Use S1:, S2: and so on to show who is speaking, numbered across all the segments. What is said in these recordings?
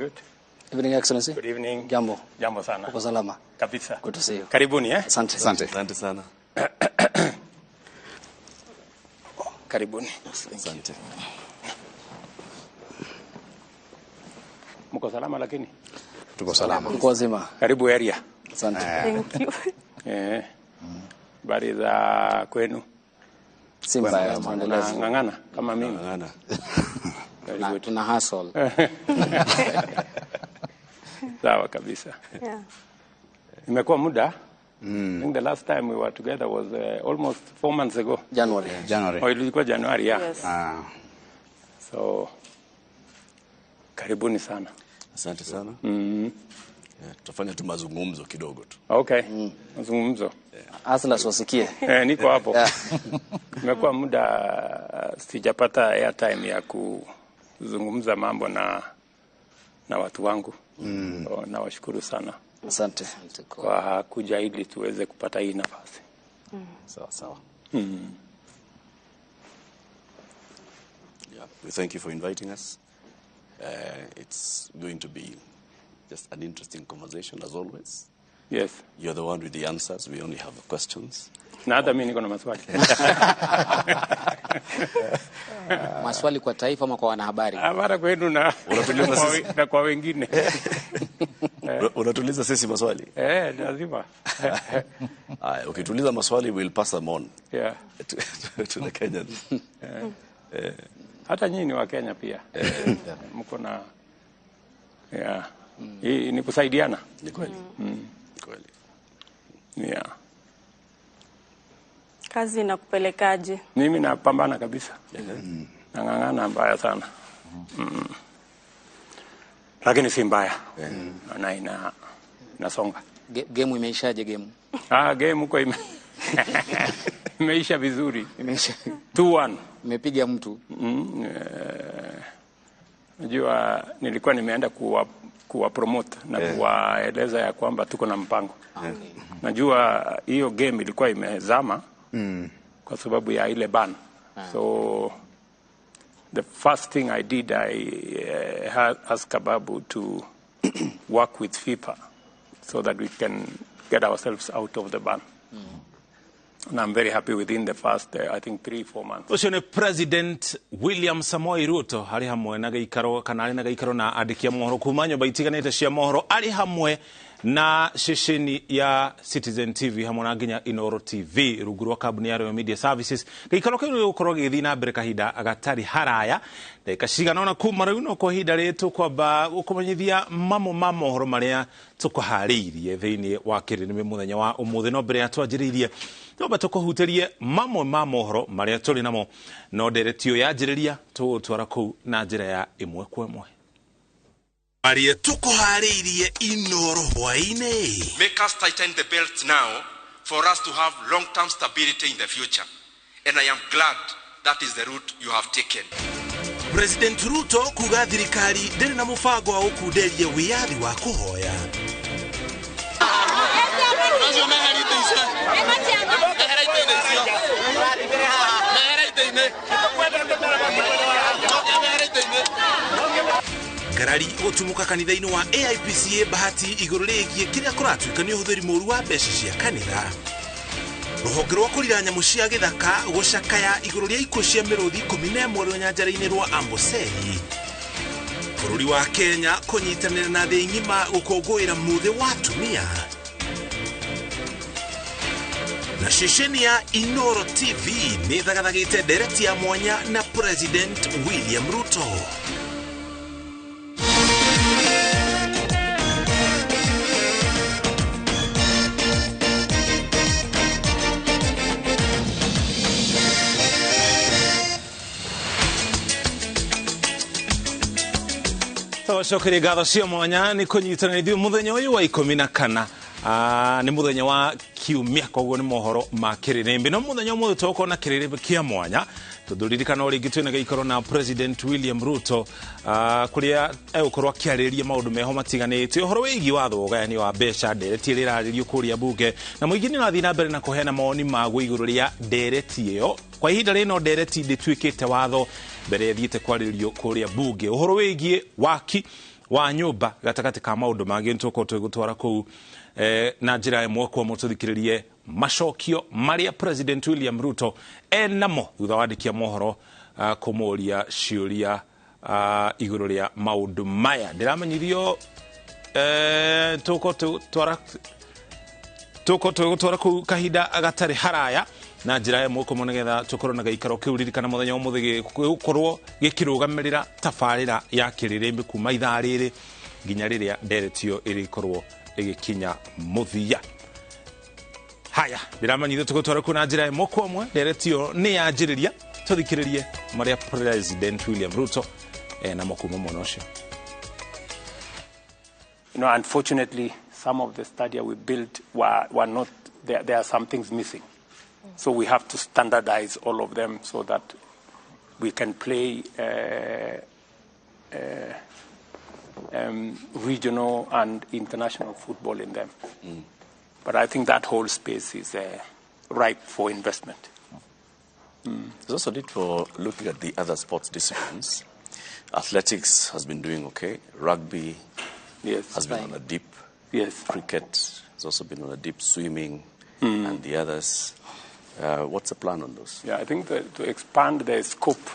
S1: Good.
S2: Evening, Excellency.
S1: Good evening.
S2: Jambo.
S1: Jambo sana.
S2: Uko salama?
S1: Kabisa.
S2: Good to see you.
S1: Karibuni
S2: Asante.
S3: Asante sana.
S1: Karibuni.
S3: Asante.
S1: Mko salama lakini?
S3: Tuko salama.
S2: Uko wazima?
S1: Karibu area.
S2: Asante.
S4: Thank you.
S1: Habari za kwenu?
S2: Si mbaya, tunaendelea.
S1: Ngangana kama mimi.
S3: Ngangana.
S2: Tuna hustle.
S1: Sawa kabisa.
S4: Yeah.
S1: Imekuwa muda. I think the last time we were together was almost 4 months ago.
S2: January.
S1: Oh, ilikuwa Januari, yeah.
S4: Yes.
S1: So karibuni sana.
S3: Asante sana. Tutafanya tu mazungumzo kidogo tu.
S1: Okay. Mazungumzo.
S2: Aslas wasikie.
S1: Niko hapo. Imekuwa muda sijapata airtime ya kuzungumza mambo na watu wangu. So, nawashukuru sana.
S2: Asante.
S1: Kwa kuja ili tuweze kupata hii nafasi.
S3: Sawa. Yeah, we thank you for inviting us. It's going to be just an interesting conversation as always.
S1: Yes.
S3: You're the one with the answers. We only have the questions.
S1: Na hata mimi niko na maswali.
S2: Maswali kwa taifa ama kwa wanahabari?
S1: Mara kwenu na kwa wengine.
S3: Unatuliza sisi maswali?
S1: Lazima.
S3: Ukituliza maswali we'll pass them on.
S1: Yeah.
S3: To the Kenyans.
S1: Hata nyinyi ni wa Kenya pia. Mko na hii ni kusaidiana.
S3: Ni kweli. Kweli.
S1: Yeah.
S4: Kazi inakupelekaje?
S1: Mimi napambana kabisa. Nang'ang'ana mbaya sana. Lakini si mbaya. Na inasonga.
S2: Game imeishaje game?
S1: Game huko imeisha vizuri.
S2: Imeisha.
S1: 2-1.
S2: Imepiga mtu.
S1: Najua nilikuwa nimeenda kuwa promote na kuwaeleza ya kwamba tuko na mpango. Najua hiyo game ilikuwa imezama kwa sababu ya ile ban. So the first thing I did, I asked Kababu to work with FIFA so that we can get ourselves out of the ban. And I'm very happy within the first, I think, 3-4 months.
S5: Ucio ni President William Samoei Ruto ari hamwe na gaikaro kana ari na gaikaro na andikia mohoro kuma nyumba itiganite cia mohoro ari hamwe na shesheni ya Citizen TV hamwe na nginya Inoro TV rungu rwa kambuni ya Royal Media Services. Gaikaro kiu gukorwo githi na mbere kahinda agatari haraya ndeka cigana ona kuma riu no kwa hinda ritu kwamba gukumenyithia mamo ma mohoro maria tukuhariirie thiini wa Kĩrĩrĩmbĩ muthenya wa umuthi no mbere ya twanjiririe toba tukuhuterie mamwe ma mohoro maria turi namo no nderetio yanjiriria twara kuu na njira ya imwe kwa imwe arie tukuhariirie Inoro hwaine.
S6: Make us tighten the belt now for us to have long-term stability in the future, and I am glad that is the route you have taken.
S5: President Ruto kuga thirikari ndiri na mubango wa ukunderia wiyathi wa kuhoya. Ngarari gutumuka kanitha-ini wa AIPCA bahati iguru rigie kiria kuratuika ni uhuthiri moru wa mbeca cia kanitha. Ruhonge rwa kurira nyamu cia githaka gucakaya iguru ria ikuo cia miruthi 11 rwa nyanjara-ini rwa Amboseli. Bururi wa Kenya kunyitanira na thĩ ng'ima gukũngũĩra muthi wa atumia. Na shesheni ya Inoro TV nĩ thagathagĩte ndereti ya mwanya na President William Ruto. Shokeri gatho cia mwanya ni kunyitanithio muthenya uyu wa 14 ni muthenya wa kiumia koguo ni mohoro ma Kĩrĩrĩmbĩ no muthenya umwe toko na Kĩrĩrĩmbĩ kia mwanya tuthulirikana uri gitwina gaikaro na President William Ruto kuria ukorwa kiariria maundu meho matiganite uhoro wigi watho ugayani wa mbeca ndereti irariririo kuria bunge na muingini na thina mbere na kuhena maoni magwo iguru ria ndereti iyo kwa ihinda rino ndereti nditwikite watho mbere thiite kwariririo kuria bunge uhoro wigi waki wa nyumba gatagati ka maundu mangi ntuko twigutwara kuu na njira imwe kwa mututhikiririe macokio maria President William Ruto enamo thutha wa andikia mohoro kumuria ciuria iguru ria maundu maya. Ndiramenyithio tuko twigutwara kuu kahinda gatari haraya na njira imwe kwa nigetha tukorwo na gaikaro kiu ririkana muthenya umuthi gukorwo gikirugamirira tabarira ya Kĩrĩrĩmbĩ kuma ithaa rĩrĩ nginya riria nderetio irikorwo igikinya muthia. Haya, ndiramanyithio tugutwara kuna njira imwe kwa mwe nderetio ni yanjiriria tuthikiririe maria President William Ruto na mokuma mono cio.
S1: Unfortunately, some of the stadia we built were not there. There are some things missing. So we have to standardize all of them so that we can play regional and international football in them. But I think that whole space is ripe for investment.
S3: There's also need for looking at the other sports disciplines. Athletics has been doing okay. Rugby has been on a dip.
S1: Yes.
S3: Cricket has also been on a dip. Swimming and the others. What's the plan on those?
S1: Yeah, I think to expand the scope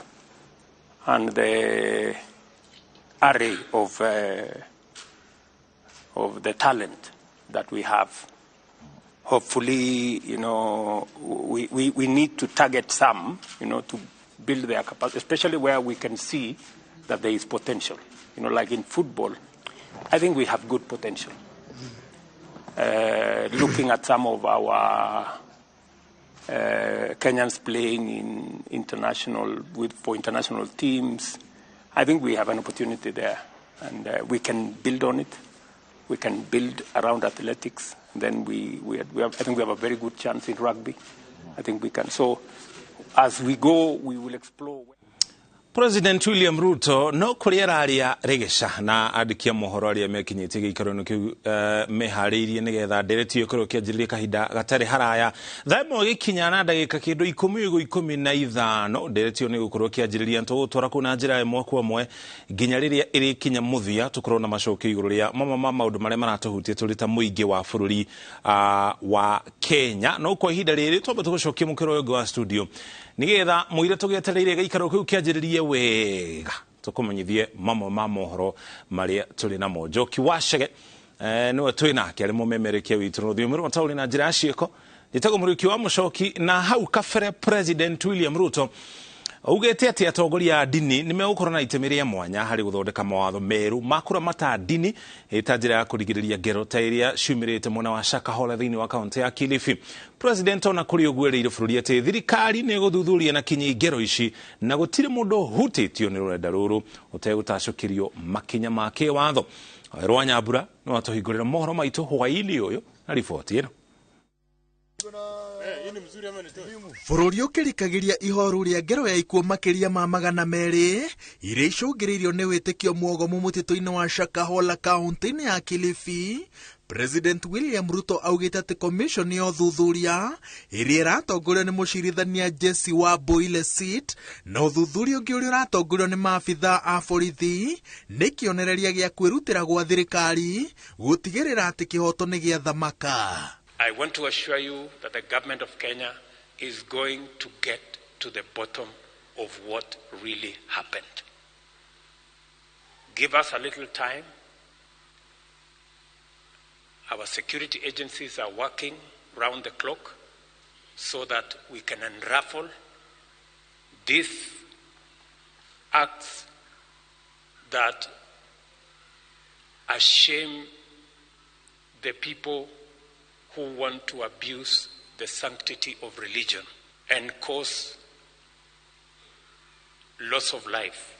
S1: and the array of the talent that we have. Hopefully, we need to target some, to build their capacity, especially where we can see that there is potential. Like in football, I think we have good potential. Looking at some of our Kenyans playing in for international teams, I think we have an opportunity there, and we can build on it. We can build around athletics. Then I think we have a very good chance in rugby. I think we can. So as we go, we will explore.
S5: President William Ruto no kuriera aria regesha na andikia mohoro aria mekinyite giikaro kiu mehariirie nigetha nderetio ikorwo kianjiriria kahinda gatari haraya thaimo gikinya na ndagika kindu 10:15 nderetio ni gukorwo kianjiriria ntugutwara kuna njira imwe kwa mwe nginya riria irikinya muthia tukorwo na macokio iguru ria maundu maria maratuhutie turita muingi wa bururi wa Kenya no kwa ihinda riri twamba tugucokia mukiro uyu wa studio nigetha muire tugietereire giikaro kiu kianjiririe wega tukumenyithie mamwe ma mohoro maria tuli na Njoki Wachege niwe twinake ari mumemerekia witu ruthiumiro matauri na njira cieko nitego muriki wa mucoki na hau kafere President William Ruto ugete ati atongoria dini nimegukora na itemiria mwanya hari guthondeka mawatho meru makura mata dini itanjira ya kurigiriria ngero ta iria ciumirite mwana wa Shakahola thiini wa kaunti ya Kilifi. President ona kuri ogwereire bururi ati thirikari ni guthuthuria na kinyi ngero ici na gutire mundu hutitio ni rurenda ruru utegutacokirio makinya make watho. Rwanyambura no atuhingurira mohoro maitu hwaini uyu na riboti ino.
S7: Bururi ukirikagiria ihoru ria ngero ya ikuo makiria ma 200 iria icungiriirio ni witikio mwogomu mutito-ini wa Shakahola kaunti-ini ya Kilifi. President William Ruto augite ati commission ya uthuthuria iria iratongorio ni mucirithania Jesse wa Boile Seat na uthuthuria ungi uria uratongorio ni maabitha a borithi ni kionereria gia kwirutira gwa thirikari gutigirira ati kihoto ni gia thamaka.
S1: I want to assure you that the government of Kenya is going to get to the bottom of what really happened. Give us a little time. Our security agencies are working round the clock so that we can unravel these acts that shame the people who want to abuse the sanctity of religion and cause loss of life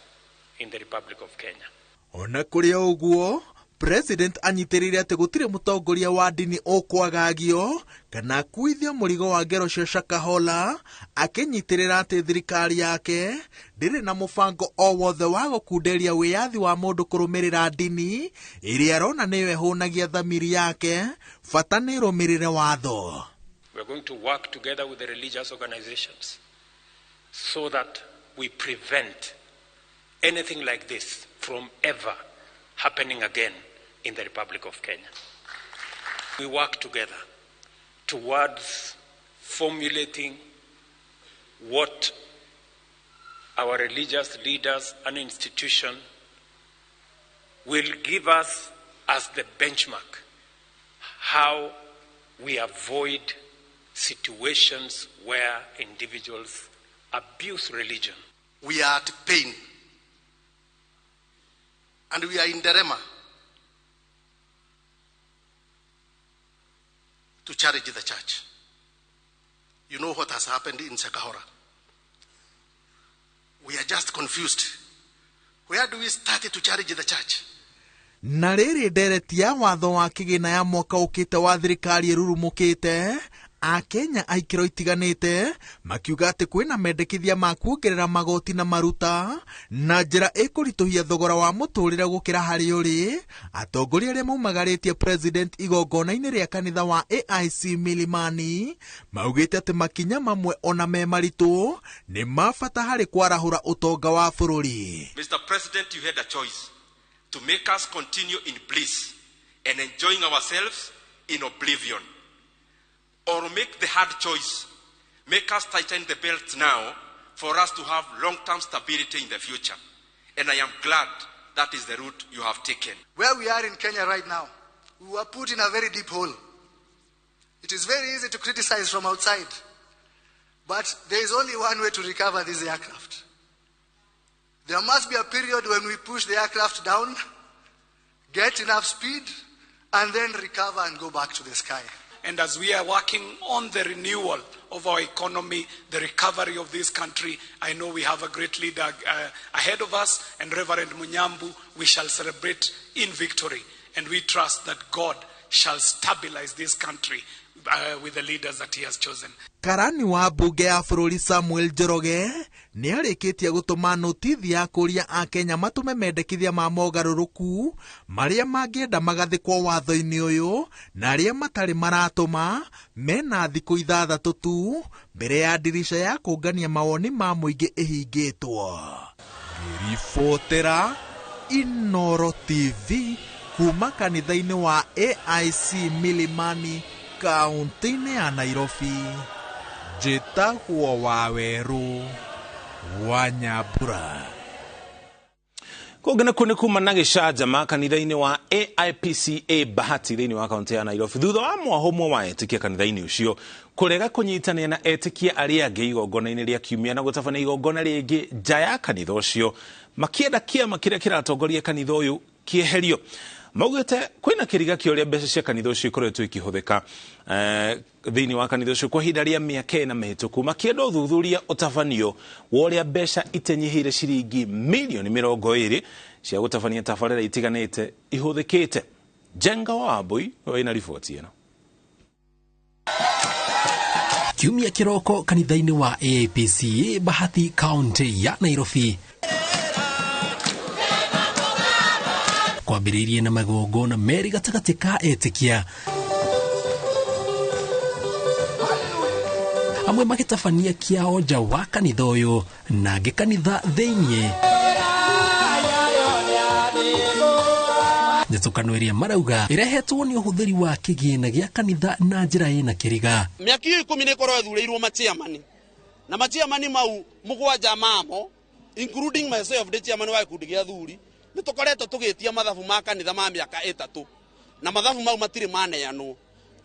S1: in the Republic of Kenya.
S7: Ona kuria uguo, President anyitirire ati gutire mutongoria wa dini okwagagio kana kuithio murigo wa ngero cia Shakahola, akinyitirira ati thirikari yake ndiri na mubango o wothe wa gukunderia wiyathi wa mundu kurumirira dini iria arona niyo ehunagia thamiri yake bata ni rumirire watho.
S1: We are going to work together with the religious organizations so that we prevent anything like this from ever happening again in the Republic of Kenya. We work together towards formulating what our religious leaders and institution will give us as the benchmark, how we avoid situations where individuals abuse religion.
S8: We are at pain and we are in dilemma to charge the church. You know what has happened in Shakahora. We are just confused. Where do we start to charge the church?
S7: Na rĩrĩ ndereti ya watho wa kĩgĩna ya mwaka ũkĩte wa thirikari ĩrurumũkĩte, Akenya aikĩro itiganĩte makiuga atĩ kwĩna mendekithia ma kuongerera magoti na maruta na njĩra ĩkũritũhia thogora wa mũtũrĩre gũkĩra harĩ ũrĩ. Atongoria arĩa maumagarĩtie president igongona-inĩ rĩa kanitha wa AIC Milimani maugĩte atĩ makinya mamwe ona me maritũ nĩ mabata harĩ kwarahũra ũtonga wa bũrũri.
S6: Mr. President, you had a choice to make us continue in bliss and enjoying ourselves in oblivion, or make the hard choice, make us tighten the belts now for us to have long-term stability in the future. And I am glad that is the route you have taken.
S9: Where we are in Kenya right now, we were put in a very deep hole. It is very easy to criticize from outside, but there is only one way to recover this aircraft. There must be a period when we push the aircraft down, get enough speed, and then recover and go back to the sky.
S10: And as we are working on the renewal of our economy, the recovery of this country, I know we have a great leader ahead of us, and Reverend Munyambu, we shall celebrate in victory. And we trust that God shall stabilize this country with the leaders that he has chosen.
S7: Karani wa mbunge ya bũrũri Samuel Njoroge nĩ arĩkĩtie gũtũma notithi ya kũria Akenya matume mendekithia ma mogarũrũku marĩa mangĩenda magathĩkwo watho-inĩ ũyũ na arĩa matarĩ maratũma mena thikũ 6 tu mbere ya dirisha ya kũngania mawoni ma mũingĩ ĩhingĩtwo. Ngĩribotera Inooro TV kuma kanitha-inĩ wa AIC Milimani kaunti-inĩ ya Nairobi. Njĩtagwo Waweru wa Nyambura.
S5: Kũngana kũnĩ kuma na gĩcanjama kanitha-inĩ wa AIPCA Bahati thĩinĩ wa kaunti ya Nairobi thutha wa mwahũmwe wa etĩkia kanitha-inĩ ũcio kũrega kũnyitanĩra na etĩkia arĩa angĩ igongona-inĩ rĩa kiumia na gũtabania igongona rĩngĩ nja ya kanitha ũcio makĩenda kĩama kĩrĩa kĩratongoria kanitha ũyũ kĩeherio. Maugĩte kwĩna kĩriga kĩa ũrĩa mbeca cia kanitha ũcio ikoretwo ikĩhũthĩka thĩinĩ wa kanitha ũcio kwa ihinda rĩa mĩaka 4 mĩhĩtũku makĩenda ũthuthuria ũtabanio wa ũrĩa mbeca itenyihĩire ciringi milioni 20 cia gũtabania tabarĩra itiganĩte ihũthĩkĩte. Jenga wa Mbui wĩna riboti ĩno.
S11: Kiumia kĩroko kanitha-inĩ wa AIPCA Bahati kaunti ya Nairobi kwambĩrĩirie na magongona merĩ gatagatĩ ka etĩkia amwe magĩtabania kĩao nja wa kanitha ũyũ na angĩ kanitha thĩinĩ. Nĩtũkano ĩrĩa marauga ĩrehetwo nĩ ũhũthĩri wa kĩgĩna gĩa kanitha na njĩra ĩna kĩriga.
S12: Mĩaka 10 nĩkorwo ĩthurĩirwo machairman na machairman mau mũgwanja mamo including myself the chairman wa gĩkundi gĩa athuri nĩtũkoretwo tũgĩtia mathabu ma kanitha ma mĩaka 3 na mathabu mau matirĩ maneanwo.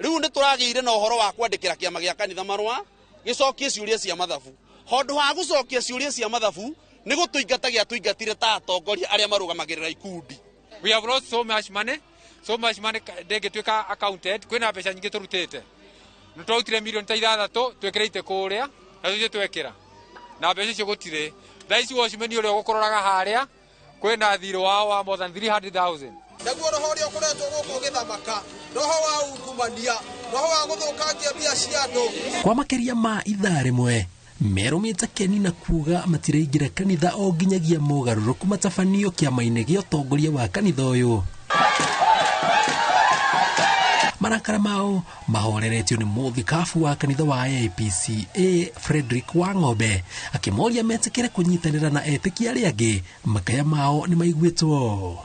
S12: Rĩu nĩtũragĩire na ũhoro wa kwandĩkĩra kĩama gĩa kanitha marũa gĩcokie ciũria cia mathabu. Handũ ha gũcokia ciũria cia mathabu nĩ gũtũingatagia tũingatire ta atongoria arĩa marũgamagĩrĩra ikundi.
S13: We have lost so much money ndĩngĩtuĩka accounted. Kwĩna mbeca nyingĩ tũrutĩte nĩtwautire milioni ta 6 twĩkĩrĩte kũrĩa na tũthiĩ twekĩra na mbeca icio gũtirĩ. Thaa ici wacimeni ũrĩa ũgũkũroraga harĩa kwĩna thirĩ wao wa more than 300,000.
S14: Naguo roho ũrĩa ũkoretwo gũkũ gĩthamaka roho wa ungumania roho wa gũthũkangia mbia cia andũ.
S11: Kwa makĩria ma ithaa rĩmwe merũmĩte keni na kuuga matireingĩra kanitha o nginyagia mogarũrũku matabanio kĩama-inĩ gĩa ũtongoria wa kanitha ũyũ. Marakara mao mahoreretio nĩ mũthikabu wa kanitha wa AIPCA Frederick Wang'ombe akĩmoria metĩkĩre kũnyitanĩra na etĩkia arĩa angĩ makaya mao nĩ maiguĩtwo.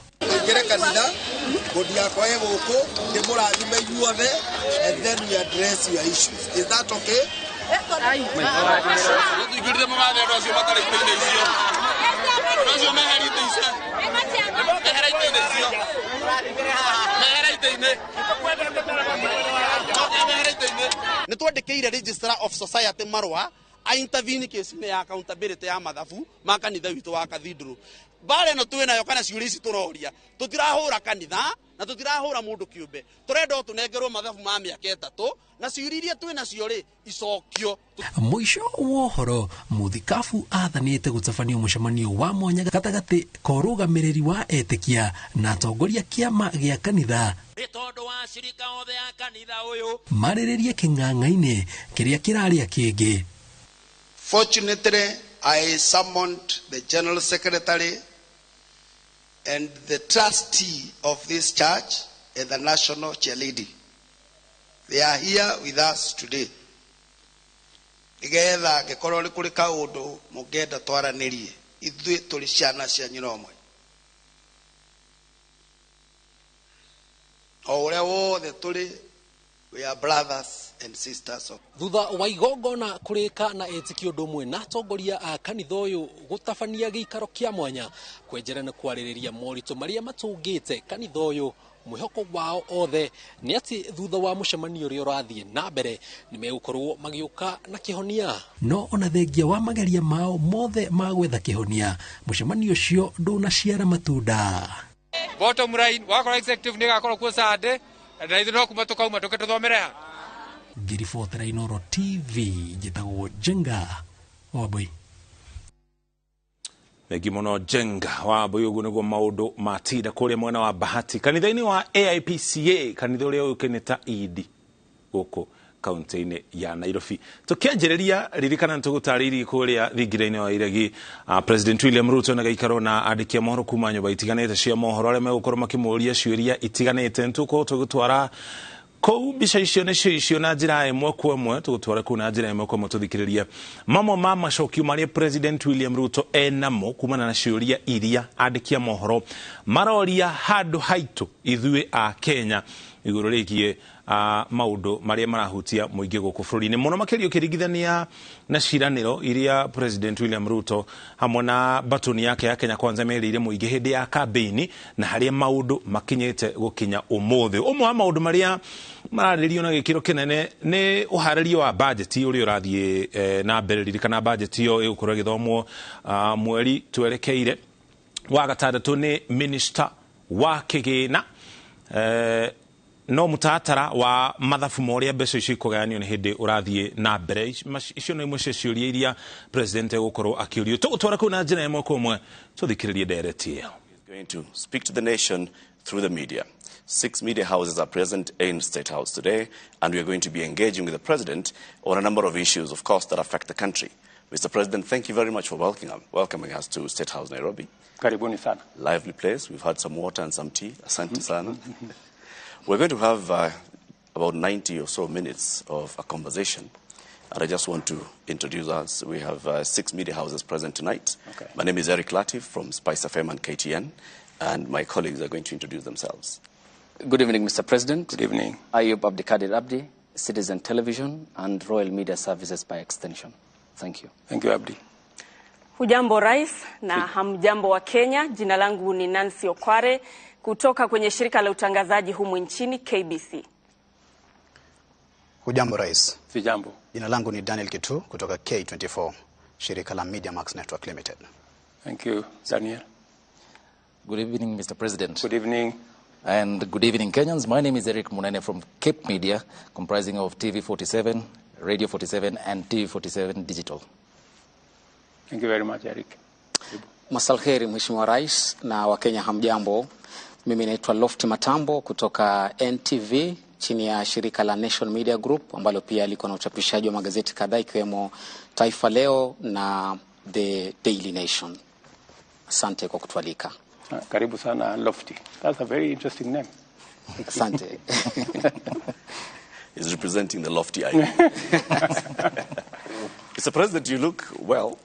S14: Ngere kanitha bodi yako guku ndimurathime inyuothe and then we address your issues. Is that okay?
S12: Nĩ twandĩkĩire Registrar of Society marũa a intervene case-inĩ ya accountability ya mathabu ma kanitha witũ wa Cathedral. Mbara ĩno twĩ nayo kana ciũria ici tũroria tũtirahũra kanitha na tũtirahũra mũndũ kĩũmbe, tũrenda tũnengerwo mathabu ma mĩaka 3 na ciũria iria twĩ nacio rĩ icokio.
S11: Mwisho wa ũhoro Muthikabu athanĩte gũtabanio mũcemanio wa mwanya gatagatĩ ka ũrũgamĩrĩri wa etĩkia na atongoria kĩama gĩa kanitha marĩrĩrie kĩng'ang'a-inĩ kĩrĩa kĩrarĩa kĩngĩ.
S14: Fortunately, I summoned the General Secretary and the trustee of this church and the national chairlady. They are here with us today. Nigetha ngikorwo ni kuri kaundu mungenda twaranirie ithuĩ tũrĩ ciana cia nyina ũmwe. O ũrĩa wothe tũrĩ, we are brothers and sisters of.
S11: Thutha wa igongona kũrĩka na etikio ũndũ ũmwe na atongoria a kanitha ũyũ gũtabania gĩikaro kĩa mwanya kwenjerana kwarĩrĩria moritũ marĩa matũngĩte kanitha ũyũ, mwĩhoko wao othe nĩ atĩ thutha wa mũcemanio ũrĩa ũrathiĩ na mbere nĩ megũkorwo magĩũka na kĩhonia. No ona thengia wa mageria mao mothe ma gwetha kĩhonia, mũcemanio ũcio ndũnaciara matunda.
S13: Bottom line wakora executive nĩ gakorwo kuo Sunday na ithuĩ no kuma tũkauma tũke tũthomere ha.
S11: Ngiribotera Inooro TV njĩtagwo Jenga Wambui.
S5: Megi mũno Jenga Wambui, ũguo nĩguo maũndũ matinda kũrĩa mwena wa Bahati kanitha-inĩ wa AIPCA, kanitha ũrĩa ũĩkaine ta Idi gũkũ kaunti-inĩ ya Nairobi. Tũkĩanjĩrĩria ririkana nĩtũgũtarĩirie kũrĩa thingira-inĩ wa iregi President William Ruto na gaikaro na andĩki a mohoro kuma nyũmba itiganĩte cia mohoro arĩa megũkorwo makĩmũria ciũria itiganĩte. Nĩtũgũkorwo tũgĩtwara kũu mbica icio nĩcio icio na njĩra ĩmwe kwa ĩmwe, tũgũtwara kũu na njĩra ĩmwe kwa ĩmwe tũthikĩrĩria mamwe ma macokio marĩa President William Ruto enamo kumana na ciũria iria andĩki a mohoro maroria handũ haitũ ithuĩ a Kenya igũrũ rĩgiĩ maũndũ marĩa marahutia mũingĩ gũkũ bũrũri-inĩ, mũno makĩria ũkĩringithania na ciranĩro iria President William Ruto hamwe na batoni yake ya Kenya Kwanza merĩire mũingĩ hĩndĩ ya kambĩini na harĩa maũndũ makinyĩte gũkinya ũmũthĩ. Ũmwe wa maũndũ marĩa mararĩrio na gĩkĩro kĩnene nĩ ũharĩria wa bajeti ũrĩa ũrathiĩ na mbere. Ririkana bajeti ĩyo ĩgũkorwo ĩgĩthomwo mweri twerekeire wa gatandatũ nĩ Minister wa Kĩgĩna no mũtaratara wa mathabu marĩa mbeca icio ikũgayanio nĩ hĩndĩ ũrathiĩ na mbere. Icio nĩ imwe cia ciũria iria president egũkorwo akĩũrio. Tũgũtwara kũu na njĩra ĩmwe kwa ĩmwe tũthikĩrĩrie ndereti ĩyo.
S3: Going to speak to the nation through the media. 6 media houses are present in State House today, and we are going to be engaging with the President on a number of issues, of course, that affect the country. Mr. President, thank you very much for welcoming us to State House, Nairobi.
S1: Karibuni sana.
S3: Lively place. We've had some water and some tea. Asante sana. We're going to have about 90 or so minutes of a conversation. And I just want to introduce us. We have 6 media houses present tonight. Okay. My name is Eric Latif from Spice FM and KTN. And my colleagues are going to introduce themselves.
S2: Good evening, Mr. President.
S1: Good evening.
S2: Ayub Abdikadir Abdi, Citizen Television and Royal Media Services by extension. Thank you.
S1: Thank you, Abdi.
S4: Hujambo Rais na hamjambo wa Kenya. Jina langu ni Nancy Okware kutoka kwenye shirika la utangazaji humu nchini KBC.
S15: Hujambo Rais.
S1: Sijambo.
S15: Jina langu ni Daniel Kitu kutoka K24, shirika la Media Max Network Limited.
S1: Thank you, Daniel.
S16: Good evening, Mr. President.
S1: Good evening.
S16: And good evening, Kenyans. My name is Eric Munene from Cape Media, comprising of TV47, Radio 47, and TV47 Digital.
S1: Thank you very much, Eric.
S2: Masalheri, Mheshimiwa Rais na Wakenya hamjambo. Mimi naitwa Lofty Matambo kutoka NTV chini ya shirika la Nation Media Group ambalo pia liko na uchapishaji wa magazeti kadhaa ikiwemo Taifa Leo na The Daily Nation. Asante kwa kutualika.
S1: Karibu sana Lofty. That's a very interesting name.
S2: Asante.
S3: He's representing the lofty idea. Mr. President, you look well.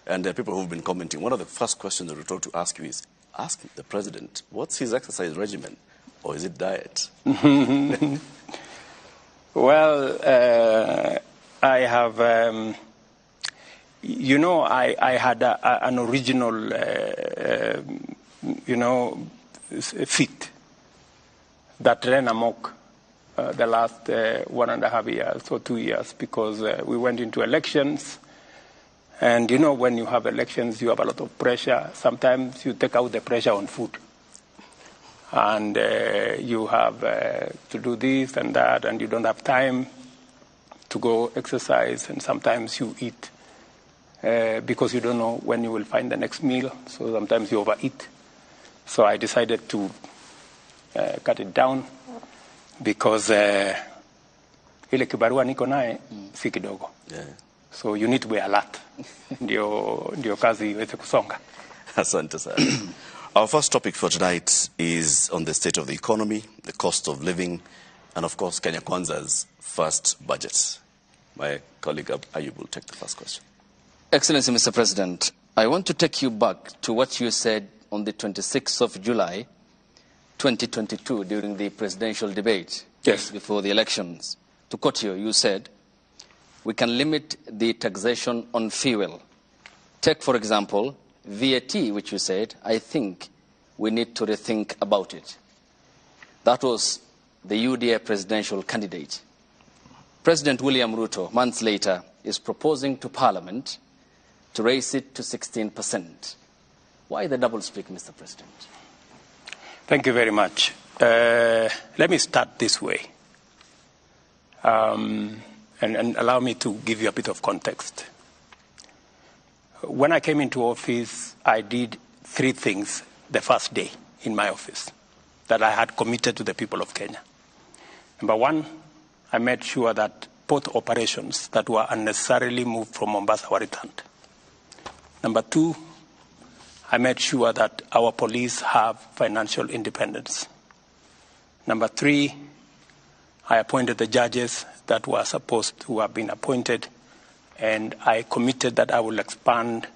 S3: And people who've been commenting, one of the first questions that we're told to ask you is, ask the president, what's his exercise regimen? Or is it diet?
S1: Well, I have, I had an original, fit that ran amok the last 1.5 years or 2 years, because we went into elections. And when you have elections, you have a lot of pressure. Sometimes you take out the pressure on food. And you have to do this and that, and you don't have time to go exercise. And sometimes you eat because you don't know when you will find the next meal. So sometimes you overeat. So I decided to cut it down, because ile kibarua niko naye si kidogo. So you need to be alert. Ndio kazi iweze kusonga.
S3: Asante sana. Our first topic for tonight is on the state of the economy, the cost of living, and of course Kenya Kwanza's first budget. My colleague Ayub will take the first question.
S16: Excellency, Mr. President, I want to take you back to what you said on the 26th of July, 2022, during the presidential debate before the elections. To quote you said, we can limit the taxation on fuel. Take, for example, VAT, which you said, I think we need to rethink about it. That was the UDA presidential candidate. President William Ruto, months later, is proposing to Parliament to raise it to 16%. Why the double speak, Mr. President?
S1: Thank you very much. Let me start this way. And allow me to give you a bit of context. When I came into office, I did 3 things the first day in my office that I had committed to the people of Kenya. Number 1, I made sure that port operations that were unnecessarily moved from Mombasa were returned. Number 2, I made sure that our police have financial independence. Number 3, I appointed the judges that were supposed to have been appointed, and I committed that I will expand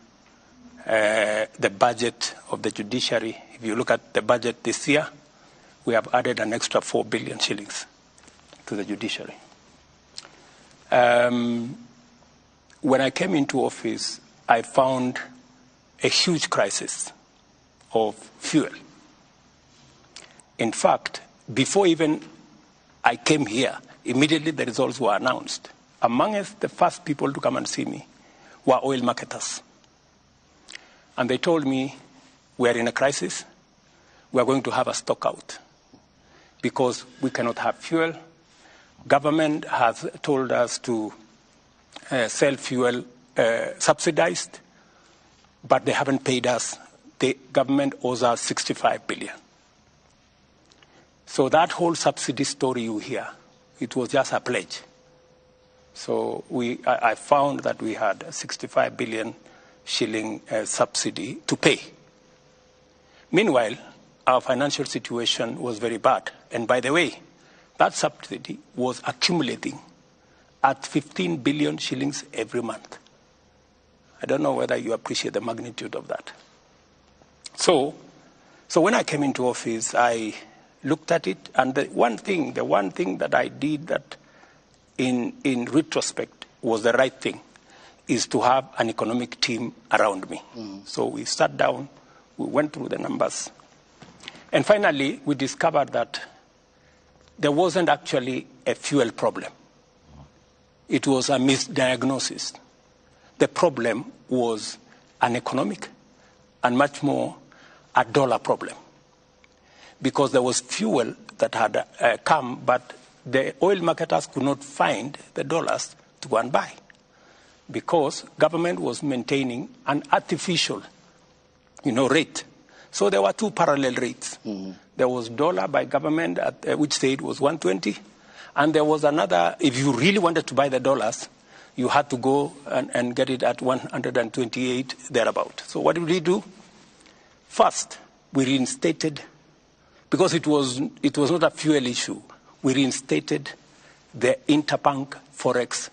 S1: the budget of the judiciary. If you look at the budget this year, we have added an extra 4 billion shillings to the judiciary. When I came into office, I found a huge crisis of fuel. In fact, before even I came here, immediately the results were announced. Amongst the first people to come and see me were oil marketers. And they told me, we are in a crisis. We are going to have a stock out because we cannot have fuel. Government has told us to sell fuel subsidized, but they haven't paid us. The government owes us 65 billion. So that whole subsidy story you hear, it was just a pledge. So I found that we had a 65 billion shilling subsidy to pay. Meanwhile, our financial situation was very bad. And by the way, that subsidy was accumulating at 15 billion shillings every month. I don't know whether you appreciate the magnitude of that. So when I came into office, I looked at it, and the one thing that I did that in retrospect was the right thing, is to have an economic team around me. So we sat down, we went through the numbers, and finally we discovered that there wasn't actually a fuel problem. It was a misdiagnosis. The problem was an economic and much more a dollar problem, because there was fuel that had come, but the oil marketers could not find the dollars to go and buy, because government was maintaining an artificial, rate. So there were 2 parallel rates. There was dollar by government, which said was 120, and there was another. If you really wanted to buy the dollars, you had to go and get it at 128 thereabout. So what did we do? First, we reinstated, because it was not a fuel issue. We reinstated the interbank forex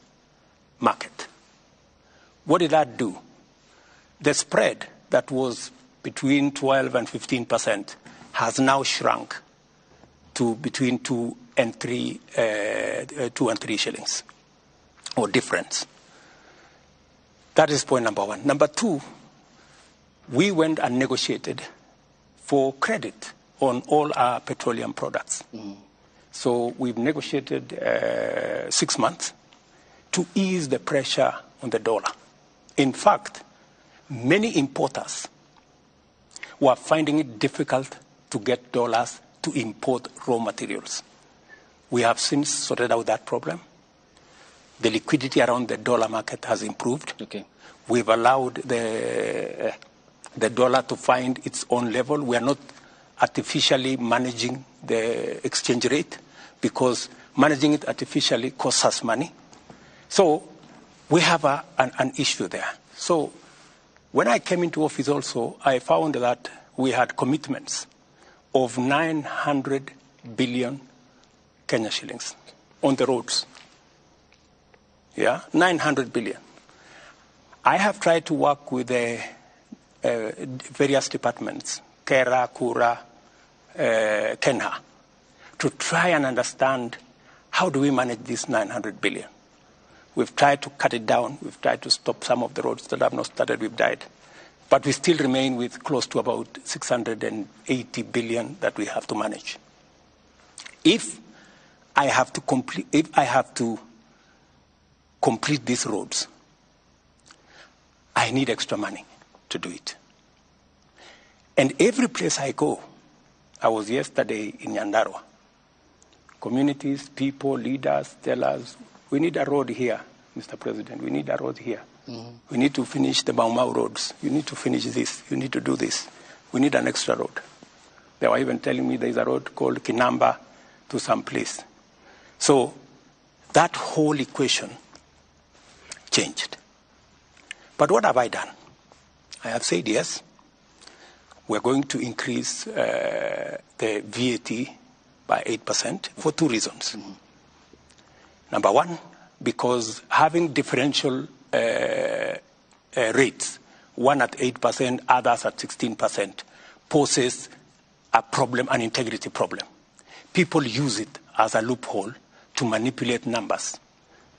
S1: market. What did that do? The spread that was between 12 and 15% has now shrunk to between 2 and 3 shillings or difference. That is point number one. Number two, we went and negotiated for credit on all our petroleum products. So we've negotiated 6 months to ease the pressure on the dollar. In fact, many importers were finding it difficult to get dollars to import raw materials. We have since sorted out that problem. The liquidity around the dollar market has improved.
S2: Okay.
S1: We've allowed the dollar to find its own level. We are not artificially managing the exchange rate because managing it artificially costs us money. So we have an issue there. So when I came into office also, I found that we had commitments of 900 billion Kenya shillings on the roads. Yeah, 900 billion. I have tried to work with the various departments, Kera, Kura, Kenha, to try and understand how do we manage this 900 billion. We've tried to cut it down. We've tried to stop some of the roads that have not started. We've died. But we still remain with close to about 680 billion that we have to manage. If I have to complete these roads, I need extra money to do it. And every place I go, I was yesterday in Nyandarua. Communities, people, leaders tell us, we need a road here, Mr. President. We need a road here. We need to finish the Mau Mau roads. You need to finish this. You need to do this. We need an extra road. They were even telling me there is a road called Kinamba to some place. So that whole equation changed. But what have I done? I have said yes. We're going to increase the VAT by 8% for 2 reasons. Number one, because having differential rates, one at 8%, others at 16%, poses a problem, an integrity problem. People use it as a loophole to manipulate numbers,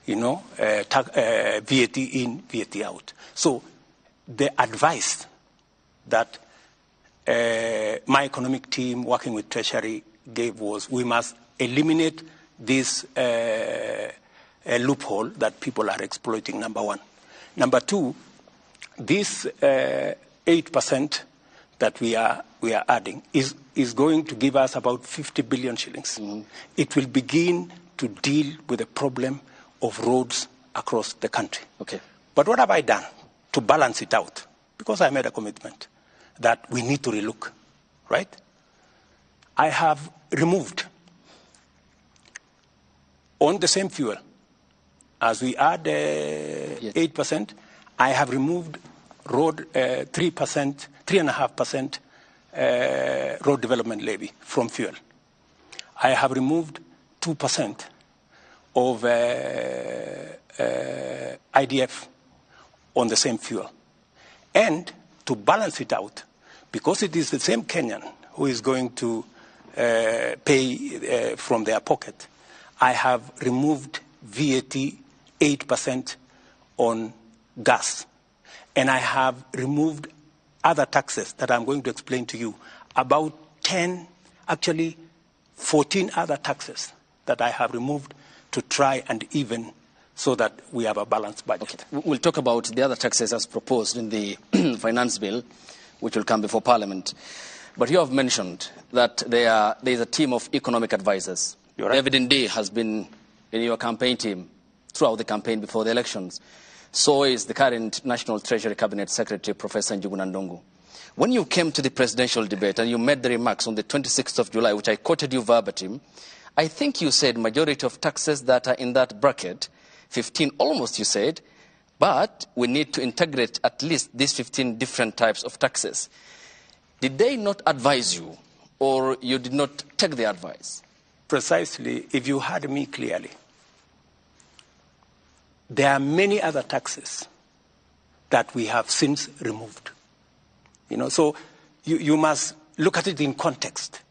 S1: VAT in, VAT out. So the advice that my economic team working with Treasury gave was we must eliminate this loophole that people are exploiting, number one. Number two, this 8% that we are adding is going to give us about 50 billion shillings. It will begin to deal with the problem of roads across the country.
S2: Okay.
S1: But what have I done to balance it out? Because I made a commitment that we need to relook, right? I have removed on the same fuel, as we add 8%, I have removed road 3.5% road development levy from fuel. I have removed 2% of IDF on the same fuel. And to balance it out, because it is the same Kenyan who is going to pay from their pocket, I have removed VAT 8% on gas. And I have removed other taxes that I'm going to explain to you. About 14 other taxes that I have removed to try and even so that we have a balanced budget.
S16: Okay. We'll talk about the other taxes as proposed in the finance bill, which will come before Parliament. But you have mentioned that there is a team of economic advisors.
S1: Right.
S16: David Ndii has been in your campaign team throughout the campaign before the elections. So is the current National Treasury Cabinet Secretary, Professor Njuguna Ndung'u. When you came to the presidential debate and you made the remarks on the 26th of July, which I quoted you verbatim, I think you said majority of taxes that are in that bracket, 15 almost you said, but we need to integrate at least these 15 different types of taxes. Did they not advise you, or you did not take the advice?
S1: Precisely, if you heard me clearly, there are many other taxes that we have since removed. So you must look at it in context.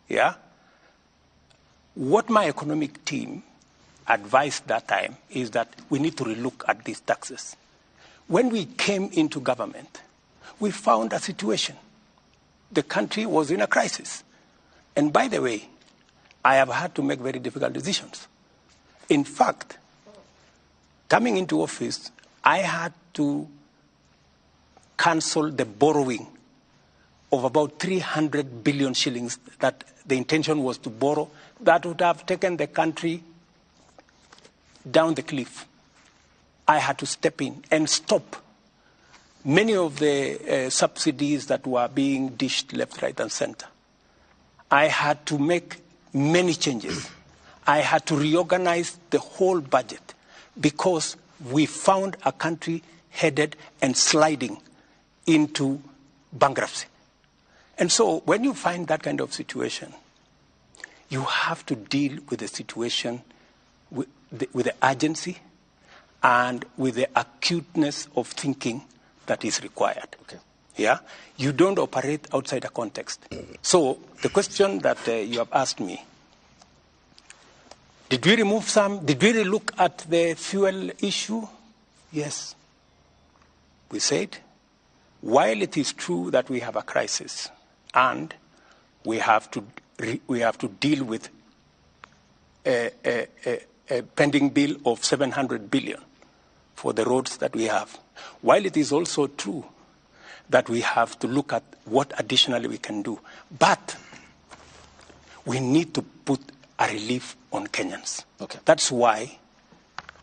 S1: Yeah? What my economic team advised that time is that we need to relook at these taxes. When we came into government, we found a situation. The country was in a crisis. And by the way, I have had to make very difficult decisions. In fact, coming into office, I had to cancel the borrowing of about 300 billion shillings that the intention was to borrow. That would have taken the country down the cliff. I had to step in and stop many of the subsidies that were being dished left, right, and center. I had to make many changes. I had to reorganize the whole budget because we found a country headed and sliding into bankruptcy. And so when you find that kind of situation, you have to deal with the situation with the urgency and with the acuteness of thinking that is required.
S16: Okay.
S1: Yeah? You don't operate outside a context. So the question that you have asked me, did we remove some? Did we relook at the fuel issue? Yes. We said, while it is true that we have a crisis and we have to deal with a pending bill of 700 billion for the roads that we have, while it is also true that we have to look at what additionally we can do, but we need to put a relief on Kenyans.
S16: Okay.
S1: That's why,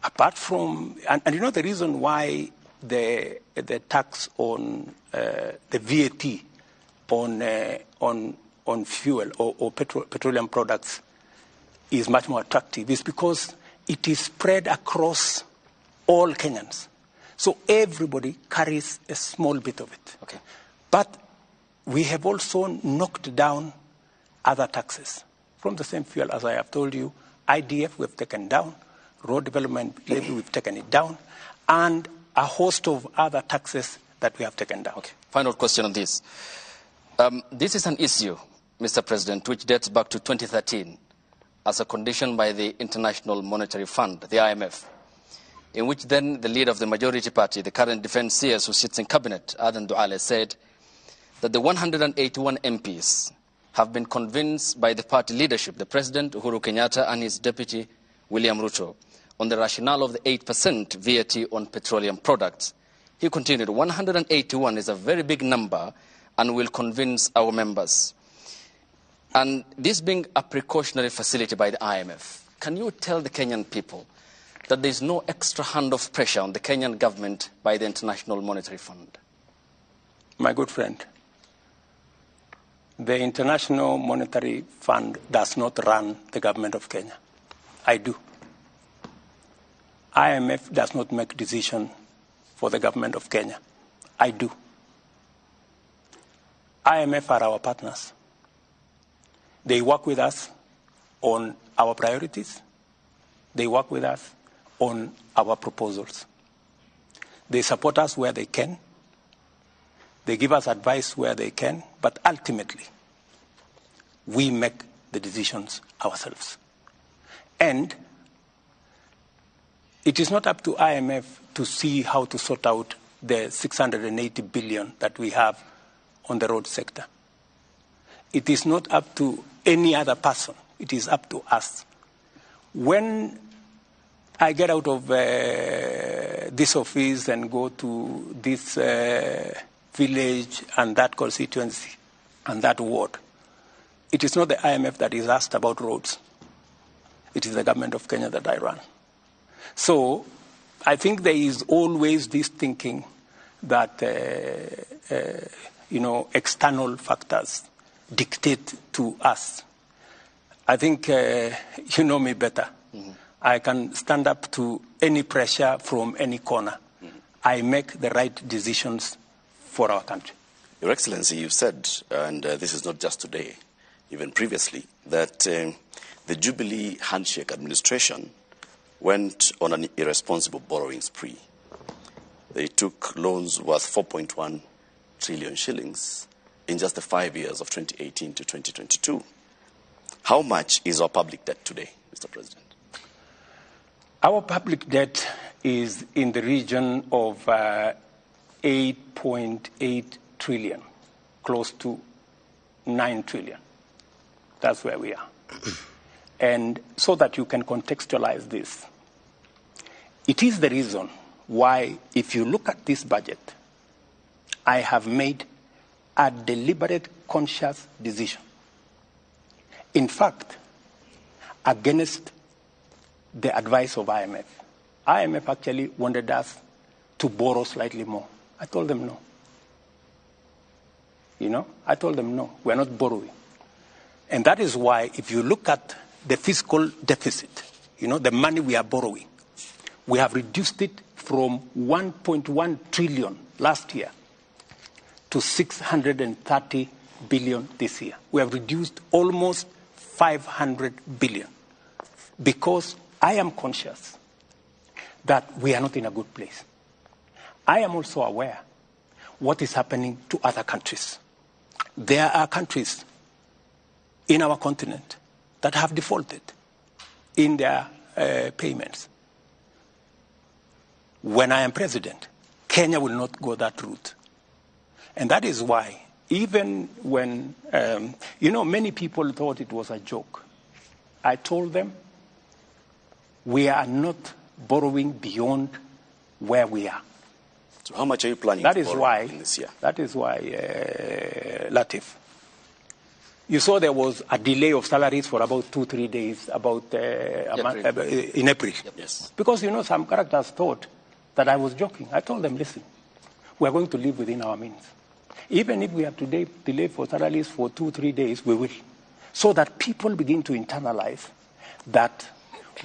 S1: apart from, and you know the reason why the tax on the VAT on fuel or petroleum products is much more attractive is because it is spread across all Kenyans. So everybody carries a small bit of it.
S16: Okay.
S1: But we have also knocked down other taxes from the same fuel, as I have told you. IDF we've taken down, road development levy we've taken it down, and a host of other taxes that we have taken down.
S16: Okay. Final question on this. This is an issue, Mr. President, which dates back to 2013 as a condition by the International Monetary Fund, the IMF, in which then the leader of the majority party, the current defense CS who sits in cabinet, Adan Duale, said that the 181 MPs have been convinced by the party leadership, the President Uhuru Kenyatta and his deputy William Ruto, on the rationale of the 8% VAT on petroleum products. He continued, 181 is a very big number and will convince our members. And this being a precautionary facility by the IMF, can you tell the Kenyan people that there is no extra hand of pressure on the Kenyan government by the International Monetary Fund?
S1: My good friend, the International Monetary Fund does not run the government of Kenya. I do. IMF does not make decisions for the government of Kenya. I do. IMF are our partners. They work with us on our priorities. They work with us on our proposals. They support us where they can. They give us advice where they can. But ultimately, we make the decisions ourselves. And it is not up to IMF to see how to sort out the 680 billion that we have on the road sector. It is not up to any other person. It is up to us. When I get out of this office and go to this village and that constituency and that ward, it is not the IMF that is asked about roads. It is the government of Kenya that I run. So I think there is always this thinking that external factors dictate to us. I think you know me better. Mm-hmm. I can stand up to any pressure from any corner. Mm-hmm. I make the right decisions for our country.
S3: Your Excellency, you said, and this is not just today, even previously, that the Jubilee handshake administration went on an irresponsible borrowing spree. They took loans worth 4.1 trillion shillings in just the 5 years of 2018 to 2022. How much is our public debt today, Mr. President?
S1: Our public debt is in the region of 8.8 trillion, close to 9 trillion. That's where we are. And so that you can contextualize this, it is the reason why, if you look at this budget, I have made a deliberate, conscious decision. In fact, against the advice of IMF. IMF actually wanted us to borrow slightly more. I told them no. I told them no, we're not borrowing. And that is why, if you look at the fiscal deficit, the money we are borrowing, we have reduced it from 1.1 trillion last year to 630 billion this year. We have reduced almost 500 billion because I am conscious that we are not in a good place. I am also aware what is happening to other countries. There are countries in our continent that have defaulted in their payments. When I am president, Kenya will not go that route. And that is why, even when, many people thought it was a joke, I told them, we are not borrowing beyond where we are.
S3: So how much are you planning to borrow in this year?
S1: That is why, Latif, you saw there was a delay of salaries for about 2-3 days, in April.
S3: Yes.
S1: Because, some characters thought that I was joking. I told them, listen, we are going to live within our means. Even if we have to delay for salaries for 2-3 days, we will. So that people begin to internalize that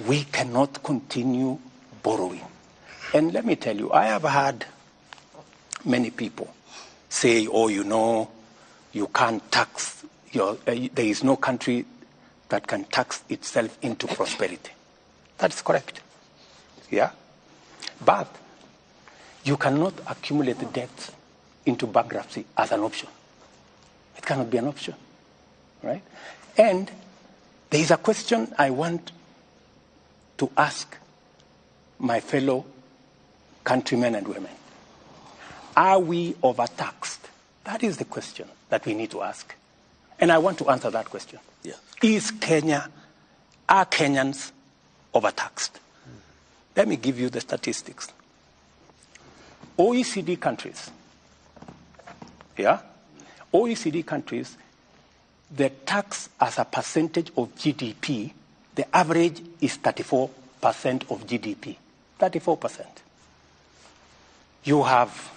S1: we cannot continue borrowing. And let me tell you, I have had many people say, you can't tax, there is no country that can tax itself into prosperity. That's correct. Yeah? But you cannot accumulate the debt into bankruptcy as an option. It cannot be an option, right? And there is a question I want to ask my fellow countrymen and women. Are we overtaxed? That is the question that we need to ask. And I want to answer that question.
S3: Yeah.
S1: Are Kenyans overtaxed? Let me give you the statistics. OECD countries, OECD countries, the tax as a percentage of GDP, the average is 34% of GDP. 34%. You have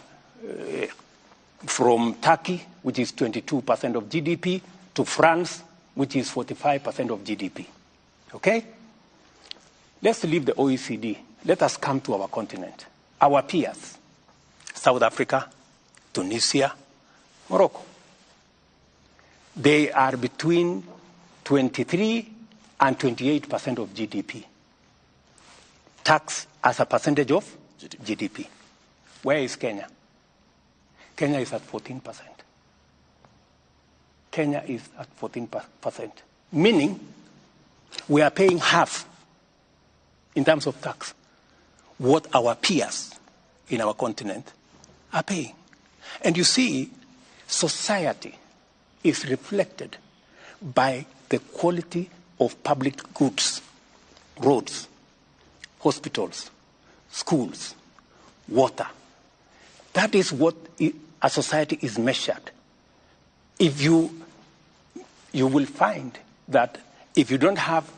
S1: from Turkey, which is 22% of GDP, to France, which is 45% of GDP. Okay? Let's leave the OECD. Let us come to our continent. Our peers, South Africa, Tunisia, Morocco. They are between 23 and 28% of GDP. Tax as a percentage of GDP. Where is Kenya? Kenya is at 14%. Kenya is at 14%. Meaning, we are paying half in terms of tax what our peers in our continent are paying. And you see, society is reflected by the quality of public goods, roads, hospitals, schools, water. That is what a society is measured. If you will find that if you don't have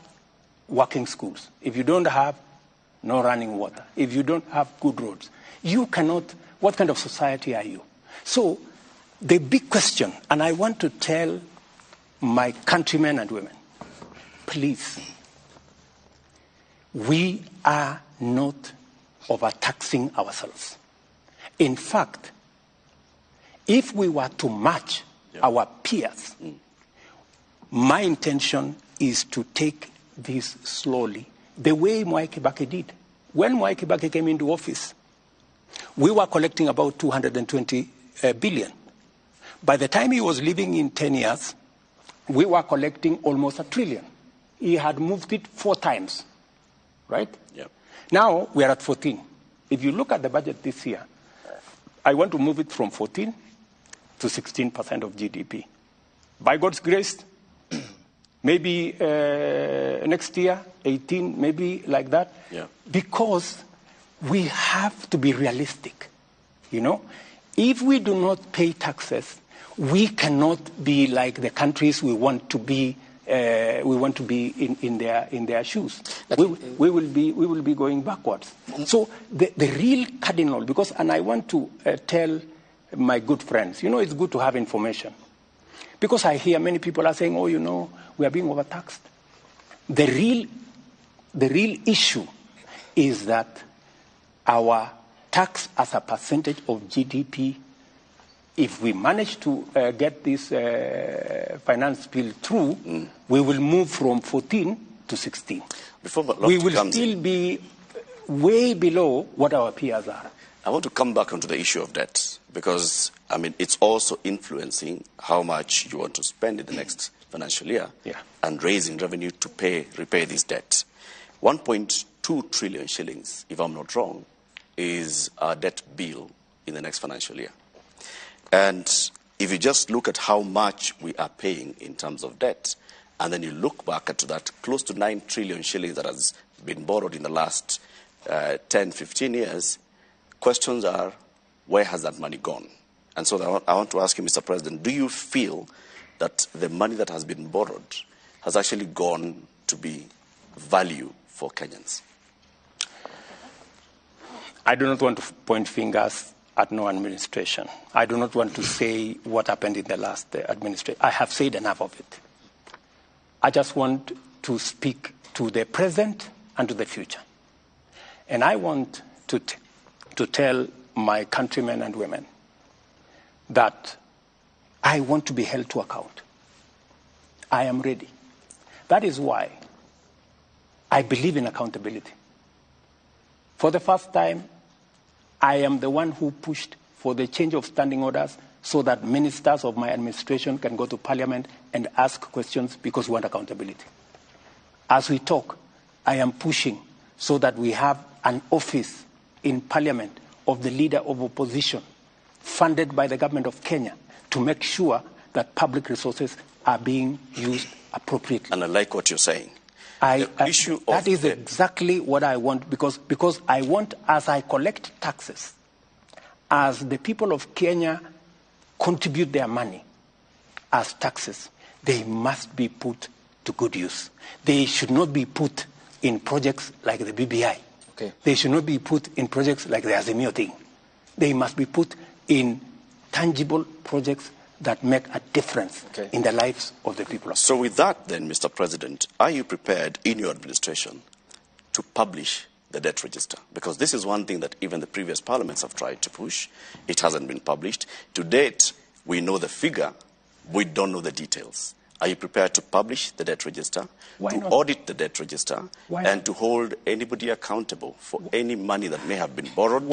S1: working schools, if you don't have no running water, if you don't have good roads, you cannot, what kind of society are you? So the big question, and I want to tell my countrymen and women, please, we are not overtaxing ourselves. In fact, if we were to match our peers, my intention is to take this slowly, the way Mwai Kibaki did. When Mwai Kibaki came into office, we were collecting about 220 billion. By the time he was leaving in 10 years, we were collecting almost $1 trillion. He had moved it 4 times, right?
S3: Yep.
S1: Now we are at 14. If you look at the budget this year, I want to move it from 14 to 16% of GDP. By God's grace, maybe next year, 18, maybe like that.
S3: Yeah.
S1: Because we have to be realistic, you know. If we do not pay taxes, we cannot be like the countries we want to be. We want to be in their shoes. We will be going backwards. So the real cardinal, and I want to tell my good friends, you know, it's good to have information. Because I hear many people are saying, oh, you know, we are being overtaxed. The real issue is that our tax as a percentage of GDP, if we manage to get this finance bill through, we will move from 14 to 16. We will still be way below what our peers are.
S3: I want to come back onto the issue of debt because, I mean, it's also influencing how much you want to spend in the next financial year and raising revenue to repay this debt. 1.2 trillion shillings, if I'm not wrong, is our debt bill in the next financial year. And if you just look at how much we are paying in terms of debt, and then you look back at that close to 9 trillion shillings that has been borrowed in the last 10, 15 years, questions are, where has that money gone? And so I want to ask you, Mr. President, do you feel that the money that has been borrowed has actually gone to be value for Kenyans?
S1: I do not want to point fingers at no administration. I do not want to say what happened in the last administration. I have said enough of it. I just want to speak to the present and to the future. And I want to tell my countrymen and women that I want to be held to account. I am ready. That is why I believe in accountability. For the first time, I am the one who pushed for the change of standing orders so that ministers of my administration can go to Parliament and ask questions because we want accountability. As we talk, I am pushing so that we have an office in Parliament of the Leader of Opposition funded by the government of Kenya to make sure that public resources are being used appropriately.
S3: And I like what you're saying.
S1: That is exactly what I want because I want, as I collect taxes, as the people of Kenya contribute their money as taxes, they must be put to good use. They should not be put in projects like the BBI.
S2: Okay.
S1: They should not be put in projects like the Azimio thing. They must be put in tangible projects that make a difference in the lives of the people.
S3: So with that then, Mr. President, are you prepared in your administration to publish the debt register? Because this is one thing that even the previous parliaments have tried to push. It hasn't been published. To date, we know the figure, we don't know the details. Are you prepared to publish the debt register, audit the debt register, and to hold anybody accountable for any money that may have been borrowed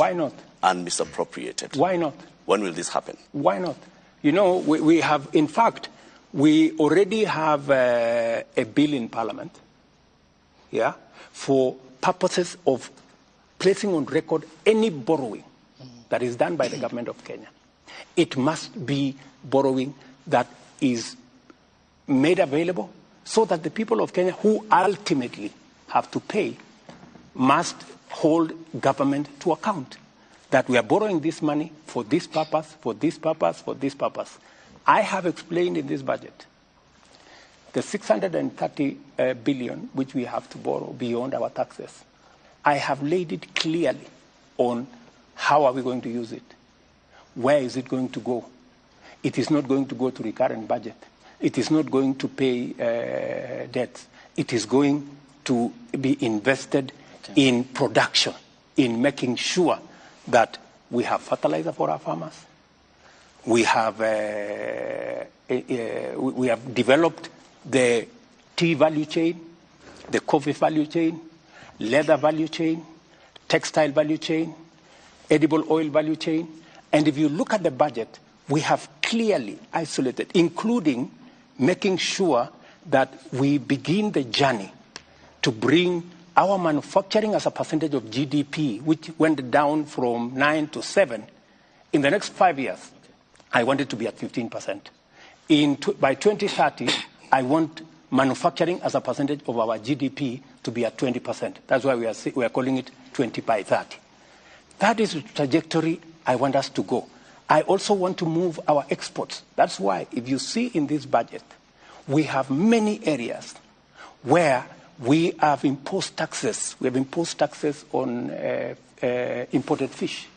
S3: and misappropriated?
S1: Why not?
S3: When will this happen?
S1: Why not? You know, we have, in fact, we already have a bill in Parliament, for purposes of placing on record any borrowing that is done by the government of Kenya. It must be borrowing that is made available so that the people of Kenya who ultimately have to pay must hold government to account. That we are borrowing this money for this purpose, for this purpose, for this purpose. I have explained in this budget the 630 billion which we have to borrow beyond our taxes. I have laid it clearly on how are we going to use it. Where is it going to go? It is not going to go to recurrent budget. It is not going to pay debts. It is going to be invested in production, in making sure that we have fertilizer for our farmers. We have developed the tea value chain, the coffee value chain, leather value chain, textile value chain, edible oil value chain. And if you look at the budget, we have clearly isolated, including making sure that we begin the journey to bring our manufacturing as a percentage of GDP, which went down from 9 to 7, in the next 5 years, I want it to be at 15%. By 2030, I want manufacturing as a percentage of our GDP to be at 20%. That's why we are calling it 20 by 30. That is the trajectory I want us to go. I also want to move our exports. That's why, if you see in this budget, we have many areas where we have imposed taxes. We have imposed taxes on imported fish.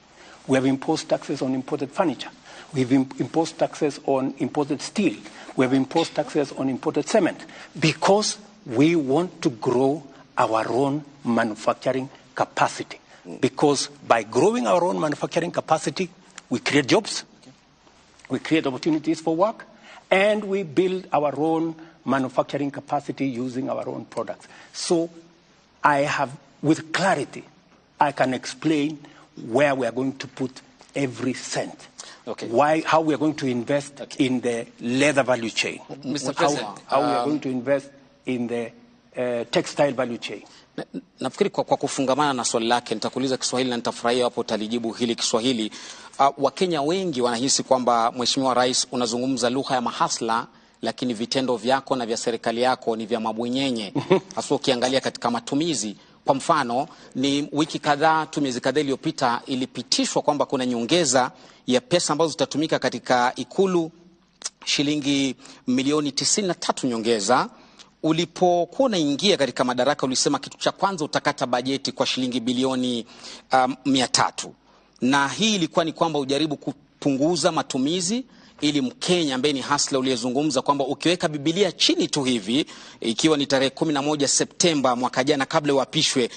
S1: We have imposed taxes on imported furniture. We've imposed taxes on imported steel. We have imposed taxes on imported cement because we want to grow our own manufacturing capacity. Because by growing our own manufacturing capacity, we create jobs, we create opportunities for work, and we build our own manufacturing capacity using our own products. So I have, with clarity, I can explain where we are going to put every cent. How we are going to invest in the leather value chain.
S2: Mr. President,
S1: how we are going to invest in the textile value chain.
S2: Nafikiri kwa kufungamana na swali lake nitakuuliza Kiswahili na nitafurahia hapo utalijibu hili Kiswahili. Wakenya wengi wanahisi kwamba Mheshimiwa Rais unazungumza lugha ya mahasla, lakini vitendo vyako na vya serikali yako ni vya mabwenyenye. Hasa ukiangalia katika matumizi. Kwa mfano, ni wiki kadhaa tu, miezi kadhaa iliyopita, ilipitishwa kwamba kuna nyongeza ya pesa ambazo zitatumika katika Ikulu, shilingi milioni 93 nyongeza. Ulipokuwa unaingia katika madaraka ulisema kitu cha kwanza utakata bajeti kwa shilingi bilioni 300. Na hii ilikuwa ni kwamba ujaribu kupunguza matumizi ili Mkenya ambaye ni hasla uliyezungumza kwamba ukiweka Biblia chini tu hivi, ikiwa ni tarehe 11 Septemba mwaka jana kabla uapishwe,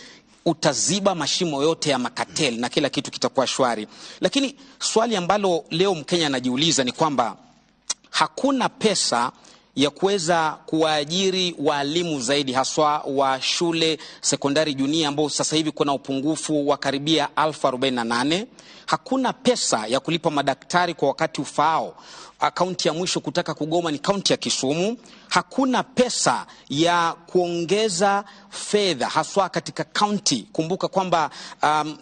S2: utaziba mashimo yote ya makatel na kila kitu kitakuwa shwari. Lakini swali ambalo leo Mkenya anajiuliza ni kwamba hakuna pesa ya kuweza kuwaajiri walimu zaidi, haswa wa shule sekondari junior ambao sasa hivi kuna upungufu wa karibia 1048. Hakuna pesa ya kulipa madaktari kwa wakati ufaao. Kaunti ya mwisho kutaka kugoma ni kaunti ya Kisumu. Hakuna pesa ya kuongeza fedha haswa katika kaunti. Kumbuka kwamba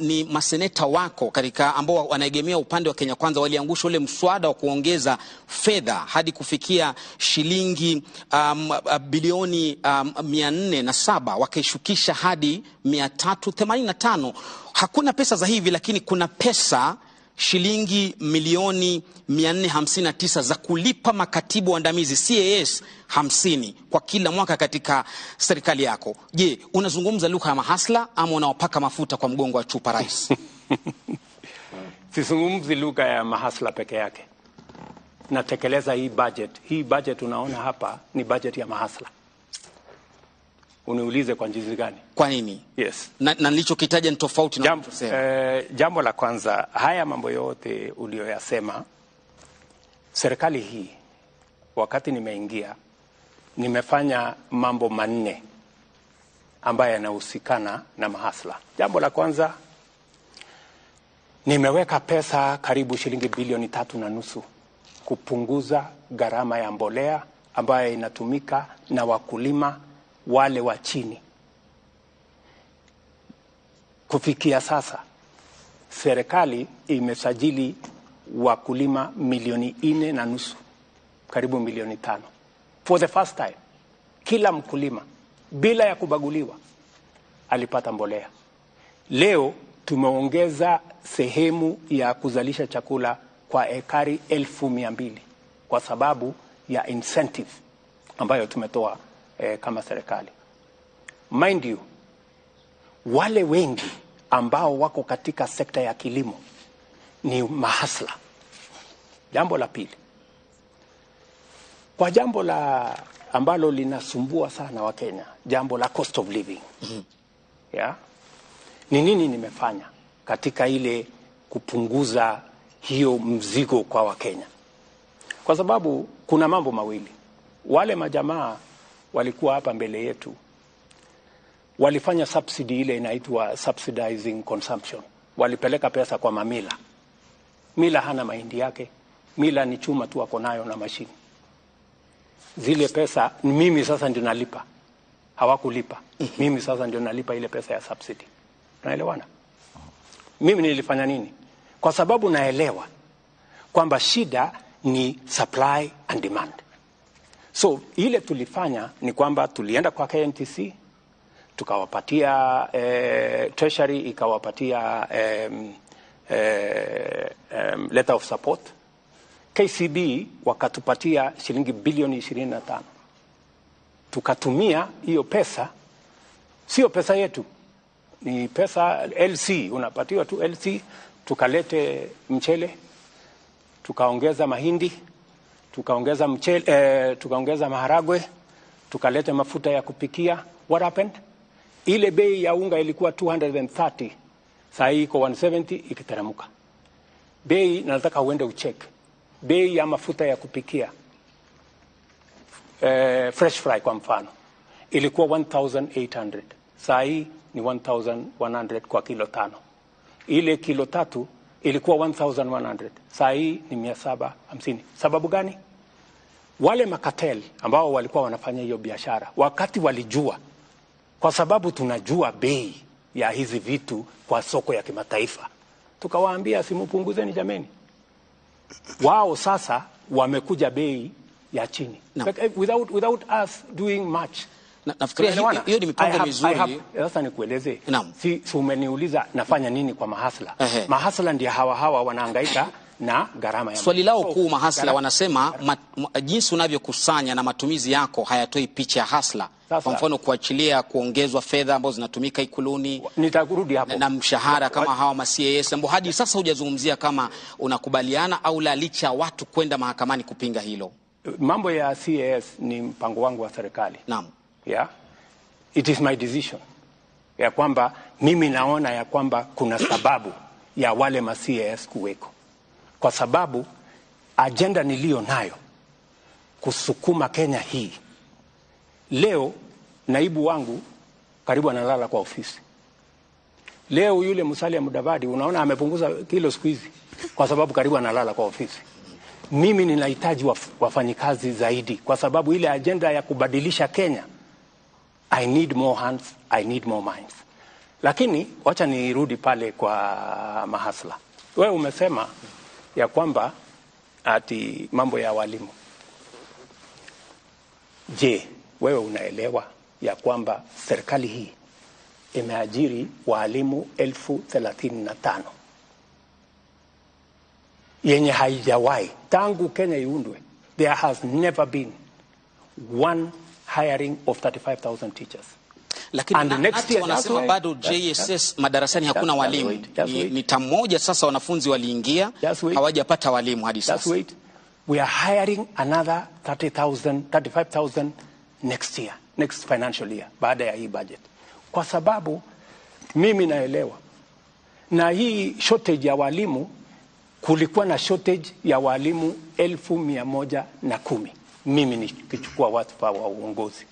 S2: ni maseneta wako katika ambao wanaegemea upande wa Kenya Kwanza waliangusha ule mswada wa kuongeza fedha hadi kufikia shilingi bilioni 407, wakaishukisha hadi 385. Hakuna pesa za hivi, lakini kuna pesa shilingi milioni 459 za kulipa makatibu waandamizi CAS 50 kwa kila mwaka katika serikali yako. Je, unazungumza lugha ya mahasla ama unawapaka mafuta kwa mgongo wa chupa rais?
S1: Sizungumzi lugha ya mahasla peke yake. Natekeleza hii budget. Hii budget unaona hapa ni budget ya mahasla. Uniulize kwa jinsi gani?
S2: Kwa nini?
S1: Yes.
S2: Na nilichokitaja ni tofauti na
S1: jambo la kwanza, haya mambo yote uliyoyasema, serikali hii wakati nimeingia nimefanya mambo manne ambayo yanahusikana na mahasla. Jambo la kwanza, nimeweka pesa karibu shilingi bilioni 3.5 kupunguza gharama ya mbolea ambayo inatumika na wakulima wale wa chini. Kufikia sasa serikali imesajili wakulima milioni 4.5, karibu milioni 5. For the first time, kila mkulima bila ya kubaguliwa alipata mbolea. Leo tumeongeza sehemu ya kuzalisha chakula kwa ekari 1,200 kwa sababu ya incentive ambayo tumetoa kama serikali. Mind you, wale wengi ambao wako katika sekta ya kilimo ni mahasla. Jambo la pili, kwa jambo la ambalo linasumbua sana wa Kenya, jambo la cost of living. Yeah? Ni nini nimefanya katika ile kupunguza hiyo mzigo kwa Wakenya? Kwa sababu kuna mambo mawili. Wale majamaa walikuwa hapa mbele yetu walifanya subsidy ile inaitwa subsidizing consumption. Walipeleka pesa kwa mamila. Mila hana mahindi yake, Mila ni chuma tu wako nayo na mashini. Zile pesa mimi sasa ndio nalipa, hawakulipa. Mimi sasa ndio nalipa ile pesa ya subsidy. Tunaelewana? Mimi nilifanya nini? Kwa sababu naelewa kwamba shida ni supply and demand. So ile tulifanya ni kwamba tulienda kwa KNTC, tukawapatia treasury ikawapatia letter of support. KCB wakatupatia shilingi bilioni 25. Tukatumia hiyo pesa, sio pesa yetu, ni pesa LC, unapatiwa tu LC. Tukalete mchele, tukaongeza mahindi, tukaongeza mchele, tukaongeza maharagwe, tukalete mafuta ya kupikia. What happened? Ile bei ya unga ilikuwa 230, sasa iko 170, ikiteramuka. Bei, nataka uende ucheck. Bei ya mafuta ya kupikia fresh fry kwa mfano ilikuwa 1800, sasa hii ni 1100 kwa kilo 5. Ile kilo 3 ilikuwa 1100, sasa hii ni 750. Sababu gani? Wale makatel ambao walikuwa wanafanya hiyo biashara, wakati walijua, kwa sababu tunajua bei ya hizi vitu kwa soko ya kimataifa, tukawaambia simupunguzeni jameni. Wao sasa wamekuja bei ya chini, without us doing much.
S2: Nafikiria hiyo ni mipango mizuri.
S1: Sasa nikueleze, si umeniuliza nafanya nini kwa mahasla. Mahasla ndio hawa wanahangaika na gharama ya
S2: swali lao kuu. Mahasla wanasema jinsi unavyokusanya na matumizi yako hayatoi picha ya hasla. Kwa mfano kuachilia kuongezwa fedha ambazo zinatumika Ikuluni,
S1: nitakurudi hapo, na mshahara kama hawa ma CAS ambao hadi sasa hujazungumzia kama unakubaliana au la, licha watu kwenda mahakamani kupinga hilo. Mambo ya CAS ni mpango wangu wa serikali. Naam. Yeah. It is my decision. Ya kwamba mimi naona ya kwamba kuna sababu ya wale ma CAS kuweko. Kwa sababu agenda nilio nayo kusukuma Kenya hii. Leo naibu wangu karibu analala kwa ofisi. Leo yule Musalia Mudavadi unaona amepunguza kilo siku hizi kwa sababu karibu analala kwa ofisi. Mimi ninahitaji wafanyikazi zaidi kwa sababu ile agenda ya kubadilisha Kenya, I need more hands, I need more minds. Lakini wacha nirudi pale kwa mahasla. Wewe umesema ya kwamba ati mambo ya walimu. Je, wewe unaelewa ya kwamba serikali hii imeajiri walimu 35,000 yenye haijawahi tangu Kenya iundwe? There has never been one hiring of 35,000 teachers.
S2: Lakini wanasema bado JSS madarasani hakuna walimu. Ni tamu moja sasa wanafunzi waliingia, hawajapata walimu hadi sasa.
S1: We are hiring another 35,000 next year, next financial year, baada ya hii budget. Kwa sababu mimi naelewa na hii shortage ya walimu, kulikuwa na shortage ya walimu 1,110. Mimi nikichukua wadhifa wa uongozi.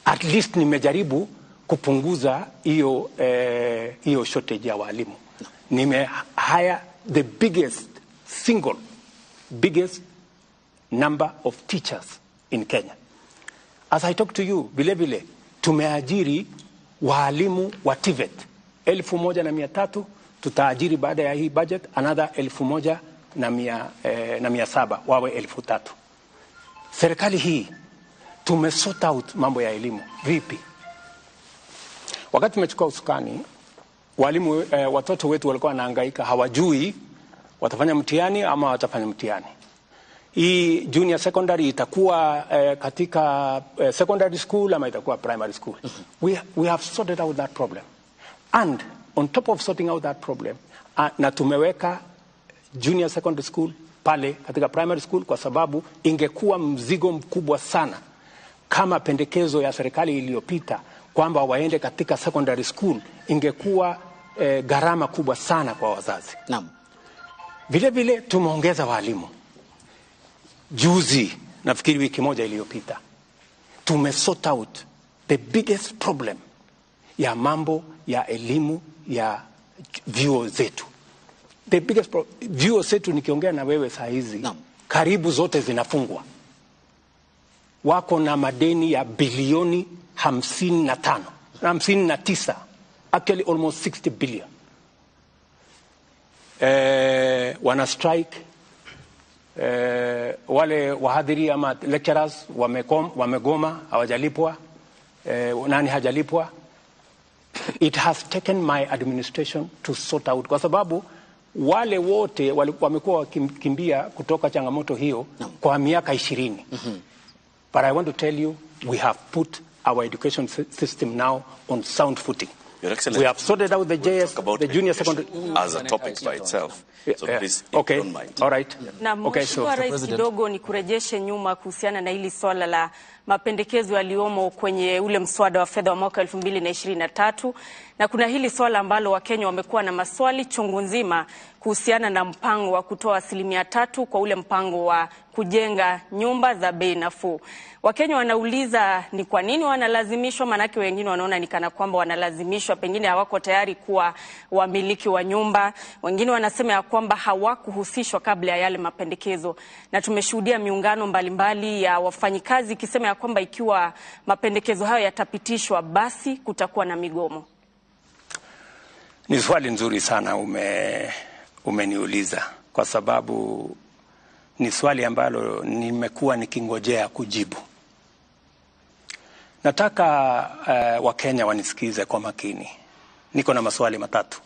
S1: At least nimejaribu kupunguza hiyo shortage ya walimu. Hire the biggest number of teachers in Kenya. As I talk to you, vile tumeajiri walimu wa TVET 1,300, tutaajiri baada ya hii budget another 1,700 wawe 3,000. Serikali hii tumesort out mambo ya elimu. Vipi? Wakati tumechukua usukani, walimu watoto wetu walikuwa wanahangaika, hawajui watafanya mtihani ama watafanya mtihani. Hii junior secondary itakuwa katika secondary school ama itakuwa primary school. We have sorted out that problem. And on top of sorting out that problem, na tumeweka junior secondary school pale katika primary school, kwa sababu ingekuwa mzigo mkubwa sana kama pendekezo ya serikali iliyopita kwamba waende katika secondary school, ingekuwa gharama kubwa sana kwa wazazi.
S2: Naam.
S1: Vile tumeongeza walimu. Juzi, nafikiri wiki moja iliyopita, tumesort out the biggest problem ya mambo ya elimu ya vyuo zetu.
S17: The biggest vyuo zetu nikiongea na wewe saa hizi karibu zote zinafungwa. Wako na madeni ya bilioni 59, actually almost 60 billion. Wana strike, wale wahadhiri ama lecturers wamegoma, hawajalipwa, nani hajalipwa. It has taken my administration to sort out, kwa sababu wale wote wamekuwa wakimbia kutoka changamoto hiyo kwa miaka 20. But I want to tell you, we have put our education system now on sound footing.
S3: Your Excellency,
S17: we have sorted out the JS, the junior secondary
S3: as a topic by itself. So please,
S17: okay,
S3: don't mind.
S17: all right.
S4: Na Mheshimiwa Rais, kidogo ni kurejeshe nyuma kuhusiana na hili swala la mapendekezo yaliomo kwenye ule mswada wa fedha wa mwaka 2023, na kuna hili swala ambalo Wakenya wamekuwa na maswali chungu nzima kuhusiana na mpango wa kutoa 3% kwa ule mpango wa kujenga nyumba za bei nafuu. Wakenya wanauliza ni kwa nini wanalazimishwa, manake wengine wanaona ni kana kwamba wanalazimishwa, pengine hawako tayari kuwa wamiliki wa nyumba. Wengine wanasema ya kwamba hawakuhusishwa kabla ya yale mapendekezo, na tumeshuhudia miungano mbalimbali ya wafanyikazi ikisema ya kwamba ikiwa mapendekezo hayo yatapitishwa basi kutakuwa na migomo.
S1: Ni swali nzuri sana umeniuliza, kwa sababu ni swali ambalo nimekuwa nikingojea kujibu. Nataka Wakenya wanisikize kwa makini. Niko na maswali matatu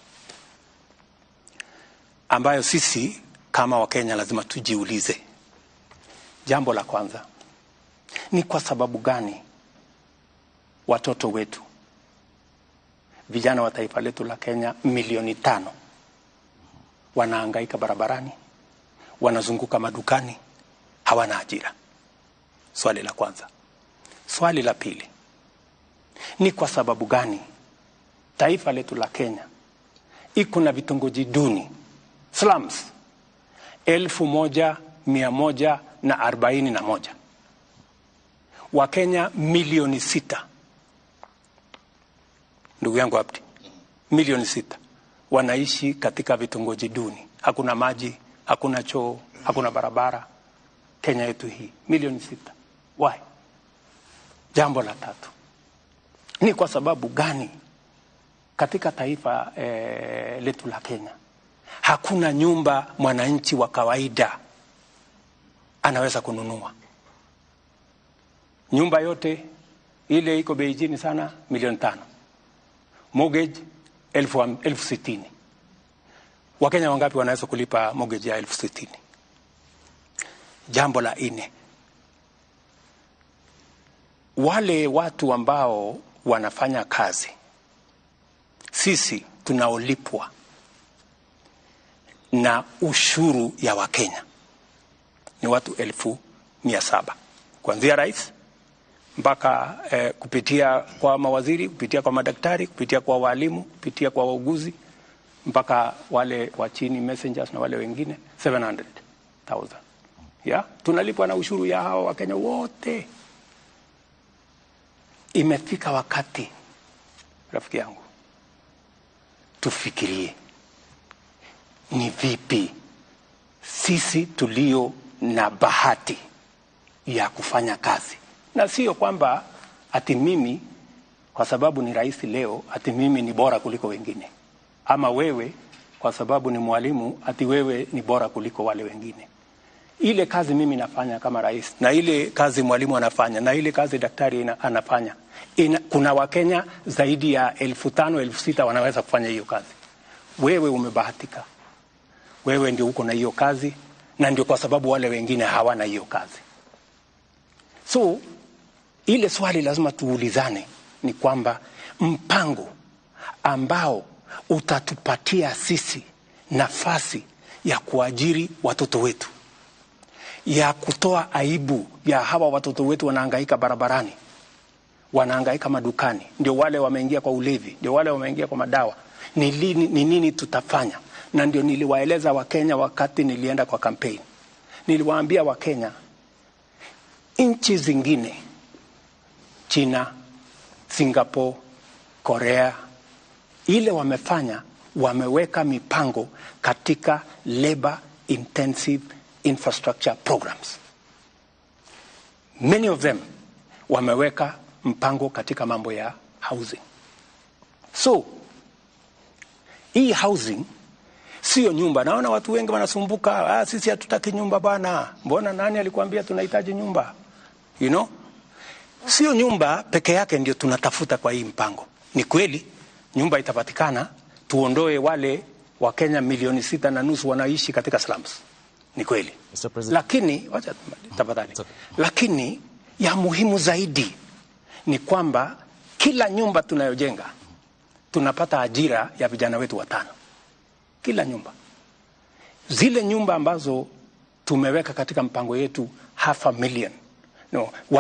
S1: ambayo sisi kama Wakenya lazima tujiulize. Jambo la kwanza, ni kwa sababu gani watoto wetu, vijana wa taifa letu la Kenya milioni 5 wanahangaika barabarani, wanazunguka madukani, hawana ajira? Swali la kwanza. Swali la pili, ni kwa sababu gani taifa letu la Kenya iko na vitongoji duni, slums, 1141, Wakenya milioni 6, ndugu yangu Abdi, milioni 6 wanaishi katika vitongoji duni. Hakuna maji, hakuna choo, hakuna barabara. Kenya yetu hii milioni 6. Why? Jambo la tatu, ni kwa sababu gani katika taifa letu la Kenya hakuna nyumba mwananchi wa kawaida anaweza kununua? Nyumba yote ile iko bei chini sana, milioni 5. Mortgage 60,000. Wakenya wangapi wanaweza kulipa mortgage ya 60,000? Jambo la 4, wale watu ambao wanafanya kazi, sisi tunaolipwa na ushuru ya Wakenya ni watu 1700, kuanzia rais mpaka kupitia kwa mawaziri, kupitia kwa madaktari, kupitia kwa walimu, kupitia kwa wauguzi, mpaka wale wa chini messengers na wale wengine 700,000. Tunalipwa na ushuru ya hao Wakenya wote. Imefika wakati, rafiki yangu, tufikirie ni vipi sisi tulio na bahati ya kufanya kazi, na sio kwamba ati mimi kwa sababu ni rais leo ati mimi ni bora kuliko wengine, ama wewe kwa sababu ni mwalimu ati wewe ni bora kuliko wale wengine. Ile kazi mimi nafanya kama rais, na ile kazi mwalimu anafanya, na ile kazi daktari anafanya, kuna Wakenya zaidi ya 5,000, 6,000 wanaweza kufanya hiyo kazi. Wewe umebahatika, wewe ndio uko na hiyo kazi, na ndio kwa sababu wale wengine hawana hiyo kazi. So ile swali lazima tuulizane ni kwamba mpango ambao utatupatia sisi nafasi ya kuajiri watoto wetu, ya kutoa aibu ya hawa watoto wetu wanahangaika barabarani, wanahangaika madukani, ndio wale wameingia kwa ulevi, ndio wale wameingia kwa madawa, ni nini tutafanya? Na ndio niliwaeleza Wakenya wakati nilienda kwa campaign. Niliwaambia Wakenya, nchi zingine, China, Singapore, Korea, ile wamefanya
S17: wameweka mipango katika labor intensive infrastructure programs. Many of them wameweka mpango katika mambo ya housing. So hii housing sio nyumba. Naona watu wengi wanasumbuka, sisi hatutaki nyumba bana. Mbona nani alikuambia tunahitaji nyumba? You know? Sio nyumba peke yake ndio tunatafuta kwa hii mpango. Ni kweli nyumba itapatikana, tuondoe wale wa Kenya milioni 6.5 wanaishi katika slums. Ni kweli. Lakini wacha tafadhali. Lakini ya muhimu zaidi ni kwamba kila nyumba tunayojenga tunapata ajira ya vijana wetu 5. Kila nyumba. Zile nyumba ambazo tumeweka katika mpango yetu 1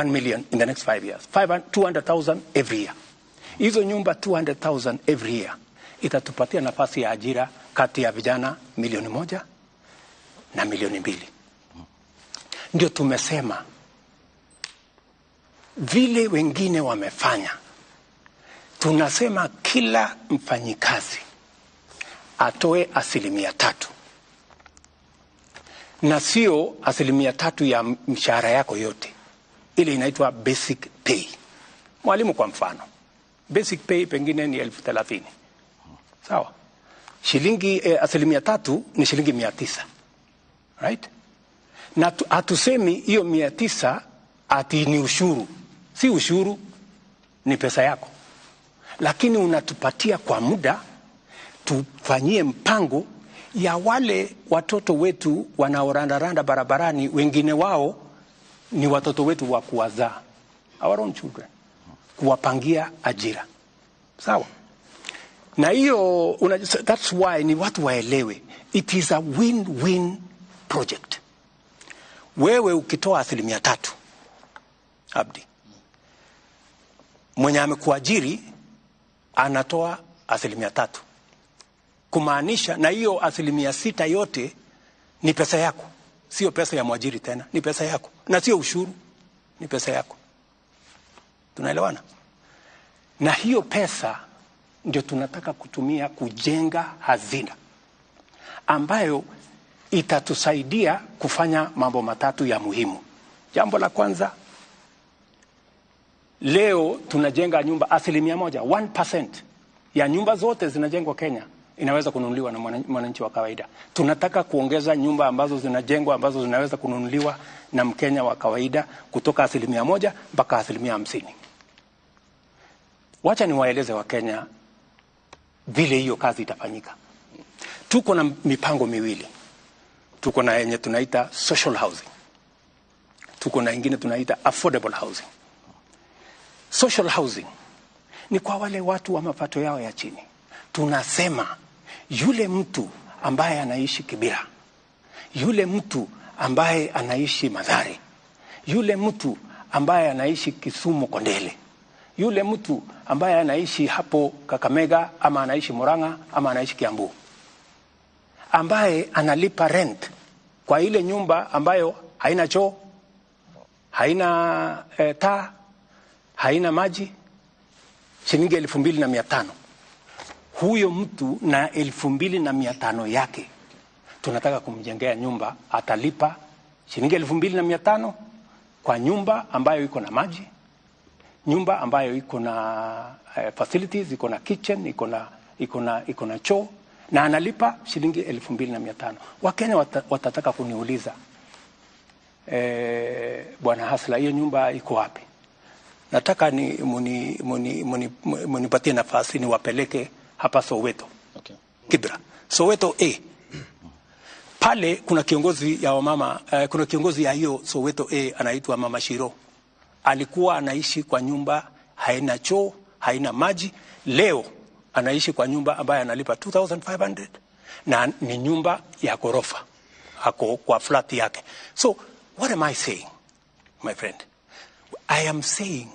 S17: million in the next 5 years. 200,000 every year. Hizo nyumba 200,000 every year itatupatia nafasi ya ajira kati ya vijana 1,000,000 na 2,000,000. Ndio tumesema vile wengine wamefanya, tunasema kila mfanyikazi atoe 3%, na sio 3% ya mshahara yako yote. Ile inaitwa basic pay. Mwalimu kwa mfano, basic pay pengine ni 30,000. Sawa? Shilingi 3% ni shilingi 900. Right? Na hatusemi hiyo 900 ati ni ushuru. Si ushuru, ni pesa yako. Lakini unatupatia kwa muda tufanyie mpango ya wale watoto wetu wanaorandaranda barabarani, wengine wao ni watoto wetu wa kuwazaa, our own children, kuwapangia ajira. Sawa? Na hiyo that's why ni watu waelewe, it is a win-win project. Wewe ukitoa 3%, Abdi, mwenye amekuajiri anatoa 3%, kumaanisha na hiyo 6% yote ni pesa yako, sio pesa ya mwajiri tena, ni pesa yako, na sio ushuru, ni pesa yako. Tunaelewana? Na hiyo pesa ndio tunataka kutumia kujenga hazina ambayo itatusaidia kufanya mambo 3 ya muhimu. Jambo la kwanza, leo tunajenga nyumba 1% ya nyumba zote zinajengwa Kenya inaweza kununuliwa na mwananchi wa kawaida. Tunataka kuongeza nyumba ambazo zinajengwa ambazo zinaweza kununuliwa na Mkenya wa kawaida kutoka 1% mpaka 50%. Wacha niwaeleze wa Kenya vile hiyo kazi itafanyika. Tuko na mipango miwili. Tuko na yenye tunaita social housing. Tuko na ingine tunaita affordable housing. Social housing ni kwa wale watu wa mapato yao ya chini. Tunasema yule mtu ambaye anaishi Kibera, yule mtu ambaye anaishi Mathare, yule mtu ambaye anaishi Kisumu Kondele, yule mtu ambaye anaishi hapo Kakamega ama anaishi Murang'a ama anaishi Kiambu, ambaye analipa rent kwa ile nyumba ambayo haina choo, haina taa, haina maji, shilingi 2,500. Huyo mtu na 2,500 yake tunataka kumjengea nyumba, atalipa shilingi 2,500 kwa nyumba ambayo iko na maji, nyumba ambayo iko na facilities, iko na kitchen, iko na choo, na analipa shilingi 2,500. Wakenya watataka kuniuliza, Bwana Hasla, hiyo nyumba iko wapi? Nataka ni munipatie nafasi niwapeleke hapa Soweto. Okay. Kibra. Soweto A. Pale kuna kiongozi ya wamama, kuna kiongozi ya hiyo Soweto A anaitwa Mama Shiro. Alikuwa anaishi kwa nyumba haina choo, haina maji. Leo anaishi kwa nyumba ambayo analipa 2,500 na ni nyumba ya ghorofa. Hako kwa flat yake. So, what am I saying, my friend? I am saying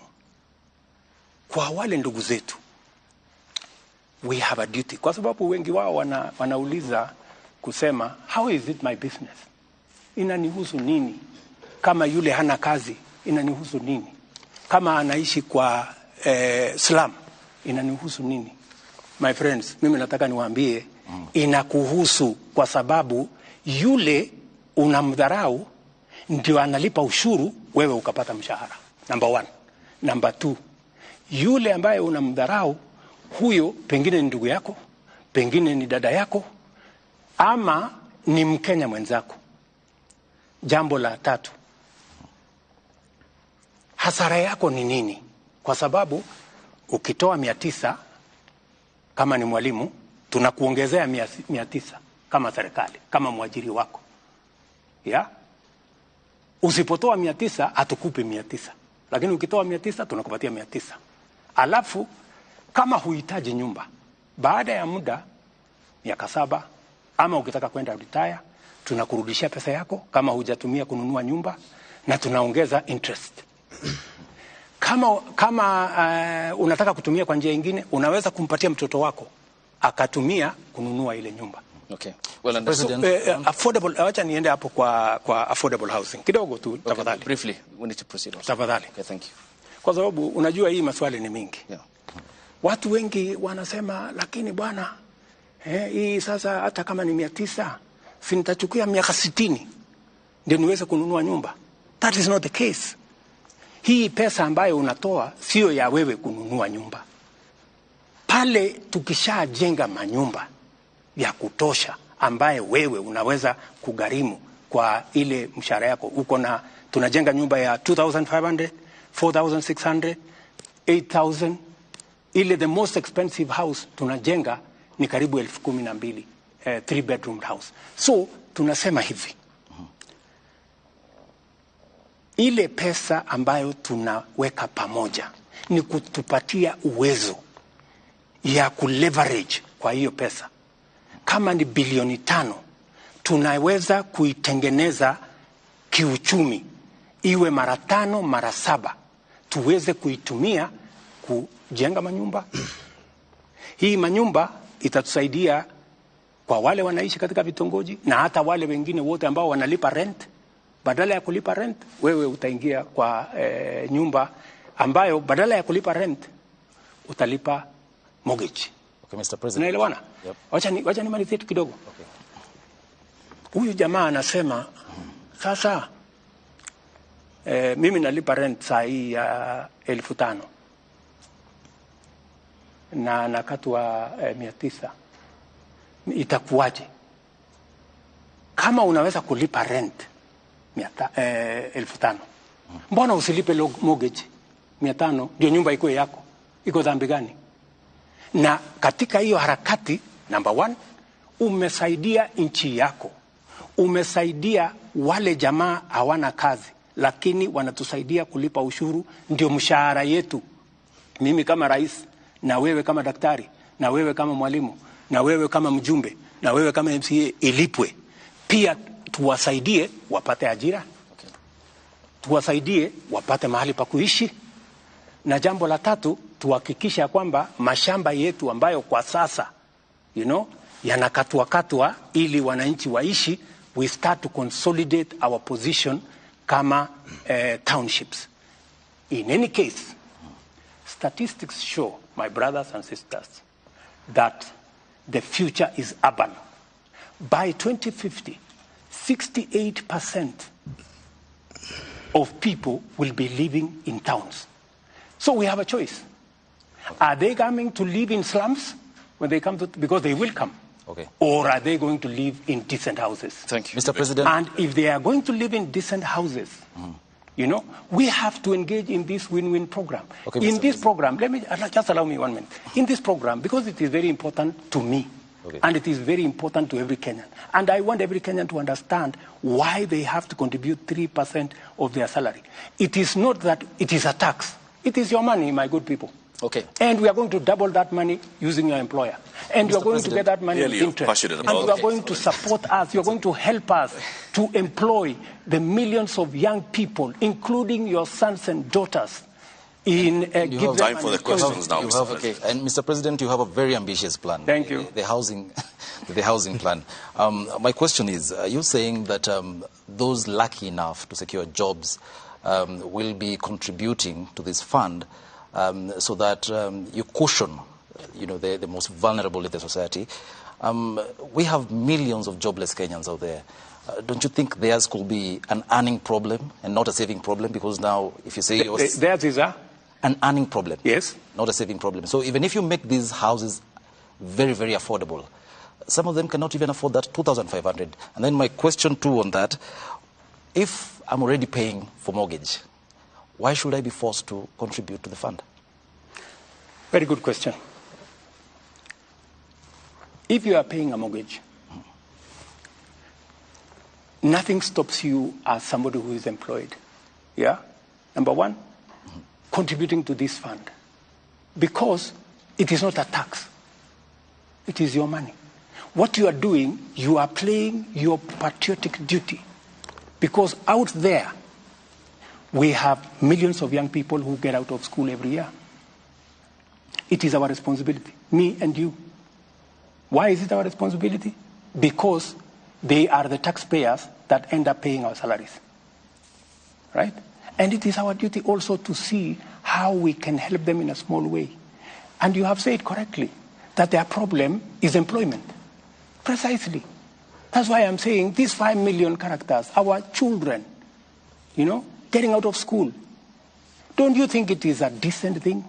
S17: kwa wale ndugu zetu, we have a duty. Kwa sababu wengi wao wanauliza kusema, how is it my business? Inanihusu nini? Kama yule hana kazi, inanihusu nini? Kama anaishi kwa slum, inanihusu nini? My friends, mimi nataka niwaambie inakuhusu, kwa sababu yule unamdharau ndio analipa ushuru, wewe ukapata mshahara. Number 1. Number 2, yule ambaye unamdharau, huyo pengine ni ndugu yako, pengine ni dada yako, ama ni Mkenya mwenzako. Jambo la 3, hasara yako ni nini? Kwa sababu ukitoa 900 kama ni mwalimu, tunakuongezea 900 kama serikali, kama mwajiri wako. Ya? Usipotoa 900 hatukupi 900. Lakini ukitoa 900 tunakupatia 900. Alafu kama huhitaji nyumba, baada ya muda miaka 7 ama ukitaka kwenda retire, tunakurudishia pesa yako kama hujatumia kununua nyumba, na tunaongeza interest. Kama unataka kutumia kwa njia nyingine, unaweza kumpatia mtoto wako akatumia kununua ile nyumba.
S16: Okay. Well, President,
S17: affordable, acha niende hapo kwa affordable housing kidogo tu, tafadhali.
S16: Okay, briefly, we need to proceed also.
S17: Tafadhali.
S16: Okay, thank you.
S17: Kwa sababu unajua hii maswali ni mingi.
S16: Yeah.
S17: Watu wengi wanasema, lakini bwana, hii sasa hata kama ni 900, si nitachukua miaka 60 ndio niweze kununua nyumba. That is not the case. Hii pesa ambayo unatoa sio ya wewe kununua nyumba. Pale tukishajenga manyumba ya kutosha ambaye wewe unaweza kugharimu kwa ile mshahara yako, uko na, tunajenga nyumba ya 2,500, 4,600, 8,000. Ile the most expensive house tunajenga ni karibu 12,000, 3 bedroom house. So tunasema hivi, ile pesa ambayo tunaweka pamoja ni kutupatia uwezo ya kuleverage kwa hiyo pesa. Kama ni bilioni 5, tunaweza kuitengeneza kiuchumi iwe mara 5, mara 7, tuweze kuitumia kujenga manyumba. Hii manyumba itatusaidia kwa wale wanaishi katika vitongoji na hata wale wengine wote ambao wanalipa rent. Badala ya kulipa rent, wewe utaingia kwa nyumba ambayo badala ya kulipa rent utalipa mortgage.
S18: Okay, Mr. President.
S17: Unaelewana? Yep. Wacha nimalizie tu kidogo.
S18: Okay.
S17: Huyu jamaa anasema sasa mimi nalipa rent saa hii ya 5,000 na nakatwa 900. Itakuwaje? Kama unaweza kulipa rent 5,000, mbona usilipe mortgage 500 ndio nyumba iko yako? Iko dhambi gani? Na katika hiyo harakati, number 1, umesaidia nchi yako. Umesaidia wale jamaa hawana kazi, lakini wanatusaidia kulipa ushuru, ndio mshahara yetu. Mimi kama rais, na wewe kama daktari, na wewe kama mwalimu, na wewe kama mjumbe, na wewe kama MCA ilipwe. Pia tuwasaidie wapate ajira.
S16: Okay.
S17: Tuwasaidie wapate mahali pa kuishi. Na jambo la 3, tuhakikisha kwamba mashamba yetu ambayo kwa sasa yanakatwa ili wananchi waishi, we start to consolidate our position kama townships. In any case, statistics show, my brothers and sisters, that the future is urban. By 2050, 68% of people will be living in towns. So we have a choice. Okay. Are they coming to live in slums when they come to, because they will come?
S18: Okay.
S17: Or are they going to live in decent houses?
S16: Thank you.
S18: Mr. President.
S17: And if they are going to live in decent houses, we have to engage in this win-win program.
S18: Okay,
S17: in this program, just allow me 1 minute. In this program, because it is very important to me,
S18: okay,
S17: and it is very important to every Kenyan, and I want every Kenyan to understand why they have to contribute 3% of their salary. It is not that it is a tax. It is your money, my good people.
S16: Okay.
S17: And we are going to double that money using your employer. And you are going to get that money in interest. And you are going to support us. You are going to help us to employ the millions of young people, including your sons and daughters.
S3: Time for the questions now, Mr.
S18: Okay. And Mr. President, you have a very ambitious plan.
S17: Thank you.
S18: The housing plan. My question is, are you saying that those lucky enough to secure jobs will be contributing to this fund so that you cushion you know, the most vulnerable in the society. We have millions of jobless Kenyans out there. Don't you think theirs could be an earning problem and not a saving problem? Because now, if you say
S17: theirs is
S18: an earning problem,
S17: yes,
S18: not a saving problem. So even if you make these houses very, very affordable, some of them cannot even afford that 2,500. And then my question too on that: if I'm already paying for mortgage, why should I be forced to contribute to the fund?
S17: Very good question. If you are paying a mortgage, nothing stops you as somebody who is employed. Yeah? Number one, contributing to this fund. Because it is not a tax. It is your money. What you are doing, you are playing your patriotic duty. Because out there, we have millions of young people who get out of school every year. It is our responsibility, me and you. Why is it our responsibility? Because they are the taxpayers that end up paying our salaries. Right? And it is our duty also to see how we can help them in a small way. And you have said correctly that their problem is employment. Precisely. That's why I'm saying these 5 million characters, our children, you know, getting out of school. Don't you think it is a decent thing?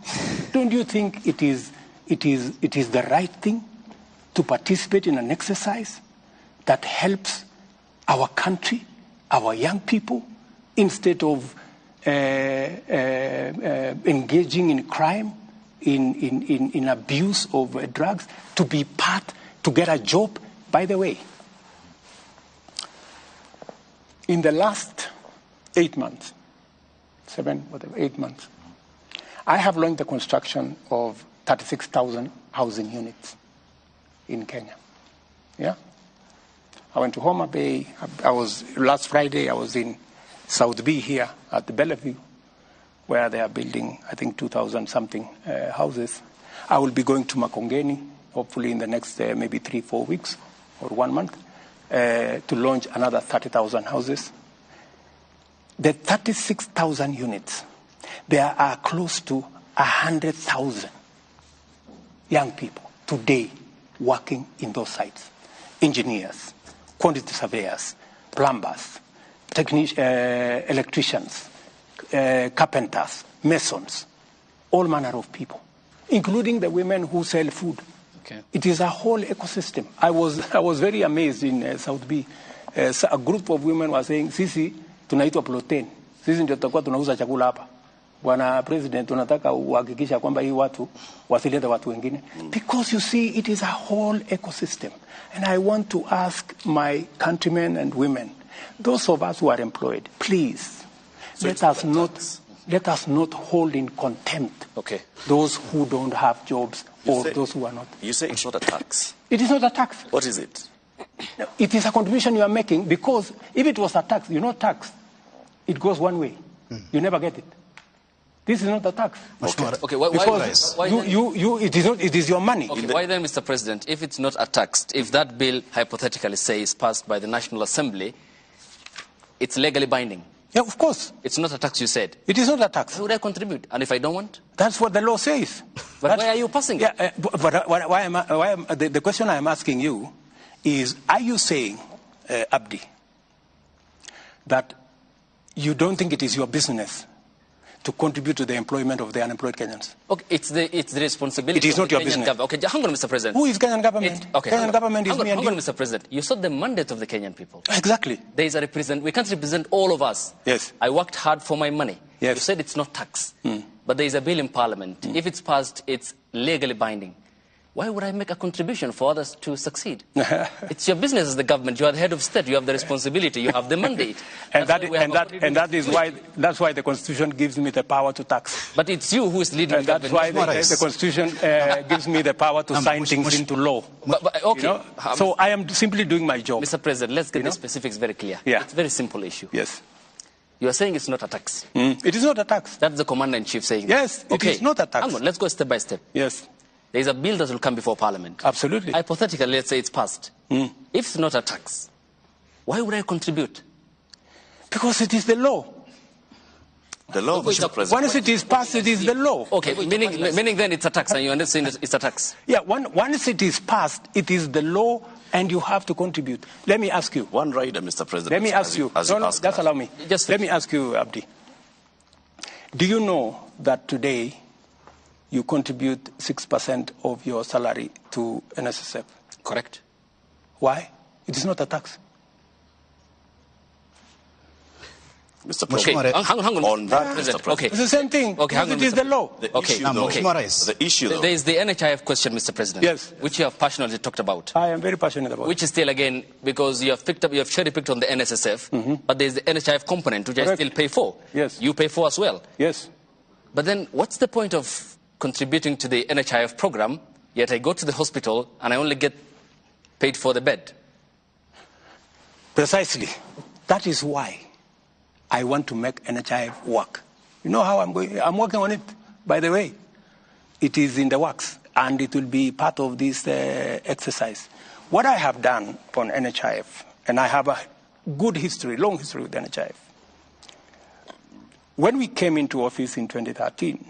S17: Don't you think it is the right thing to participate in an exercise that helps our country, our young people, instead of engaging in crime, in abuse of drugs, to be part, to get a job? By the way, in the last 8 months, 8 months, I have launched the construction of 36,000 housing units in Kenya. Yeah? I went to Homa Bay. Last Friday, I was in South B here at the Bellevue, where they are building, I think, 2,000-something houses. I will be going to Makongeni, hopefully in the next maybe 3-4 weeks or 1 month, to launch another 30,000 houses. The 36,000 units, there are close to 100,000 young people today working in those sites. Engineers, quantity surveyors, plumbers, electricians, carpenters, masons, all manner of people, including the women who sell food. Okay. It is a whole ecosystem. I was very amazed in South B. A group of women were saying, sisi tunaitwa protein. Sisi ndio tutakuwa tunauza chakula hapa. Bwana President, tunataka uhakikisha kwamba hii watu wasilete watu wengine. Because you see, it is a whole ecosystem. And I want to ask my countrymen and women, those of us who are employed, please, so let us not hold in contempt those who don't have jobs or those who are not.
S3: You say it's not a tax.
S17: It is not a tax.
S3: What is it?
S17: It is a contribution you are making, because if it was a tax, you know, tax, it goes one way. You never get it. This is not a tax.
S16: Okay. Why
S17: it is your money.
S16: Okay, why then, Mr. President, if it's not a tax, if that bill hypothetically says passed by the National Assembly, it's legally binding?
S17: Yeah, of course.
S16: It's not a tax, you said.
S17: It is not a tax.
S16: Why would I contribute? And if I don't want?
S17: That's what the law says.
S16: But why are you passing it?
S17: Yeah, the question I am asking you is, are you saying, Abdi, that you don't think it is your business to contribute to the employment of the unemployed Kenyans?
S16: Okay, it's the responsibility.
S17: It is not your business.
S16: Okay, hang on, Mr. President.
S17: Who is Kenyan government? Kenyan government is me and you.
S16: Hang on, Mr. President. You saw the mandate of the Kenyan people.
S17: Exactly.
S16: There is we can't represent all of us.
S17: Yes.
S16: I worked hard for my money.
S17: Yes.
S16: You said it's not tax. But there is a bill in Parliament. If it's passed, it's legally binding. Why would I make a contribution for others to succeed? It's your business as the government. You are the head of state. You have the responsibility. You have the mandate.
S17: That's why the Constitution gives me the power to tax.
S16: But it's you who is leading the
S17: government. That's why the Constitution gives me the power to sign things into law.
S16: Okay.
S17: You know? So I am simply doing my job.
S16: Mr. President, let's get the specifics very clear.
S17: Yeah.
S16: It's a very simple issue.
S17: Yes.
S16: You are saying it's not a tax.
S17: It is not a tax.
S16: That's the Commander-in-Chief saying
S17: yes,
S16: that.
S17: It is not a tax.
S16: Hang on, let's go step by step.
S17: Yes.
S16: There is a bill that will come before Parliament.
S17: Absolutely.
S16: Hypothetically, let's say it's passed. If it's not a tax, why would I contribute?
S17: Because it is the law.
S3: The law, Mr. President.
S17: Once it is passed, it is the law.
S16: Okay, meaning then it's a tax, and you understand it's a tax.
S17: Yeah, once it is passed, it is the law, and you have to contribute. Let me ask you.
S3: One rider, Mr. President.
S17: Let me ask you. No, just allow me. Let me ask you, Abdi. Do you know that today you contribute 6% of your salary to NSSF?
S16: Correct.
S17: Why? It is not a tax.
S3: Mr. President,
S16: hang on.
S3: On that, Mr. President.
S17: Okay. It's the same thing.
S16: Okay,
S17: it is the law.
S3: The issue, though.
S16: There is the NHIF question, Mr. President.
S17: Yes.
S16: Which you have passionately talked about.
S17: I am very passionate about.
S16: Which is still, again, because you have cherry-picked on the NSSF, but there is the NHIF component, which I still pay for.
S17: Yes.
S16: You pay for as well.
S17: Yes.
S16: But then, what's the point of contributing to the NHIF program, yet I go to the hospital and I only get paid for the bed?
S17: Precisely. That is why I want to make NHIF work. You know how I'm going? I'm working on it, by the way. It is in the works, and it will be part of this exercise. What I have done on NHIF, and I have a good history, long history with NHIF. When we came into office in 2013,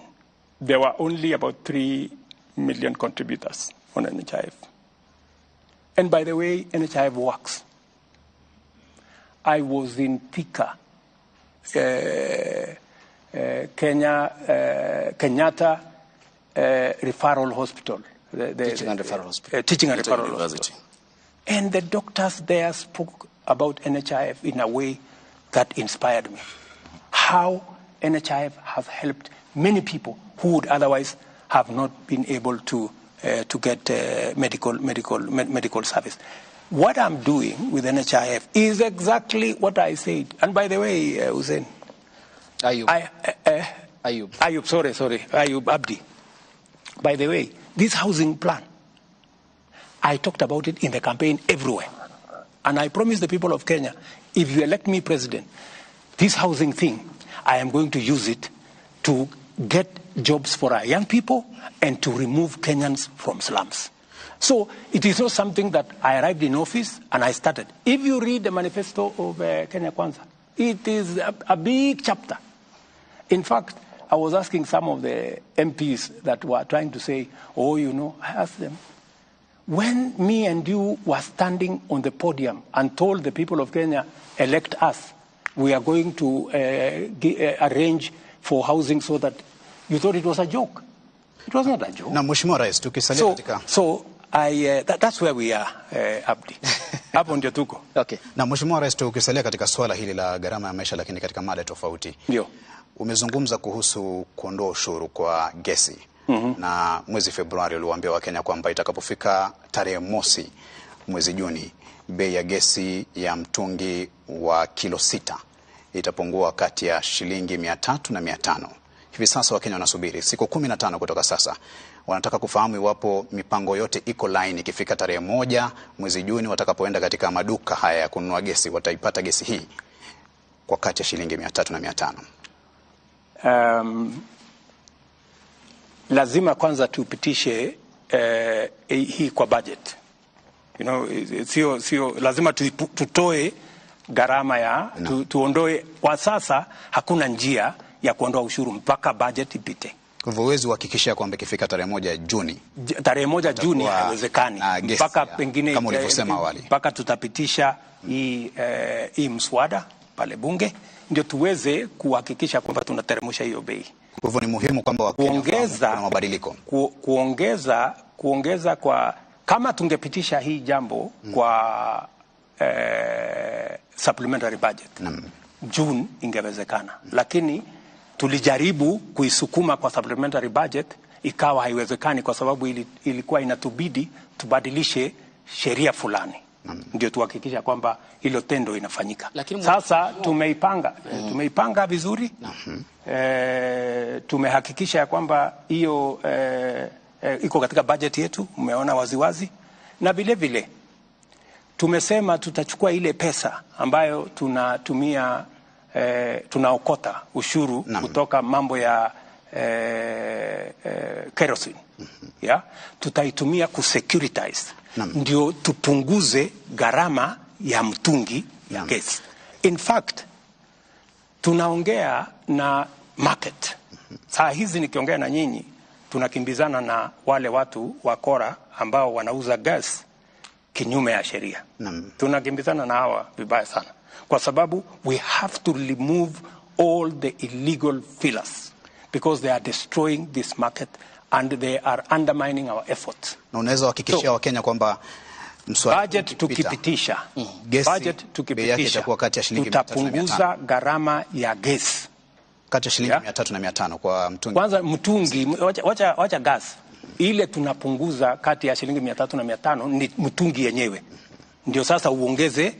S17: there were only about 3 million contributors on NHIF. And by the way, NHIF works. I was in Thika, Kenyatta Referral Hospital.
S16: Teaching and Referral Hospital.
S17: Teaching and Referral Hospital. And the doctors there spoke about NHIF in a way that inspired me. How NHIF has helped many people who would otherwise have not been able to get medical service. What I'm doing with NHIF is exactly what I said. And by the way, Hussein.
S16: Ayub,
S17: Ayub Abdi. By the way, this housing plan, I talked about it in the campaign everywhere. And I promised the people of Kenya, if you elect me president, this housing thing, I am going to use it to get jobs for our young people and to remove Kenyans from slums. So it is not something that I arrived in office and I started. If you read the manifesto of Kenya Kwanza, it is a big chapter. In fact, I was asking some of the MPs that were trying to say, oh, you know, I asked them, when me and you were standing on the podium and told the people of Kenya, elect us, we are going to arrange for housing so that you thought it was a joke. It was not a joke.
S15: Na Mheshimiwa Rais, tukisalia katika
S17: that's where we are, Abdi. Hapo ndio tuko.
S15: Okay. Na Mheshimiwa Rais, tukisalia katika swala hili la gharama ya maisha, lakini katika mada tofauti.
S17: Ndio.
S15: Umezungumza kuhusu kuondoa ushuru kwa gesi. Na mwezi Februari uliwaambia Wakenya kwamba itakapofika tarehe mosi mwezi Juni, bei ya gesi ya mtungi wa kilo 6 itapungua kati ya shilingi 300 na 500. Hivi sasa Wakenya wanasubiri siku 15 kutoka sasa. Wanataka kufahamu iwapo mipango yote iko line, ikifika tarehe 1 mwezi Juni watakapoenda katika maduka haya ya kununua gesi wataipata gesi hii kwa kati ya shilingi 300 na 500.
S17: Lazima kwanza tupitishe hii kwa budget. You know, sio lazima tutoe gharama ya tuondoe. Kwa sasa hakuna njia ya kuondoa ushuru mpaka budget ipite.
S15: Kwa hivyo huwezi kuhakikisha kwamba ikifika tarehe 1 Juni.
S17: Tarehe 1 Juni haiwezekani. Mpaka pengine
S15: kama ulivyosema awali.
S17: Mpaka tutapitisha hii mswada pale bunge ndio tuweze kuhakikisha kwamba tunateremsha hiyo bei.
S15: Kwa hivyo ni muhimu kwamba
S17: kuongeza
S15: mabadiliko.
S17: Kuongeza kwa kama tungepitisha hii jambo kwa supplementary budget. June ingewezekana. Lakini tulijaribu kuisukuma kwa supplementary budget, ikawa haiwezekani kwa sababu ilikuwa inatubidi tubadilishe sheria fulani. Ndio tuhakikisha kwamba hilo tendo inafanyika. Sasa tumeipanga vizuri. Tumehakikisha kwamba hiyo iko katika budget yetu, umeona waziwazi. Na vile vile tumesema tutachukua ile pesa ambayo tunatumia tunaokota ushuru kutoka mambo ya kerosene. Tutaitumia kusecuritize. Ndio tupunguze gharama ya mtungi ya gesi. In fact, tunaongea na market. Saa hizi nikiongea na nyinyi tunakimbizana na wale watu wakora ambao wanauza gas kinyume ya sheria. Tunakimbizana na hawa vibaya sana, kwa sababu we have to remove all the illegal fillers because they are destroying this market and they are undermining our efforts.
S15: Na unaweza kuhakikishia Wakenya kwamba
S17: budget tukipitisha tutapunguza gharama ya gas
S15: kati ya shilingi 300 na 500 kwa mtungi.
S17: Kwanza mtungi, wacha gas ile tunapunguza kati ya shilingi 300 na 500 ni mtungi yenyewe, ndio sasa uongeze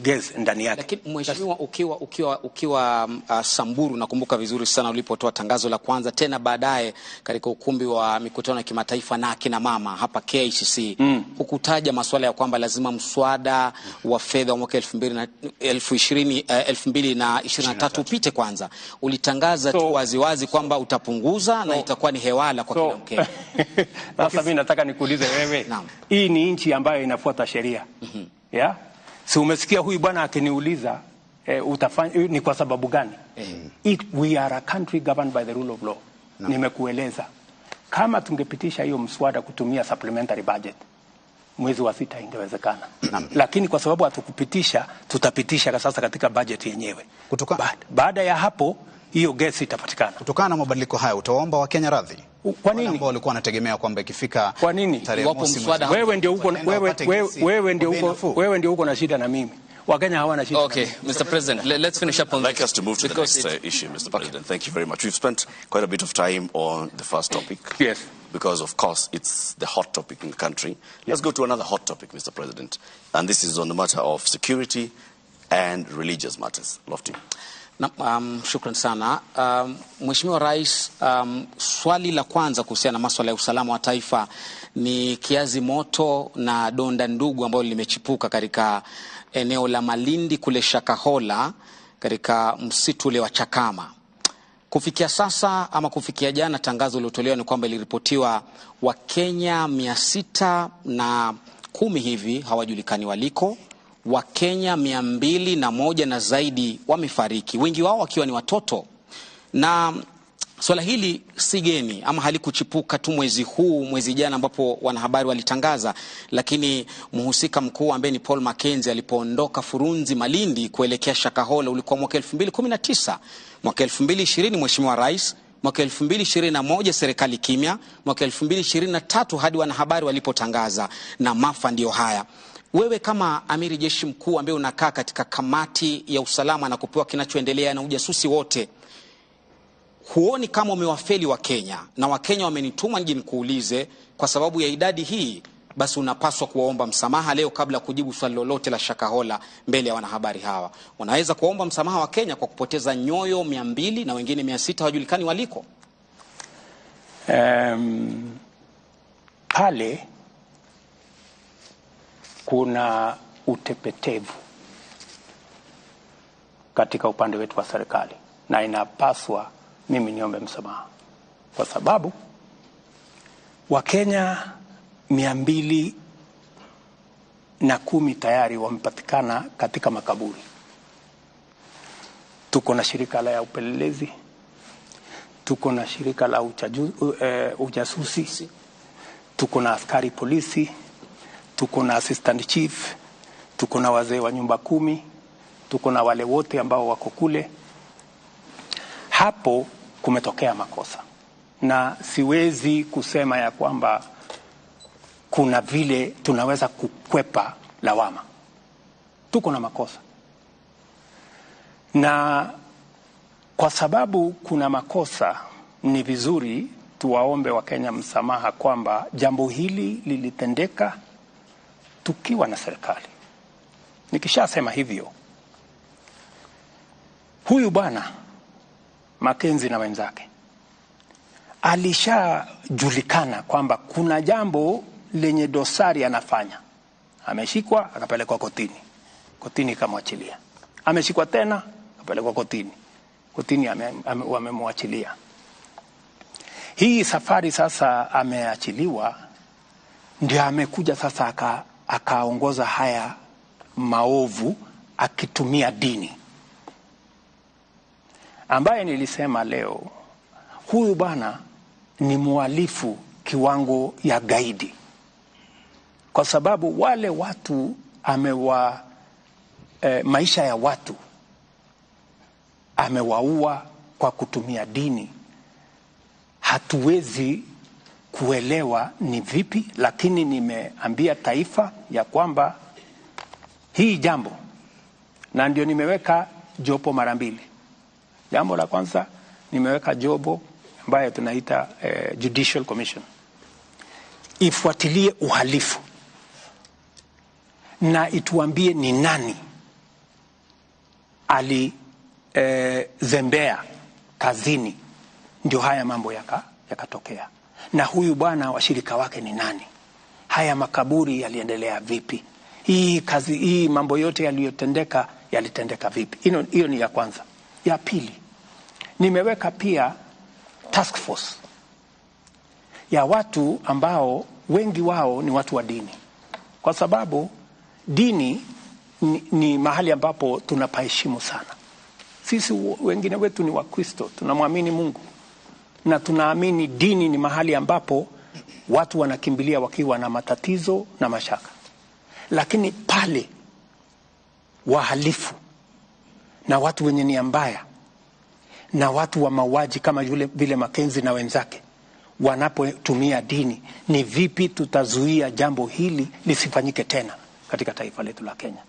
S17: gas ndani yake.
S2: Lakini mheshimiwa, ukiwa Samburu, nakumbuka vizuri sana ulipotoa tangazo la kwanza, tena baadaye katika ukumbi wa mikutano ya kimataifa na akina mama hapa KICC, hukutaja masuala ya kwamba lazima mswada wa fedha wa mwaka 2023 upite kwanza. Ulitangaza tu waziwazi kwamba utapunguza na itakuwa ni hewala kwa kila Mkenya.
S17: Sasa mimi nataka nikuulize wewe, hii ni nchi ambayo inafuata sheria. Yeah? Si umesikia huyu bwana akiniuliza ni kwa sababu gani? We are a country governed by the rule of law. Nimekueleza kama tungepitisha hiyo mswada kutumia supplementary budget mwezi wa 6 ingewezekana. Lakini kwa sababu hatukupitisha, tutapitisha sasa katika budget yenyewe. Baada ya hapo hiyo gesi itapatikana.
S15: Kutokana na mabadiliko haya utaomba Wakenya radhi?
S17: Kwa nini?
S15: Ambao walikuwa wanategemea kwamba ikifika
S17: tarehe mosi wewe ndio uko na shida na mimi. Wakenya hawana shida.
S2: Okay, Mr. President, let's finish up on
S3: I'd like us to move to the next issue, Mr. President. Thank you very much. We've spent quite a bit of time on the first topic.
S17: Yes.
S3: Because, of course, it's the hot topic in the country. Let's go to another hot topic, Mr. President. And this is on the matter of security and religious matters. Lofty.
S2: Shukran sana. Mheshimiwa Rais, swali la kwanza kuhusiana na masuala ya usalama wa taifa ni kiazi moto na donda ndugu ambalo limechipuka katika eneo la Malindi kule Shakahola katika msitu ule wa Chakama. Kufikia sasa ama kufikia jana, tangazo lilotolewa ni kwamba iliripotiwa Wakenya 610 hivi hawajulikani waliko. Wakenya 201 na zaidi wamefariki, wengi wao wakiwa ni watoto. Na swala hili si geni ama halikuchipuka tu mwezi jana ambapo wanahabari walitangaza, lakini mhusika mkuu ambaye ni Paul Mackenzie alipoondoka Furunzi Malindi kuelekea Shakahola ulikuwa mwaka 2019. Mwaka 2020 Mheshimiwa Rais, mwaka 2021 serikali kimya, mwaka 2023 hadi wanahabari walipotangaza, na maafa ndio haya. Wewe kama amiri jeshi mkuu ambaye unakaa katika kamati ya usalama na kupewa kinachoendelea na ujasusi wote, huoni kama umewafeli Wakenya? Na Wakenya wamenituma nije nikuulize, kwa sababu ya idadi hii, basi unapaswa kuwaomba msamaha leo kabla kujibu swali lolote la Shakahola mbele ya wanahabari hawa. Unaweza kuomba msamaha wa Kenya kwa kupoteza nyoyo 200 na wengine 600 hawajulikani waliko?
S17: Pale kuna utepetevu katika upande wetu wa serikali, na inapaswa mimi niombe msamaha, kwa sababu Wakenya 210 tayari wamepatikana katika makaburi. Tuko na shirika la upelelezi, tuko na shirika la ujasusi, tuko na askari polisi, tuko na assistant chief, tuko na wazee wa nyumba 10, tuko na wale wote ambao wako kule. Hapo kumetokea makosa, na siwezi kusema ya kwamba kuna vile tunaweza kukwepa lawama. Tuko na makosa, na kwa sababu kuna makosa, ni vizuri tuwaombe Wakenya msamaha kwamba jambo hili lilitendeka tukiwa na serikali. Nikishasema hivyo, huyu bwana Mackenzie na wenzake alishajulikana kwamba kuna jambo lenye dosari anafanya. Ameshikwa akapelekwa kotini ikamwachilia. Ameshikwa tena akapelekwa kotini wamemwachilia. Hii safari sasa ameachiliwa, ndio amekuja sasa akaongoza haya maovu akitumia dini. ambaye nilisema leo, huyu bwana ni mhalifu kiwango ya gaidi, kwa sababu wale watu maisha ya watu amewaua kwa kutumia dini. Hatuwezi kuelewa ni vipi, lakini nimeambia taifa ya kwamba hii jambo, na ndio nimeweka jopo mara mbili. Jambo la kwanza nimeweka jopo ambayo tunaita Judicial Commission, ifuatilie uhalifu na ituambie ni nani zembea kazini ndio haya mambo yakatokea. Na huyu bwana washirika wake ni nani? Haya makaburi yaliendelea vipi? Hii mambo yote yalitendeka vipi? Hiyo ni ya kwanza. Ya pili, nimeweka pia task force ya watu ambao wengi wao ni watu wa dini, kwa sababu dini ni mahali ambapo tunapaheshimu sana. Sisi wengine wetu ni Wakristo, tunamwamini Mungu na tunaamini dini ni mahali ambapo watu wanakimbilia wakiwa na matatizo na mashaka. Lakini pale wahalifu na watu wenye nia mbaya na watu wa mauaji kama vile Makenzi na wenzake wanapotumia dini, ni vipi tutazuia jambo hili lisifanyike tena katika taifa letu la Kenya?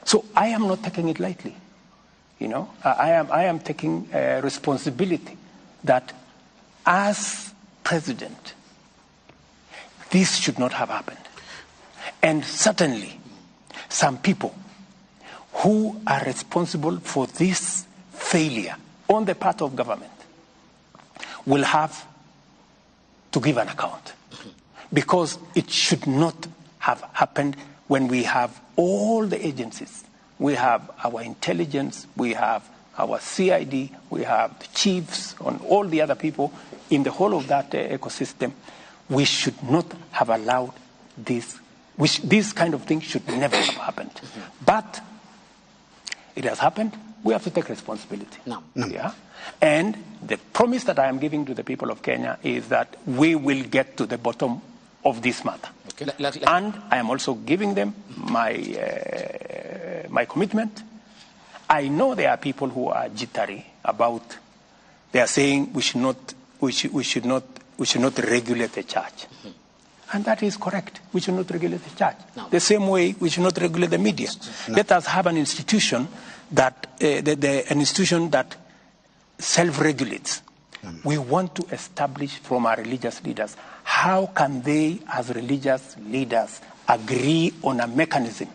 S17: So I am not taking it lightly. I am taking responsibility that as president, this should not have happened. And certainly, some people who are responsible for this failure on the part of government will have to give an account. Because it should not have happened when we have all the agencies. We have our intelligence, we have our CID, we have the chiefs and all the other people in the whole of that ecosystem. We should not have allowed this. This kind of thing should never have happened. But it has happened. We have to take responsibility.
S2: No.
S17: Yeah? And the promise that I am giving to the people of Kenya is that we will get to the bottom of this matter.
S2: Okay.
S17: And I am also giving them my commitment. I know there are people who are jittery about. They are saying we should not regulate the church. And that is correct. We should not regulate the church.
S2: No.
S17: The same way we should not regulate the media. No. Let us have an institution that self-regulates. We want to establish from our religious leaders, how can they as religious leaders agree on a mechanism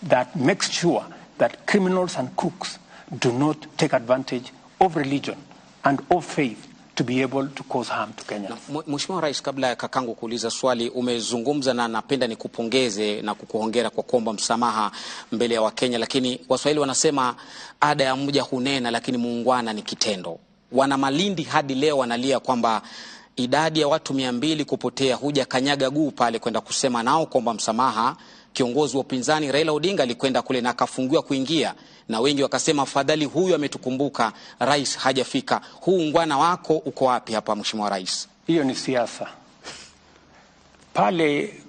S17: that makes sure that criminals and crooks do not take advantage of religion and of faith to be able to cause harm to Kenyans.
S2: Mheshimiwa Rais, kabla ya kakangu kuuliza swali, umezungumza na napenda nikupongeze na kukuhongera kwa kuomba msamaha mbele ya Wakenya, lakini Waswahili wanasema ada ya mja hunena lakini muungwana ni kitendo. Wana Malindi hadi leo wanalia kwamba idadi ya watu 200 kupotea, huja kanyaga guu pale kwenda kusema nao kuomba msamaha. Kiongozi wa upinzani Raila Odinga alikwenda kule na akafungiwa kuingia, na wengi wakasema fadhali huyu ametukumbuka, rais hajafika. Huu ungwana wako uko wapi hapa, Mheshimiwa Rais?
S17: Hiyo ni siasa.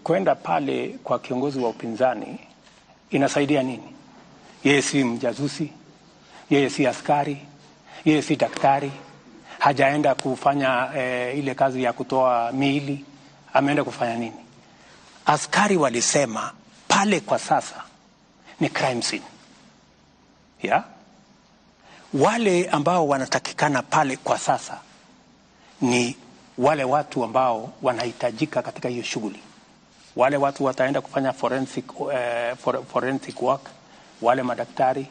S17: Kwenda pale kwa kiongozi wa upinzani inasaidia nini? Yeye si mjazusi, yeye si askari, yeye si daktari, hajaenda kufanya ile kazi ya kutoa miili. Ameenda kufanya nini? Askari walisema pale kwa sasa ni crime scene. Yeah? Wale ambao wanatakikana pale kwa sasa ni wale watu ambao wanahitajika katika hiyo shughuli. Wale watu wataenda kufanya forensic work, wale madaktari,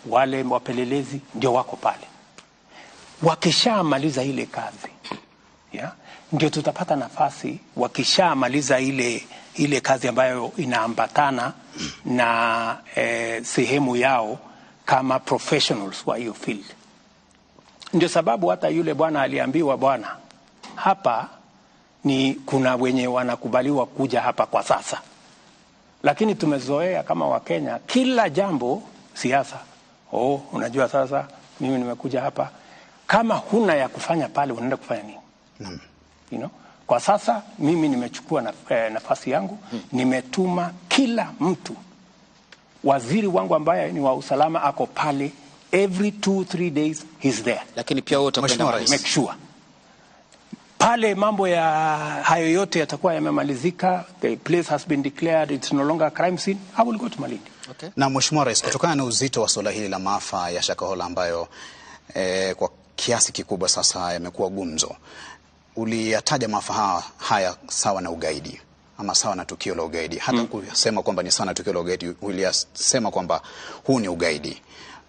S17: wale wapelelezi ndio wako pale. Wakishamaliza ile kazi, yeah, ndio tutapata nafasi, wakishamaliza ile kazi ambayo inaambatana na sehemu yao kama professionals wa hiyo field. Ndio sababu hata yule bwana aliambiwa, bwana, hapa kuna wenye wanakubaliwa kuja hapa kwa sasa. Lakini tumezoea kama Wakenya kila jambo siasa. Unajua sasa mimi nimekuja hapa. Kama huna ya kufanya pale, unaenda kufanya nini? You know? Kwa sasa mimi nimechukua nafasi yangu, nimetuma kila mtu. Waziri wangu ambaye ni wa usalama ako pale, every 2-3 days he's there.
S2: Lakini pia wote
S17: make sure pale mambo ya hayo yote yatakuwa yamemalizika, the place has been declared it's no longer a crime scene, I will go to Malindi.
S15: Okay. Na Mheshimiwa Rais, kutokana na uzito wa swala hili la maafa ya Shakahola ambayo kwa kiasi kikubwa sasa yamekuwa gumzo, uliyataja maafa haya sawa na ugaidi ama sawa na tukio la ugaidi. Hata kusema kwamba ni sawa na tukio la ugaidi, uliyasema kwamba huu ni ugaidi.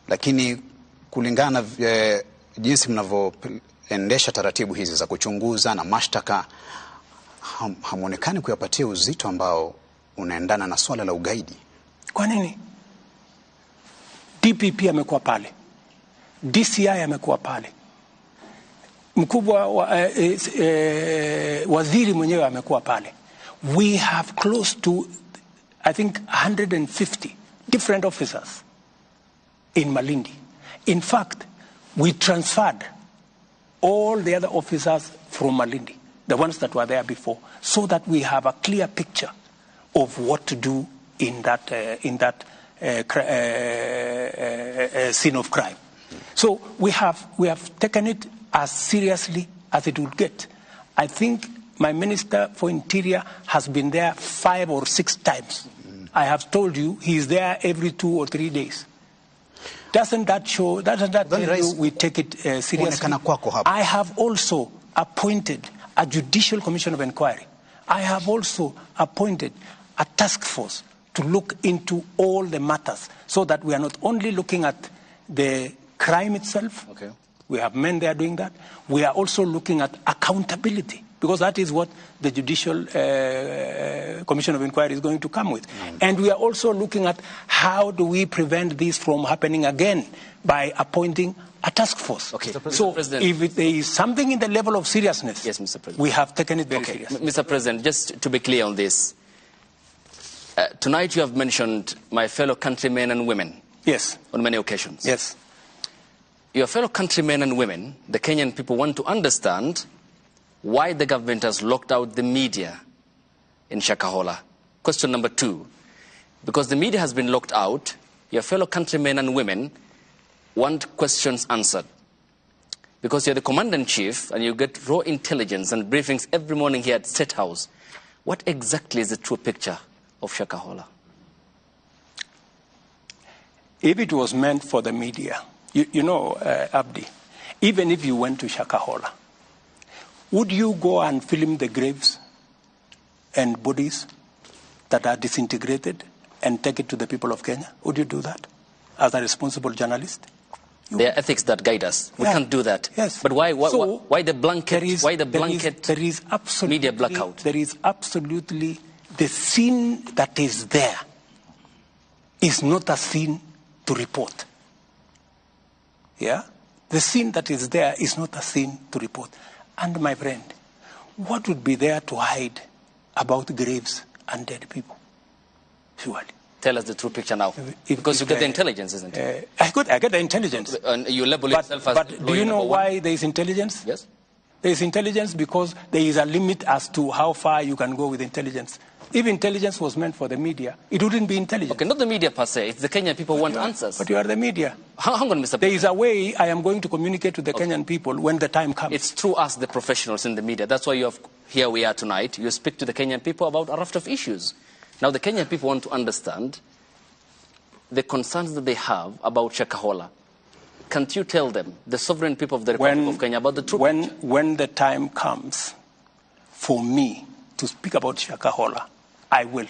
S15: Lakini kulingana na jinsi mnavyoendesha taratibu hizi za kuchunguza na mashtaka, hamuonekani kuyapatia uzito ambao unaendana na swala la ugaidi.
S17: Kwa nini? DPP amekuwa pale, DCI amekuwa pale, mkubwa waziri mwenyewe amekuwa pale. We have close to, I think, 150 different officers in Malindi. In fact, we transferred all the other officers from Malindi, the ones that were there before, so that we have a clear picture of what to do in that scene of crime. So we have taken it as seriously as it would get. I think my Minister for Interior has been there 5 or 6 times. I have told you he is there every 2 or 3 days. Doesn't that show, doesn't that tell you we take it seriously? I have also appointed a judicial commission of inquiry. I have also appointed a task force to look into all the matters, so that we are not only looking at the crime itself.
S2: Okay.
S17: We have men there doing that. We are also looking at accountability, because that is what the Judicial Commission of Inquiry is going to come with. And we are also looking at how do we prevent this from happening again by appointing a task force.
S2: Okay.
S17: So if there is something in the level of seriousness,
S2: yes, Mr. President,
S17: we have taken it very seriously.
S2: Mr. President, just to be clear on this, tonight you have mentioned my fellow countrymen and women.
S17: Yes.
S2: On many occasions.
S17: Yes.
S2: Your fellow countrymen and women, the Kenyan people, want to understand why the government has locked out the media in Shakahola. Question number 2. Because the media has been locked out, your fellow countrymen and women want questions answered. Because you're the commander-in-chief and you get raw intelligence and briefings every morning here at State House. What exactly is the true picture of Shakahola?
S17: If it was meant for the media, you know, Abdi, even if you went to Shakahola, would you go and film the graves and bodies that are disintegrated and take it to the people of Kenya? Would you do that as a responsible journalist?
S2: There are ethics that guide us. We can't do that.
S17: Yes.
S2: But why the blanket? Why the blanket
S17: there is absolutely,
S2: media blackout?
S17: There is absolutely, the scene that is there is not a scene to report. Yeah? The scene that is there is not a scene to report. And my friend, what would be there to hide about graves and dead people? Surely.
S2: Tell us the true picture now. Because you get the intelligence, isn't it?
S17: I get the intelligence.
S2: And you label yourself as
S17: But do you know why there is intelligence?
S2: Yes.
S17: There is intelligence because there is a limit as to how far you can go with intelligence. If intelligence was meant for the media, it wouldn't be intelligence.
S2: Okay, not the media per se. It's the Kenyan people who want answers.
S17: But you are the media.
S2: Hang on, Mr. President.
S17: There is a way I am going to communicate to the Kenyan people when the time comes.
S2: It's through us, the professionals in the media. That's why here we are tonight. You speak to the Kenyan people about a raft of issues. Now, the Kenyan people want to understand the concerns that they have about Shakahola. Can't you tell them, the sovereign people of the Republic of Kenya, about the truth?
S17: When the time comes for me to speak about Shakahola, I will,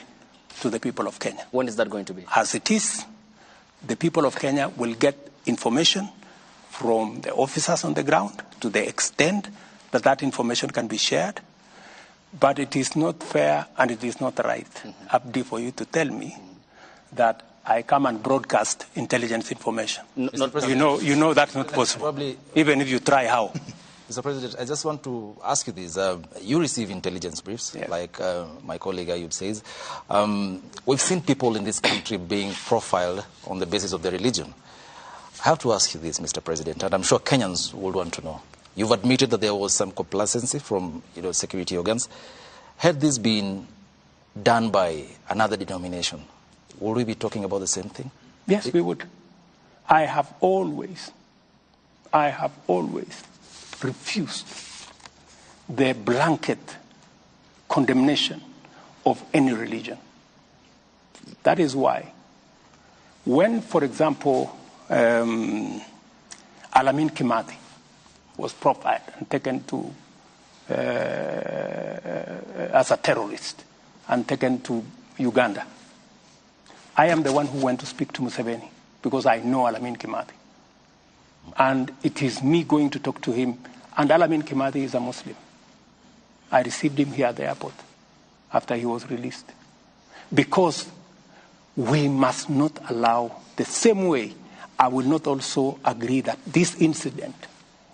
S17: to the people of Kenya.
S2: When is that going to be?
S17: As it is, the people of Kenya will get information from the officers on the ground to the extent that that information can be shared. But it is not fair and it is not right, Abdi, for you to tell me that I come and broadcast intelligence information. You know that's not possible.
S18: Probably,
S17: even if you try how.
S18: Mr. President, I just want to ask you this. You receive intelligence briefs, like my colleague Ayub says. We've seen people in this country being profiled on the basis of their religion. I have to ask you this, Mr. President, and I'm sure Kenyans would want to know. You've admitted that there was some complacency from security organs. Had this been done by another denomination, would we be talking about the same thing?
S17: Yes, we would. I have always refused the blanket condemnation of any religion. That is why when, for example, Alamin Kimathi was profiled and taken to as a terrorist and taken to Uganda, I am the one who went to speak to Museveni because I know Alamin Kimathi. And it is me going to talk to him. And Alamin Kimathi is a Muslim. I received him here at the airport after he was released. Because we must not allow, the same way I will not also agree that this incident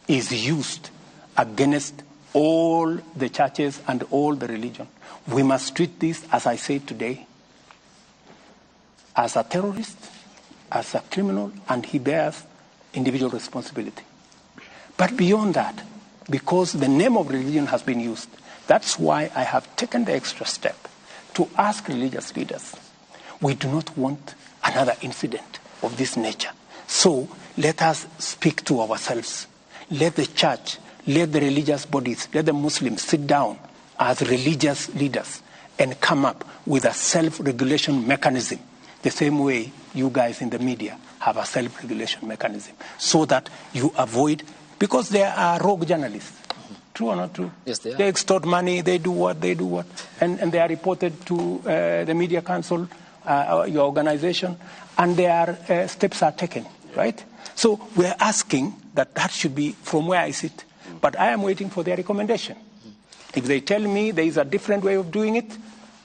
S17: is used against all the churches and all the religion. We must treat this, as I said today, as a terrorist, as a criminal, and he bears individual responsibility. But beyond that, because the name of religion has been used, that's why I have taken the extra step to ask religious leaders. We do not want another incident of this nature. So let us speak to ourselves. Let the church, let the religious bodies, let the Muslims sit down as religious leaders and come up with a self-regulation mechanism, the same way you guys in the media have a self-regulation mechanism, so that you avoid, because there are rogue journalists. True or not true?
S2: Yes, they are.
S17: They extort money, they do what, and they are reported to the Media Council, your organization, and their steps are taken, right? So we're asking that should be from where I sit, but I am waiting for their recommendation. If they tell me there is a different way of doing it,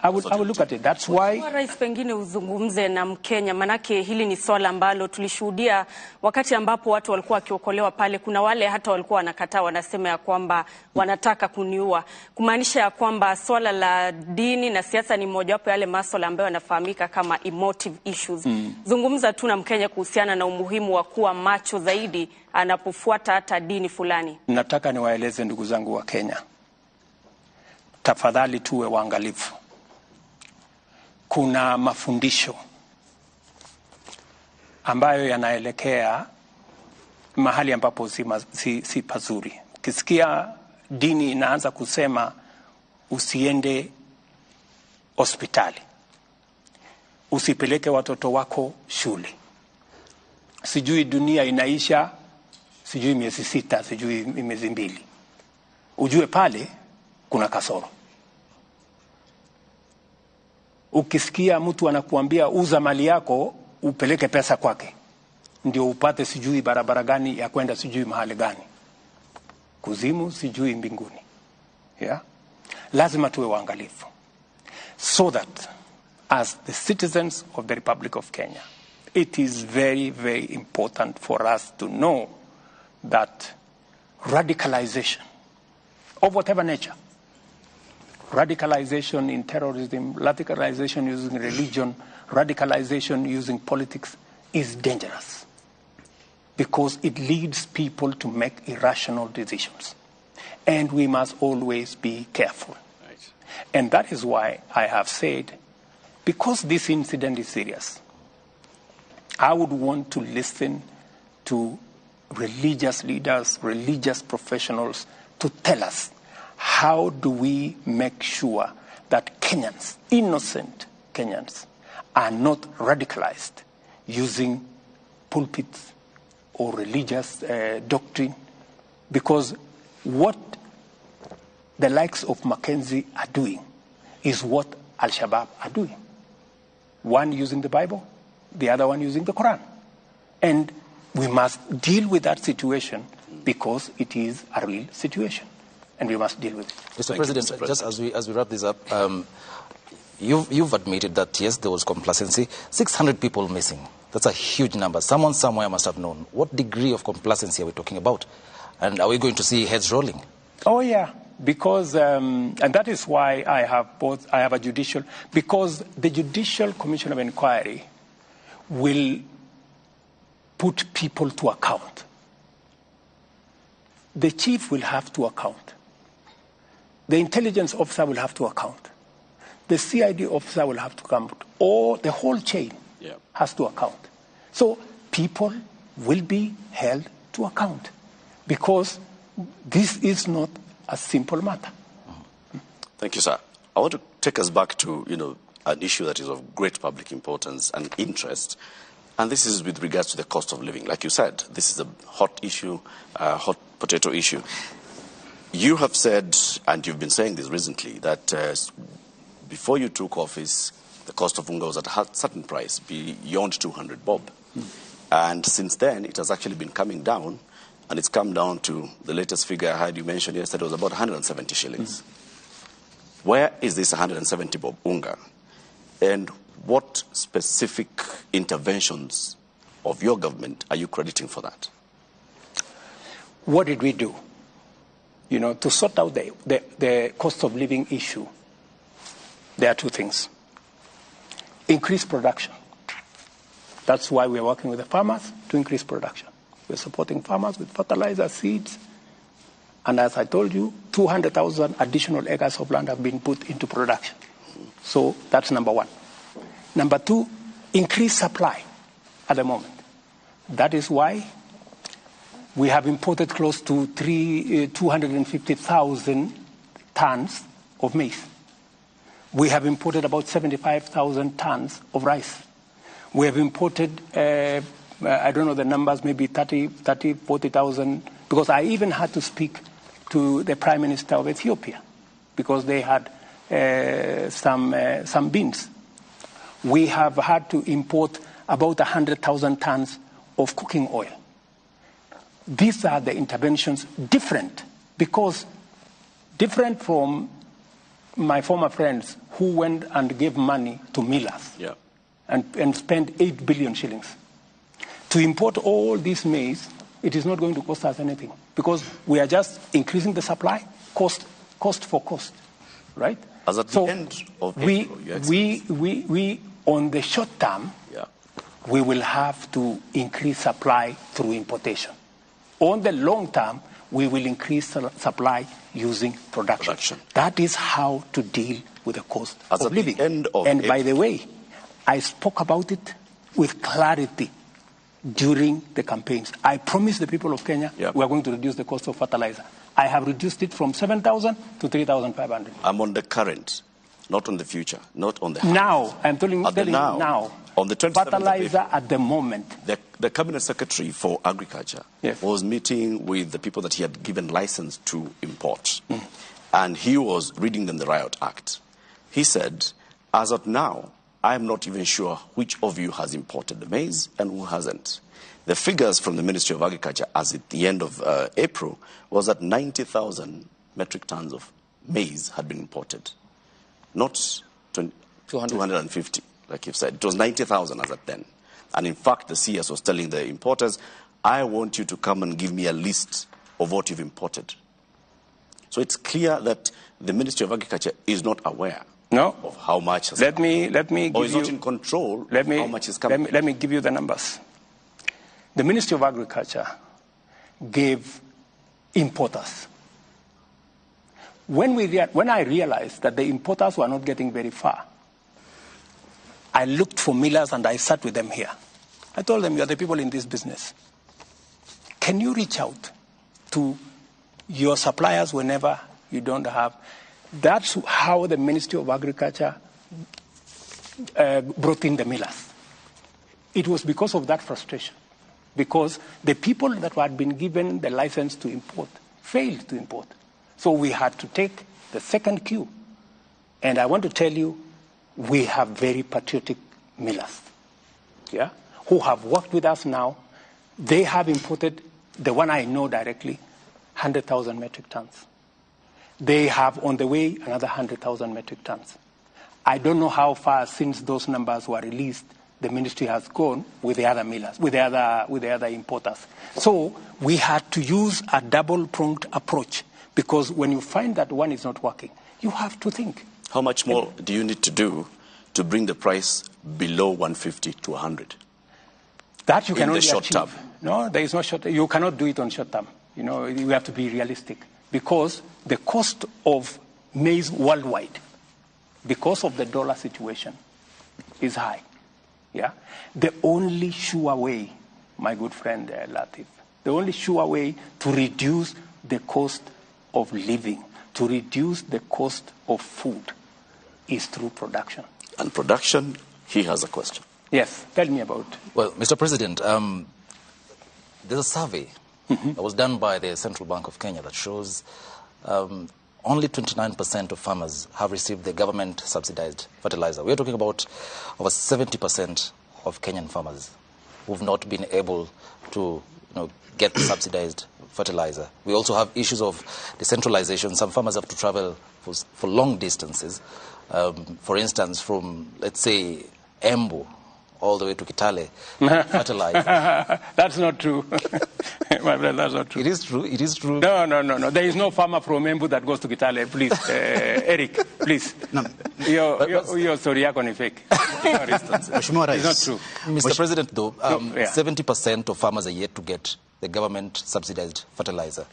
S17: I will look at it. That's why.
S4: Rais, pengine uzungumze na Mkenya, manake hili ni swala ambalo tulishuhudia wakati ambapo watu walikuwa wakiokolewa pale. Kuna wale hata walikuwa wanakataa, wanasema ya kwamba wanataka kuniua, kumaanisha ya kwamba swala la dini na siasa ni mojawapo yale masuala ambayo yanafahamika kama emotive issues. Zungumza tu na Mkenya kuhusiana na umuhimu wa kuwa macho zaidi anapofuata hata dini fulani.
S17: Nataka niwaeleze ndugu zangu wa Kenya, tafadhali tuwe waangalifu. Kuna mafundisho ambayo yanaelekea mahali ambapo si pazuri. Ukisikia dini inaanza kusema usiende hospitali, usipeleke watoto wako shule, sijui dunia inaisha, sijui miezi 6, sijui miezi 2, ujue pale kuna kasoro. Ukisikia mtu anakuambia uza mali yako upeleke pesa kwake ndio upate sijui barabara gani ya kwenda sijui mahali gani, kuzimu sijui mbinguni, yeah? Lazima tuwe waangalifu, so that as the citizens of the Republic of Kenya, it is very, very important for us to know that radicalization of whatever nature, radicalization in terrorism, radicalization using religion, radicalization using politics is dangerous, because it leads people to make irrational decisions. And we must always be careful. Right. And that is why I have said, because this incident is serious, I would want to listen to religious leaders, religious professionals, to tell us, how do we make sure that Kenyans, innocent Kenyans, are not radicalized using pulpits or religious doctrine? Because what the likes of Mackenzie are doing is what Al-Shabaab are doing. One using the Bible, the other one using the Quran. And we must deal with that situation because it is a real situation. And we must deal with it.
S18: Mr. President, just as we wrap this up, you've admitted that, yes, there was complacency. 600 people missing. That's a huge number. Someone somewhere must have known. What degree of complacency are we talking about? And are we going to see heads rolling?
S17: Oh, yeah. Because, and that is why I have a judicial, because the Judicial Commission of Inquiry will put people to account. The chief will have to account. The intelligence officer will have to account. The CID officer will have to account. Or the whole chain has to account. So people will be held to account because this is not a simple matter.
S3: Thank you, sir. I want to take us back to, an issue that is of great public importance and interest, and this is with regards to the cost of living. Like you said, this is a hot issue, a hot potato issue. You have said, and you've been saying this recently, that before you took office, the cost of unga was at a certain price, beyond 200 bob. And since then, it has actually been coming down, and it's come down to the latest figure I heard you mention yesterday was about 170 shillings. Where is this 170 bob unga? And what specific interventions of your government are you crediting for that?
S17: What did we do? To sort out the cost of living issue, there are two things. Increase production. That's why we're working with the farmers to increase production. We're supporting farmers with fertilizer, seeds, and as I told you, 200,000 additional acres of land have been put into production. So that's number one. Number two, increase supply at the moment. That is why we have imported close to 250,000 tons of maize. We have imported about 75,000 tons of rice. We have imported, I don't know the numbers, maybe 40,000, because I even had to speak to the Prime Minister of Ethiopia because they had some beans. We have had to import about 100,000 tons of cooking oil. These are the interventions different from my former friends who went and gave money to millers and spent 8 billion shillings. To import all this maize, it is not going to cost us anything because we are just increasing the supply, cost for cost, right?
S3: As at the end of April,
S17: we on the short term, we will have to increase supply through importation. On the long term, we will increase supply using production. That is how to deal with the cost of living. And by the way, I spoke about it with clarity during the campaigns. I promised the people of Kenya we are going to reduce the cost of fertilizer. I have reduced it from 7,000 to 3,500.
S3: I'm on the current, not on the future, not on the
S17: now. I'm telling you now.
S3: On the 27th
S17: fertilizer at the moment.
S3: The Cabinet Secretary for Agriculture was meeting with the people that he had given license to import. And he was reading them the Riot Act. He said, as of now, I'm not even sure which of you has imported the maize and who hasn't. The figures from the Ministry of Agriculture as at the end of April was that 90,000 metric tons of maize had been imported. Not 250. Like you've said, it was 90,000 as at then. And in fact, the CS was telling the importers, I want you to come and give me a list of what you've imported. So it's clear that the Ministry of Agriculture is not aware of how much has
S17: let me give
S3: or is not in control of how much is coming.
S17: Let me give you the numbers. The Ministry of Agriculture gave importers. When I realized that the importers were not getting very far, I looked for millers and I sat with them here. I told them, you are the people in this business. Can you reach out to your suppliers whenever you don't have? That's how the Ministry of Agriculture brought in the millers. It was because of that frustration. Because the people that had been given the license to import failed to import. So we had to take the second queue. And I want to tell you, we have very patriotic millers, who have worked with us now. They have imported, the one I know directly, 100,000 metric tons. They have on the way another 100,000 metric tons. I don't know how far since those numbers were released the ministry has gone with the other millers, with the other importers. So we had to use a double-pronged approach because when you find that one is not working, you have to think.
S3: How much more do you need to do to bring the price below 150 to 100?
S17: That you can
S3: in
S17: only
S3: the short
S17: achieve.
S3: term?
S17: No, there is no short term. You cannot do it on short term. You know, you have to be realistic. Because the cost of maize worldwide, because of the dollar situation, is high. Yeah? The only sure way, my good friend Latif, the only sure way to reduce the cost of living, to reduce the cost of food, is through production.
S3: And production, he has a question.
S17: Yes, tell me about.
S18: Well, Mr. President, there's a survey that was done by the Central Bank of Kenya that shows only 29% of farmers have received the government subsidized fertilizer. We're talking about over 70% of Kenyan farmers who've not been able to get subsidized fertilizer. We also have issues of decentralization. Some farmers have to travel for long distances. For instance, from, let's say, Embu all the way to Kitale, fertilizer.
S17: That's not true. My friend, that's not true.
S18: It is true. It is true.
S17: No. There is no farmer from Embu that goes to Kitale. Please, Eric, please. No. Your story is fake. It's not true.
S18: Mr. President, though, 70% of farmers are yet to get the government subsidized fertilizer.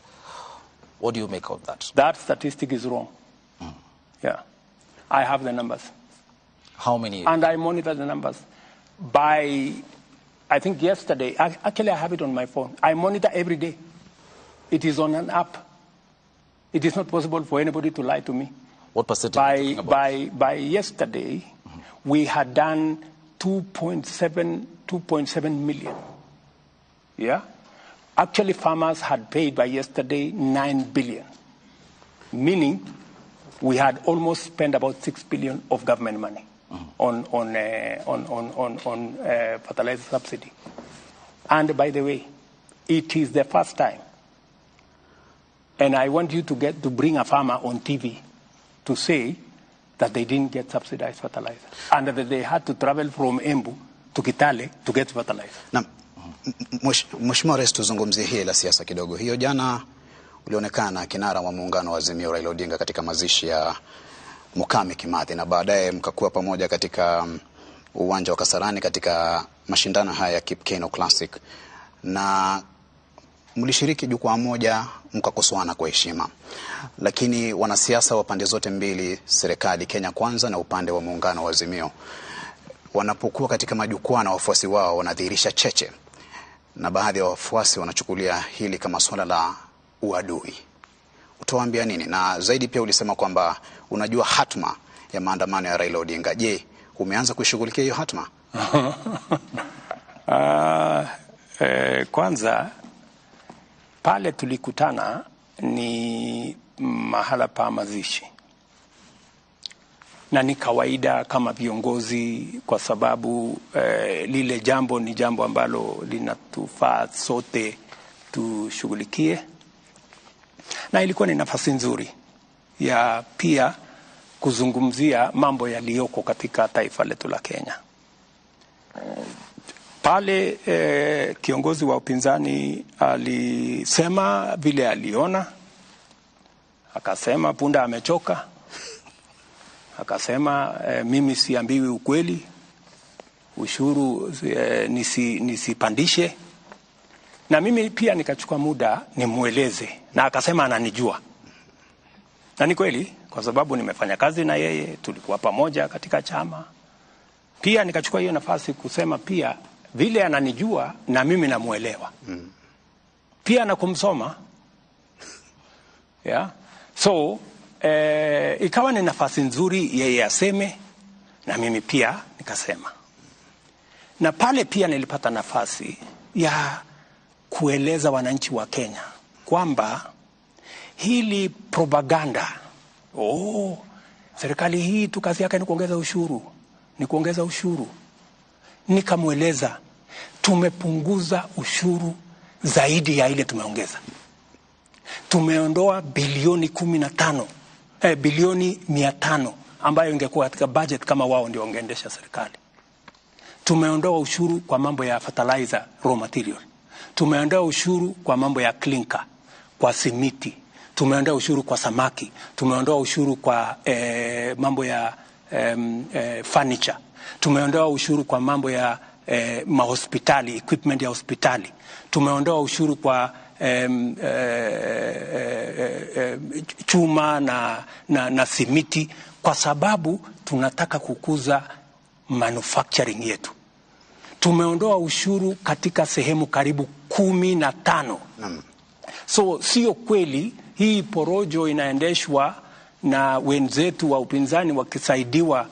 S18: What do you make of that?
S17: That statistic is wrong. Yeah. I have the numbers.
S18: How many?
S17: And I monitor the numbers. By, I think yesterday, actually I have it on my phone. I monitor every day. It is on an app. It is not possible for anybody to lie to me.
S18: What percentage?
S17: By yesterday, we had done 2.7 million. Yeah? Actually, farmers had paid by yesterday 9 billion. Meaning, we had almost spent about 6 billion of government money on fertilizer subsidy. And by the way, it is the first time. And I want you to bring a farmer on TV to say that they didn't get subsidized fertilizer and that they had to travel from Embu to Kitale to get fertilizer.
S15: Na Mheshimiwa Rais, tuzungumzie hili la siasa kidogo. Hiyo jana ulionekana kinara wa muungano wa Azimio Raila Odinga katika mazishi ya Mukami Kimathi, na baadaye mkakuwa pamoja katika uwanja wa Kasarani katika mashindano haya ya Kipkeno Classic, na mlishiriki jukwaa moja mkakosoana kwa heshima. Lakini wanasiasa wa pande zote mbili, serikali Kenya Kwanza na upande wa muungano wa Azimio, wanapokuwa katika majukwaa na wafuasi wao wanadhihirisha cheche, na baadhi ya wafuasi wanachukulia hili kama swala la uadui. Utawaambia nini? Na zaidi pia ulisema kwamba unajua hatma ya maandamano ya Raila Odinga. Je, umeanza kushughulikia hiyo hatma?
S17: Kwanza pale tulikutana ni mahala pa mazishi, na ni kawaida kama viongozi, kwa sababu lile jambo ni jambo ambalo linatufaa sote tushughulikie, na ilikuwa ni nafasi nzuri ya pia kuzungumzia mambo yaliyoko katika taifa letu la Kenya. Pale kiongozi wa upinzani alisema vile aliona, akasema punda amechoka, akasema mimi siambiwi ukweli, ushuru nisipandishe. Na mimi pia nikachukua muda nimueleze, na akasema ananijua. Na ni kweli, kwa sababu nimefanya kazi na yeye, tulikuwa pamoja katika chama. Pia nikachukua hiyo nafasi kusema pia vile ananijua na mimi namuelewa. Pia na kumsoma. Yeah. So, ikawa ni nafasi nzuri yeye aseme na mimi pia nikasema. Na pale pia nilipata nafasi ya kueleza wananchi wa Kenya kwamba hili propaganda, serikali hii tu kazi yake ni kuongeza ushuru, nikamweleza tumepunguza ushuru zaidi ya ile tumeongeza. Tumeondoa bilioni 15, bilioni 500 ambayo ingekuwa katika budget kama wao ndio wangeendesha serikali. Tumeondoa ushuru kwa mambo ya fertilizer, raw material. Tumeondoa ushuru kwa mambo ya clinker, kwa simiti. Tumeondoa ushuru kwa samaki. Tumeondoa ushuru kwa mambo ya furniture. Tumeondoa ushuru kwa mambo ya mahospitali, equipment ya hospitali. Tumeondoa ushuru kwa chuma na simiti kwa sababu tunataka kukuza manufacturing yetu. Tumeondoa ushuru katika sehemu karibu 15. So sio kweli hii porojo inaendeshwa na wenzetu wa upinzani wakisaidiwa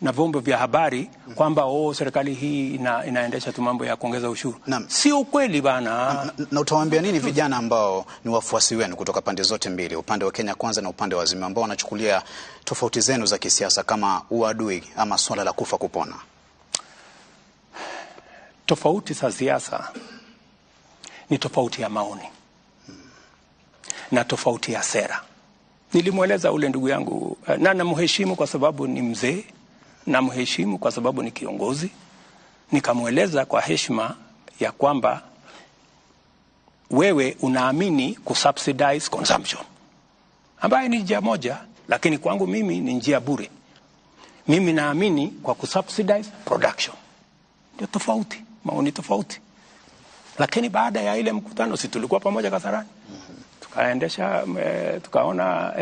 S17: na vyombo vya habari kwamba serikali hii inaendesha tu mambo ya kuongeza ushuru. Sio kweli bana.
S15: Na utawaambia nini vijana ambao ni wafuasi wenu kutoka pande zote mbili, upande wa Kenya Kwanza na upande wa Azimio, ambao wanachukulia tofauti zenu za kisiasa kama uadui ama swala la kufa kupona?
S17: Tofauti za siasa ni tofauti ya maoni na tofauti ya sera. Nilimweleza ule ndugu yangu na namheshimu kwa sababu ni mzee, namheshimu kwa sababu ni kiongozi. Nikamweleza kwa heshima ya kwamba wewe unaamini kusubsidize consumption, ambayo ni njia moja, lakini kwangu mimi ni njia bure. Mimi naamini kwa kusubsidize production. Ndio tofauti, maoni tofauti. Lakini baada ya ile mkutano, si tulikuwa pamoja Kasarani? Tukaendesha, tukaona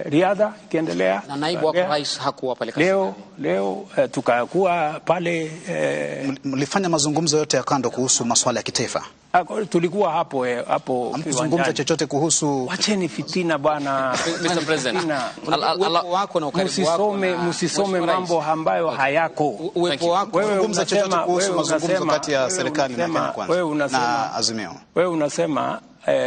S17: riadha ikiendelea.
S2: Na naibu wa rais hakuwa pale Kasarani.
S17: Leo tukakuwa pale.
S15: Mlifanya mazungumzo yote ya kando kuhusu masuala ya kitaifa?
S17: Tulikuwa hapo
S15: kuzungumza chochote kuhusu.
S17: Wacheni fitina bwana.
S2: Mr. President, uwepo wako na ukaribu wako,
S17: msisome mambo ambayo hayako.
S2: Uwepo wako,
S15: kuzungumza chochote kuhusu mazungumzo kati ya serikali na Kenya Kwanza na Azimio.
S17: Wewe unasema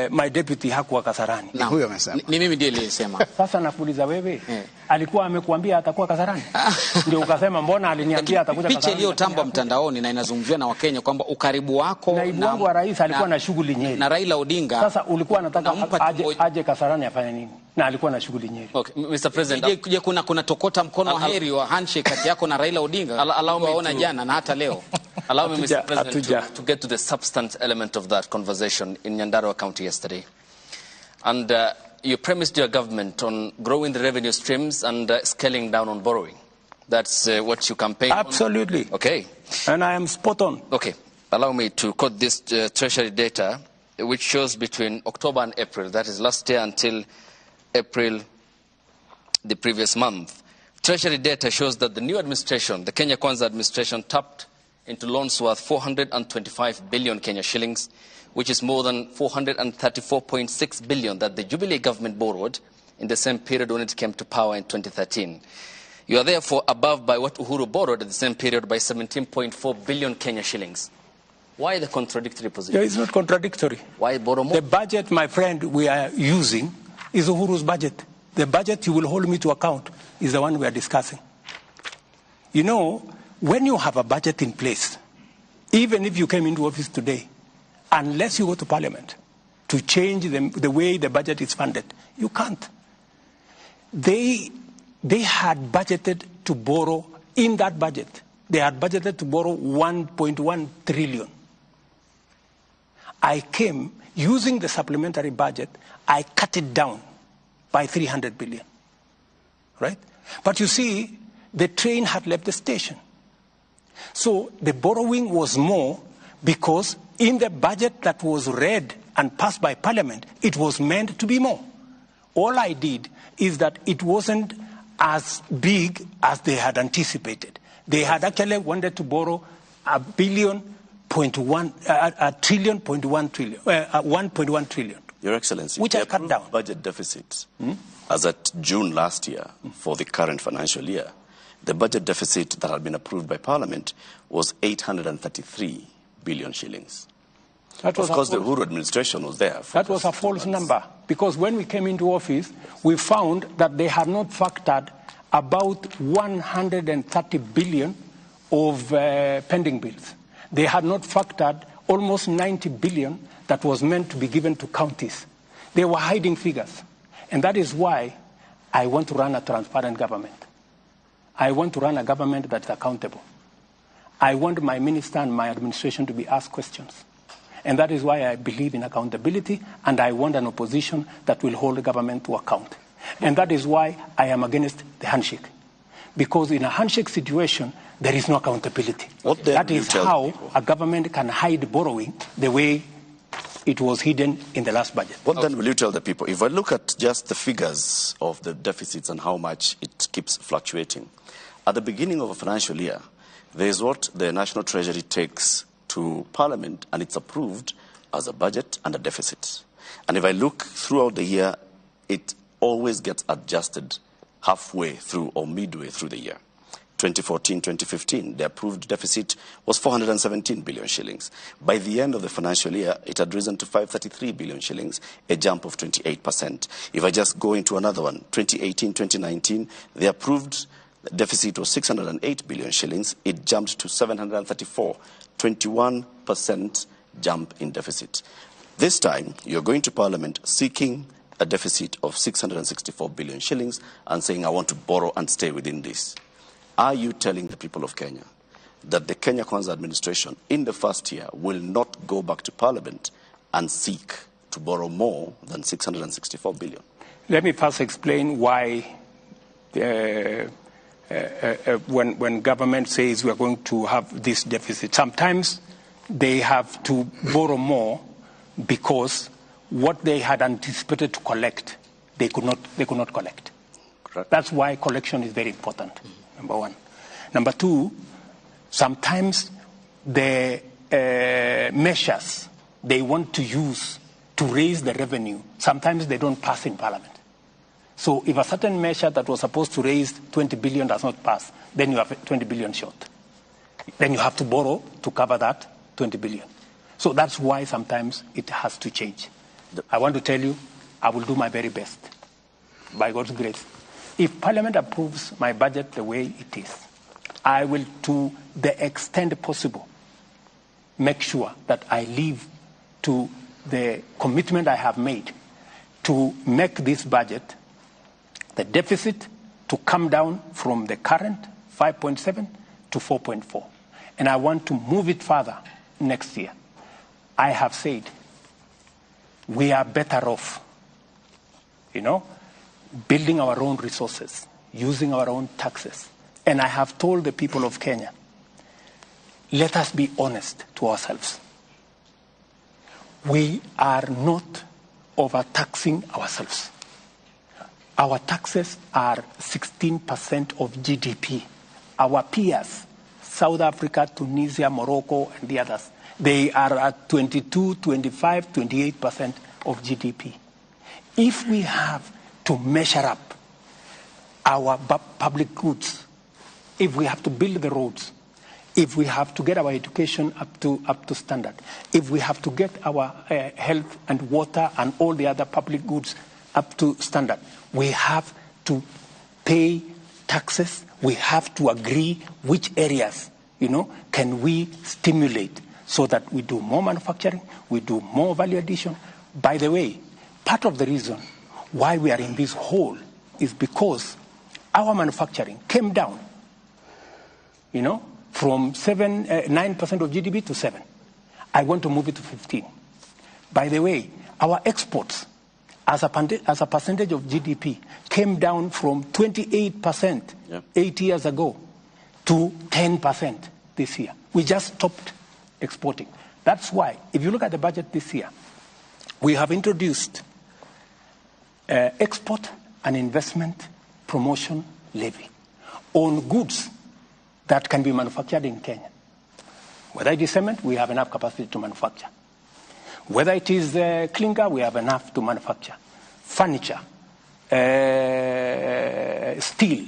S17: my deputy hakuwa Kasarani.
S15: Ni huyo amesema.
S2: Ni mimi ndiye aliyesema.
S17: Sasa nakuuliza wewe, alikuwa amekuambia atakuwa Kasarani? Ndio ukasema mbona aliniambia atakuja Kasarani?
S2: Picha iliyotambwa mtandaoni na inazungumziwa na Wakenya kwamba ukaribu wako
S17: naibu wangu wa rais alikuwa na shughuli Nyeri.
S2: Na Raila Odinga.
S17: Sasa ulikuwa unataka aje Kasarani afanye nini? Na alikuwa na shughuli Nyeri.
S2: Okay, Mr. President, je, kuna tokota mkono wa heri wa handshake kati yako na Raila Odinga? Allow me waona jana na hata leo. Allow me, Mr. President, to get to the substance element of that conversation in Nyandarua County yesterday. And you premised your government on growing the revenue streams and scaling down on borrowing. That's what you campaigned on.
S17: Absolutely.
S2: Okay.
S17: And I am spot on.
S2: Okay. Allow me to quote this treasury data, which shows between October and April, that is last year until April the previous month. Treasury data shows that the new administration, the Kenya Kwanza administration, tapped into loans worth 425 billion Kenya shillings, which is more than 434.6 billion that the Jubilee government borrowed in the same period when it came to power in 2013. You are therefore above by what Uhuru borrowed at the same period by 17.4 billion Kenya shillings. Why the contradictory position?
S17: It's not contradictory.
S2: Why borrow more?
S17: The budget, my friend, we are using is Uhuru's budget. The budget you will hold me to account is the one we are discussing. You know, when you have a budget in place, even if you came into office today, unless you go to Parliament to change the way the budget is funded, you can't. They had budgeted to borrow in that budget. They had budgeted to borrow 1.1 trillion. I came using the supplementary budget. I cut it down by 300 billion, right? But you see, the train had left the station. So the borrowing was more because in the budget that was read and passed by Parliament, it was meant to be more. All I did is that it wasn't as big as they had anticipated. They had actually wanted to borrow 1.1 trillion.
S3: Your Excellency,
S17: which I cut down.
S3: Budget deficit as at June last year for the current financial year, the budget deficit that had been approved by Parliament was 833 billion shillings. Of course, the Uhuru administration was there.
S17: That was a false number, because when we came into office, we found that they had not factored about 130 billion of pending bills. They had not factored almost 90 billion that was meant to be given to counties. They were hiding figures. And that is why I want to run a transparent government. I want to run a government that is accountable. I want my minister and my administration to be asked questions. And that is why I believe in accountability, and I want an opposition that will hold the government to account. And that is why I am against the handshake. Because in a handshake situation, there is no accountability.
S3: What then
S17: That
S3: will you
S17: is
S3: tell
S17: how
S3: people?
S17: a government can hide borrowing the way it was hidden in the last budget.
S3: What then will you tell the people? If I look at just the figures of the deficits and how much it keeps fluctuating, at the beginning of a financial year, there is what the National Treasury takes to Parliament, and it's approved as a budget and a deficit. And if I look throughout the year, it always gets adjusted halfway through or midway through the year. 2014-2015, the approved deficit was 417 billion shillings. By the end of the financial year, it had risen to 533 billion shillings, a jump of 28%. If I just go into another one, 2018-2019, the approved deficit was 608 billion shillings. It jumped to 734, 21% jump in deficit. This time, you're going to Parliament seeking a deficit of 664 billion shillings and saying, I want to borrow and stay within this. Are you telling the people of Kenya that the Kenya Kwanza administration in the first year will not go back to Parliament and seek to borrow more than 664 billion?
S17: Let me first explain why when government says we are going to have this deficit, sometimes they have to borrow more because what they had anticipated to collect, they could not collect.
S3: Correct.
S17: That's why collection is very important, number one. Number two, sometimes the measures they want to use to raise the revenue, sometimes they don't pass in Parliament. So if a certain measure that was supposed to raise 20 billion does not pass, then you have 20 billion short. Then you have to borrow to cover that 20 billion. So that's why sometimes it has to change. I want to tell you, I will do my very best, by God's grace. If Parliament approves my budget the way it is, I will, to the extent possible, make sure that I live to the commitment I have made to make this budget, the deficit, to come down from the current 5.7 to 4.4. And I want to move it further next year. I have said we are better off, building our own resources, using our own taxes. And I have told the people of Kenya, let us be honest to ourselves. We are not overtaxing ourselves. Our taxes are 16% of GDP. Our peers, South Africa, Tunisia, Morocco, and the others, they are at 22, 25, 28% of GDP. If we have to measure up our public goods, if we have to build the roads, if we have to get our education up to standard, if we have to get our health and water and all the other public goods up to standard, we have to pay taxes. We have to agree which areas, can we stimulate so that we do more manufacturing, we do more value addition. By the way, part of the reason why we are in this hole is because our manufacturing came down, from 9% of GDP to 7%. I want to move it to 15%. By the way, our exports as a percentage of GDP came down from 28% 8 years ago to 10% this year. We just stopped exporting. That's why, if you look at the budget this year, we have introduced export and investment promotion levy on goods that can be manufactured in Kenya. Whether it is cement, we have enough capacity to manufacture. Whether it is clinker, we have enough to manufacture. Furniture, steel.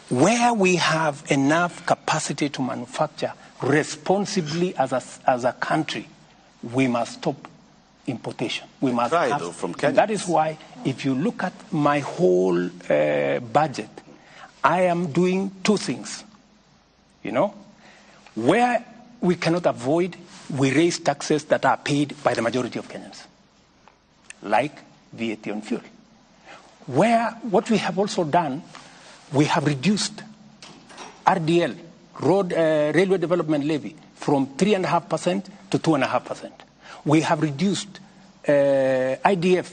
S17: Where we have enough capacity to manufacture responsibly as a country, we must stop importation. We must have,
S3: from Kenya.
S17: And that is why, if you look at my whole budget, I am doing two things. Where we cannot avoid, we raise taxes that are paid by the majority of Kenyans, like VAT on fuel. What we have also done, we have reduced RDL, Railway Development Levy, from 3.5% to 2.5%. We have reduced IDF,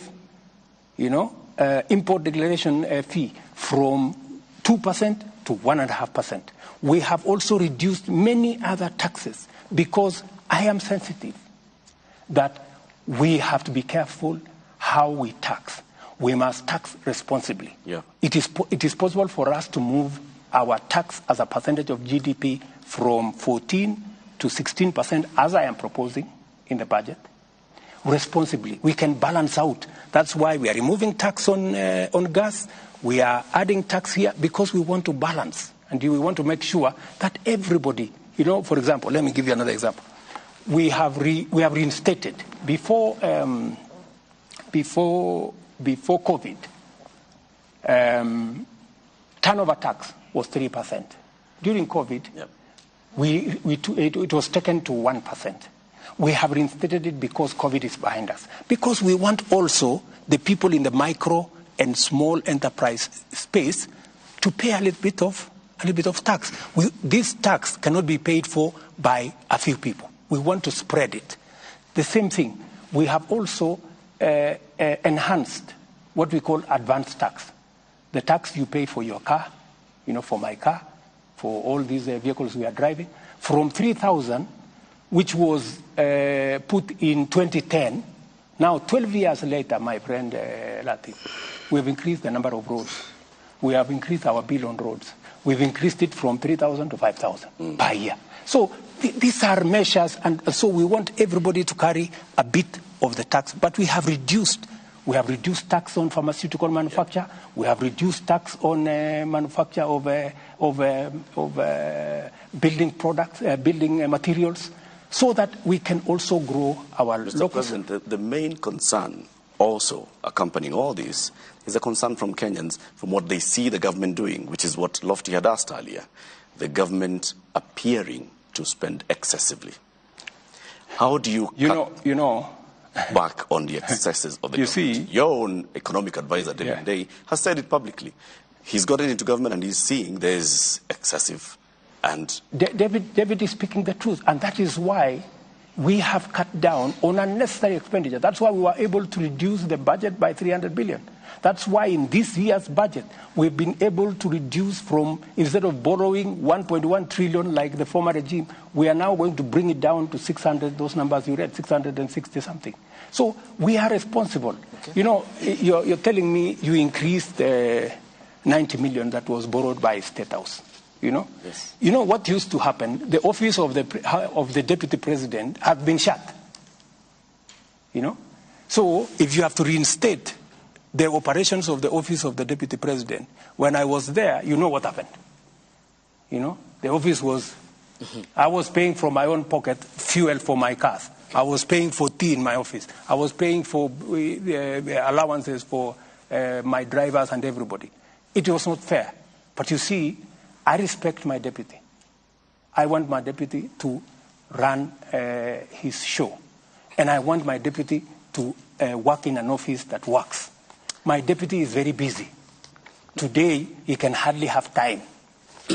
S17: import declaration fee, from 2% to to 1.5%. We have also reduced many other taxes because I am sensitive that we have to be careful how we tax. We must tax responsibly.
S3: Yeah.
S17: It is possible for us to move our tax as a percentage of GDP from 14 to 16%, as I am proposing in the budget, responsibly. We can balance out. That's why we are removing tax on gas. We are adding tax here because we want to balance. And we want to make sure that everybody, for example, let me give you another example. We have reinstated before COVID, turnover tax was 3%. During COVID, it was taken to 1%. We have reinstated it because COVID is behind us. Because we want also the people in the micro and small enterprise space to pay a little bit of tax. This tax cannot be paid for by a few people. We want to spread it. The same thing, we have also enhanced what we call advance tax. The tax you pay for your car, for my car, for all these vehicles we are driving, from 3,000, which was put in 2010, now 12 years later, my friend Latif, we have increased the number of roads. We have increased our bill on roads. We've increased it from 3,000 to 5,000 per year. So these are measures, and so we want everybody to carry a bit of the tax. But we have reduced tax on pharmaceutical manufacture. We have reduced tax on manufacture of building products, building materials, so that we can also grow our
S3: Mr.
S17: local.
S3: President, the main concern also accompanying all this is a concern from Kenyans from what they see the government doing, which is what Lofty had asked earlier, the government appearing to spend excessively. How do you back on the excesses of the government? Your own economic advisor, David Day, has said it publicly. He's gotten into government and he's seeing there's excessive. And
S17: David is speaking the truth, and that is why we have cut down on unnecessary expenditure. That's why we were able to reduce the budget by 300 billion. That's why in this year's budget, we've been able to reduce from, instead of borrowing 1.1 trillion like the former regime, we are now going to bring it down to 600, those numbers you read, 660 something. So we are responsible. Okay. You're telling me you increased 90 million that was borrowed by State House.
S3: Yes.
S17: What used to happen? The office of the deputy president has been shut. So if you have to reinstate the operations of the office of the deputy president, when I was there, what happened? The office was, I was paying from my own pocket fuel for my cars. I was paying for tea in my office. I was paying for allowances for my drivers and everybody. It was not fair. But you see, I respect my deputy. I want my deputy to run his show. And I want my deputy to work in an office that works. My deputy is very busy. Today, he can hardly have time.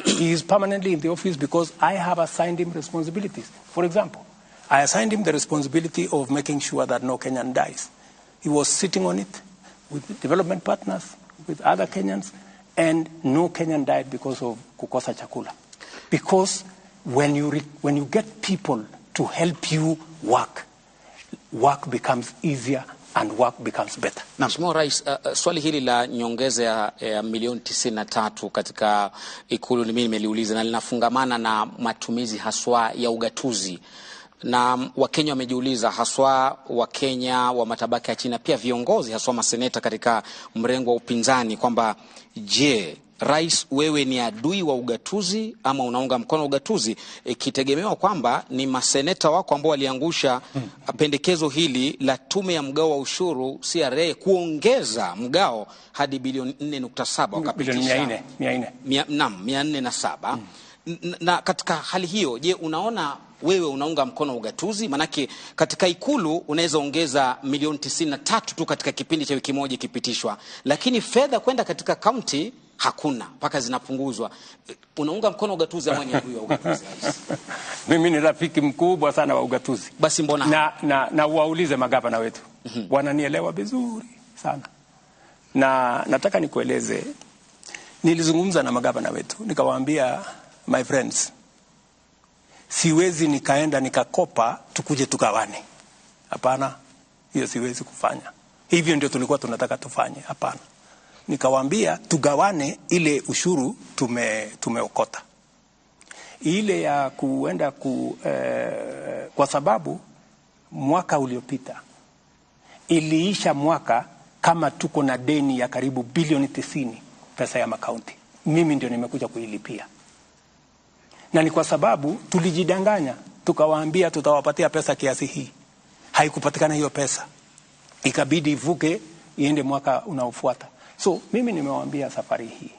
S17: He is permanently in the office because I have assigned him responsibilities. For example, I assigned him the responsibility of making sure that no Kenyan dies. He was sitting on it with development partners, with other Kenyans, and no Kenyan died because of kukosa chakula. Because when you get people to help you work becomes easier and work becomes better.
S2: Mheshimiwa Rais, swali hili la nyongeza ya milioni 93 katika Ikulu mimi nimeliuliza, na linafungamana na matumizi haswa ya ugatuzi. Na Wakenya wamejiuliza, haswa Wakenya wa matabaka ya chini, pia viongozi haswa maseneta katika mrengo wa upinzani, kwamba je, Rais, wewe ni adui wa ugatuzi ama unaunga mkono ugatuzi, ikitegemewa kwamba ni maseneta wako ambao waliangusha pendekezo hili la tume ya mgao wa ushuru CRA kuongeza mgao hadi bilioni 4.7 wakapitisha 407. Na katika hali hiyo, je, unaona wewe unaunga mkono ugatuzi? Manake katika Ikulu unaweza ongeza milioni 93 tu katika kipindi cha wiki moja ikipitishwa, lakini fedha kwenda katika kaunti hakuna, mpaka zinapunguzwa. Unaunga mkono ugatuzi ama ni adui wa ugatuzi?
S17: Mimi ni rafiki mkubwa sana wa ugatuzi.
S2: Basi mbona
S17: na waulize magavana wetu. Wananielewa vizuri sana. Na nataka nikueleze, Nilizungumza na magavana wetu, nikawaambia, my friends, siwezi nikaenda nikakopa tukuje tugawane. Hapana, hiyo siwezi kufanya. Hivyo ndio tulikuwa tunataka tufanye. Hapana. Nikawaambia tugawane ile ushuru tumeokota. Ile ya kuenda kwa sababu mwaka uliopita iliisha mwaka kama tuko na deni ya karibu bilioni 90 pesa ya makaunti. Mimi ndio nimekuja kuilipia. Na ni kwa sababu tulijidanganya, tukawaambia tutawapatia pesa kiasi hii. Haikupatikana hiyo pesa. Ikabidi ivuke iende mwaka unaofuata. So mimi nimewaambia safari hii,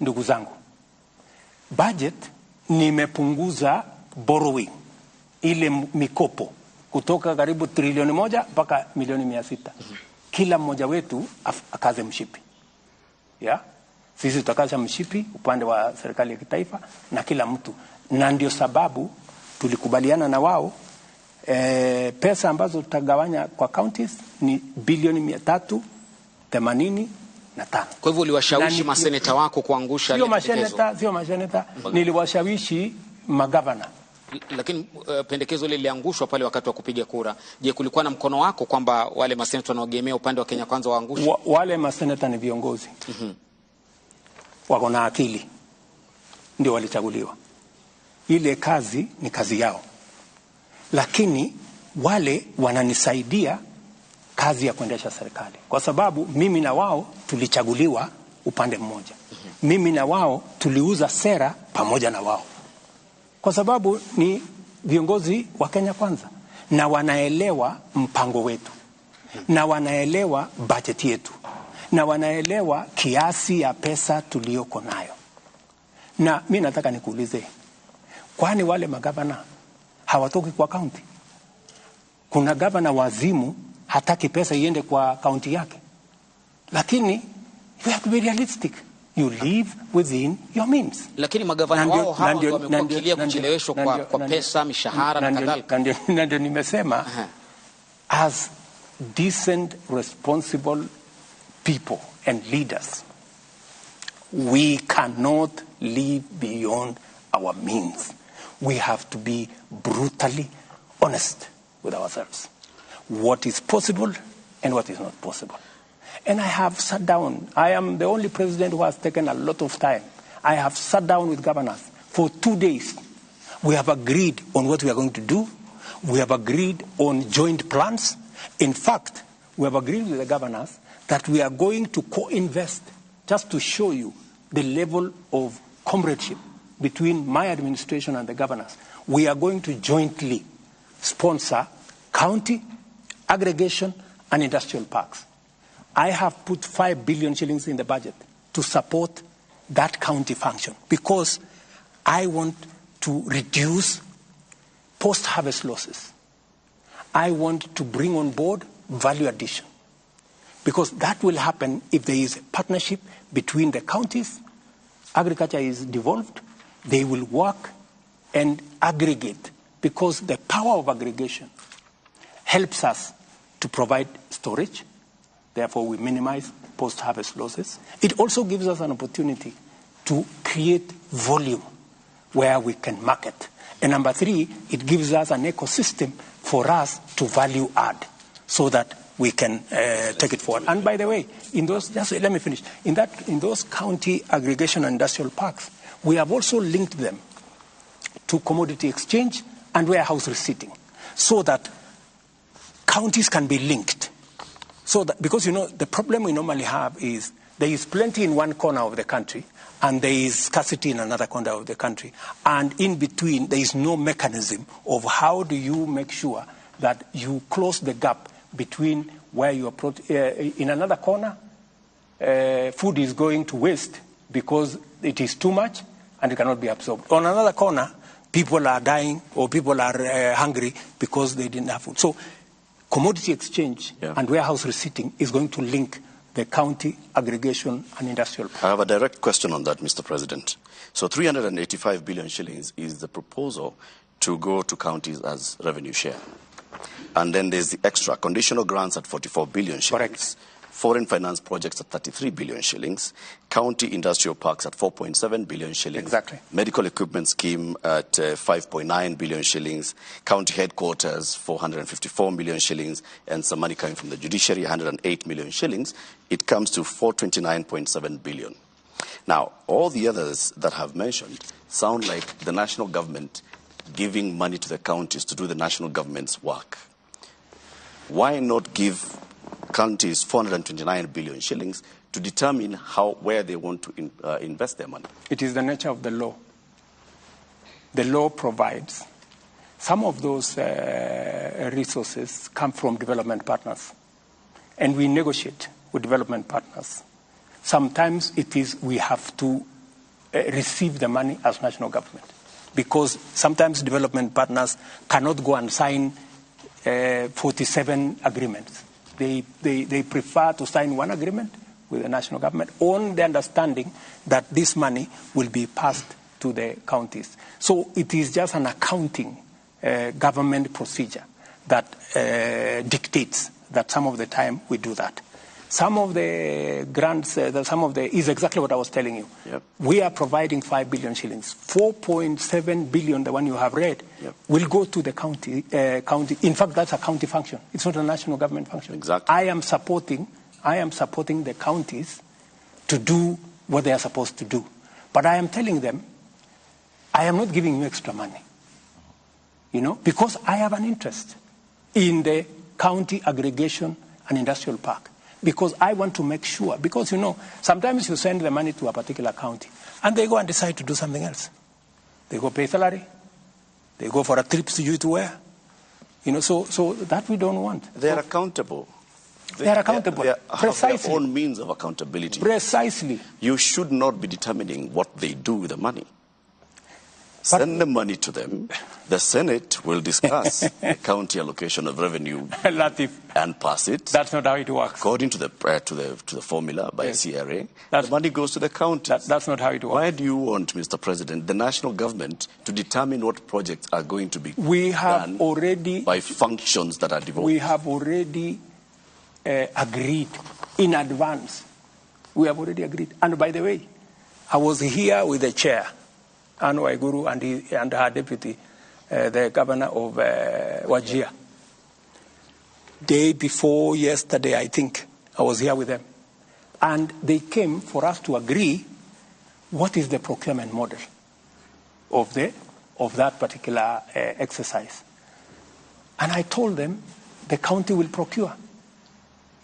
S17: ndugu zangu, budget nimepunguza borrowing, ile mikopo kutoka karibu trilioni 1 mpaka milioni 600. Kila mmoja wetu akaze mshipi. Yeah? Sisi tutakaza mshipi upande wa serikali ya kitaifa na kila mtu. Na ndio sababu tulikubaliana na wao pesa ambazo tutagawanya kwa counties ni bilioni 385.
S2: Kwa hivyo uliwashawishi maseneta wako kuangusha
S17: ile pendekezo? Sio maseneta, niliwashawishi magavana.
S2: Lakini pendekezo ile liliangushwa pale wakati wa kupiga kura. Je, kulikuwa na mkono wako kwamba wale maseneta wanaogemea upande wa Kenya Kwanza waangushe?
S17: Wale maseneta ni viongozi. Wako na akili. Ndio walichaguliwa. Ile kazi ni kazi yao. Lakini wale wananisaidia kazi ya kuendesha serikali. Kwa sababu mimi na wao tulichaguliwa upande mmoja. Mimi na wao tuliuza sera pamoja na wao. Kwa sababu ni viongozi wa Kenya Kwanza na wanaelewa mpango wetu. Na wanaelewa budget yetu. Na wanaelewa kiasi ya pesa tuliyoko nayo. Na mimi nataka nikuulize, kwani wale magavana hawatoki kwa kaunti? Kuna gavana wazimu hataki pesa iende kwa kaunti yake. Lakini you have to be realistic. You live within your means.
S2: Lakini magavana wao hawa wamekukilia kucheleweshwa kwa pesa, mishahara na kadhalika.
S17: Na ndio nimesema, as decent, responsible people and leaders, we cannot live beyond our means. We have to be brutally honest with ourselves. What is possible and what is not possible. And I have sat down. I am the only president who has taken a lot of time. I have sat down with governors for 2 days. We have agreed on what we are going to do. We have agreed on joint plans. In fact, we have agreed with the governors that we are going to co-invest, just to show you the level of comradeship between my administration and the governors. We are going to jointly sponsor county, aggregation, and industrial parks. I have put 5 billion shillings in the budget to support that county function because I want to reduce post-harvest losses. I want to bring on board value addition because that will happen if there is a partnership between the counties. Agriculture is devolved. They will work and aggregate because the power of aggregation helps us to provide storage. Therefore, we minimize post-harvest losses. It also gives us an opportunity to create volume where we can market. And number 3, it gives us an ecosystem for us to value add so that we can take it forward. And by the way, in those, just let me finish. In those county aggregation and industrial parks, we have also linked them to commodity exchange and warehouse receipting so that counties can be linked. So that, because, you know, the problem we normally have is there is plenty in one corner of the country and there is scarcity in another corner of the country. And in between, there is no mechanism of how do you make sure that you close the gap between where you are in another corner, food is going to waste because it is too much and it cannot be absorbed. On another corner, people are dying or people are hungry because they didn't have food. So commodity exchange and warehouse receipting is going to link the county aggregation and industrial.
S3: I have a direct question on that, Mr. President. So 385 billion shillings is the proposal to go to counties as revenue share. And then there's the extra conditional grants at 44 billion shillings.
S17: Correct.
S3: foreign finance projects at 33 billion shillings, county industrial parks at 4.7 billion shillings,
S17: Exactly.
S3: medical equipment scheme at 5.9 billion shillings, county headquarters 454 million shillings, and some money coming from the judiciary 108 million shillings. It comes to 429.7 billion. Now, all the others that I've mentioned sound like the national government giving money to the counties to do the national government's work. Why not give counties 429 billion shillings to determine where they want to invest their money?
S17: It is the nature of the law. The law provides some of those resources come from development partners, and we negotiate with development partners. Sometimes it is we have to receive the money as national government, because sometimes development partners cannot go and sign 47 agreements. They prefer to sign one agreement with the national government on the understanding that this money will be passed to the counties. So it is just an accounting government procedure that dictates that some of the time we do that. Some of the grants, is exactly what I was telling you.
S3: Yep.
S17: We are providing 5 billion shillings. 4.7 billion, the one you have read, will go to the county. In fact, that's a county function. It's not a national government function.
S3: Exactly.
S17: I am supporting the counties to do what they are supposed to do. But I am telling them, I am not giving you extra money. Because I have an interest in the county aggregation and industrial park. Because I want to make sure, because sometimes you send the money to a particular county and they go and decide to do something else. They go pay salary, they go for a trip to where, so that we don't want.
S3: They are accountable.
S17: They are accountable.
S3: They
S17: Precisely.
S3: have their own means of accountability.
S17: Precisely.
S3: You should not be determining what they do with the money. Send the money to them. The Senate will discuss the county allocation of revenue and pass it.
S17: That's not how it works.
S3: According to the formula by CRA, the money goes to the counties.
S17: That's not how it works.
S3: Why do you want, Mr. President, the national government to determine what projects are going to be done by functions that are devolved?
S17: We have already agreed in advance. We have already agreed. And by the way, I was here with the chair, Anu Waiguru, and her deputy, the governor of Wajir. Day before yesterday, I think, I was here with them. And they came for us to agree what is the procurement model of that particular exercise. And I told them the county will procure.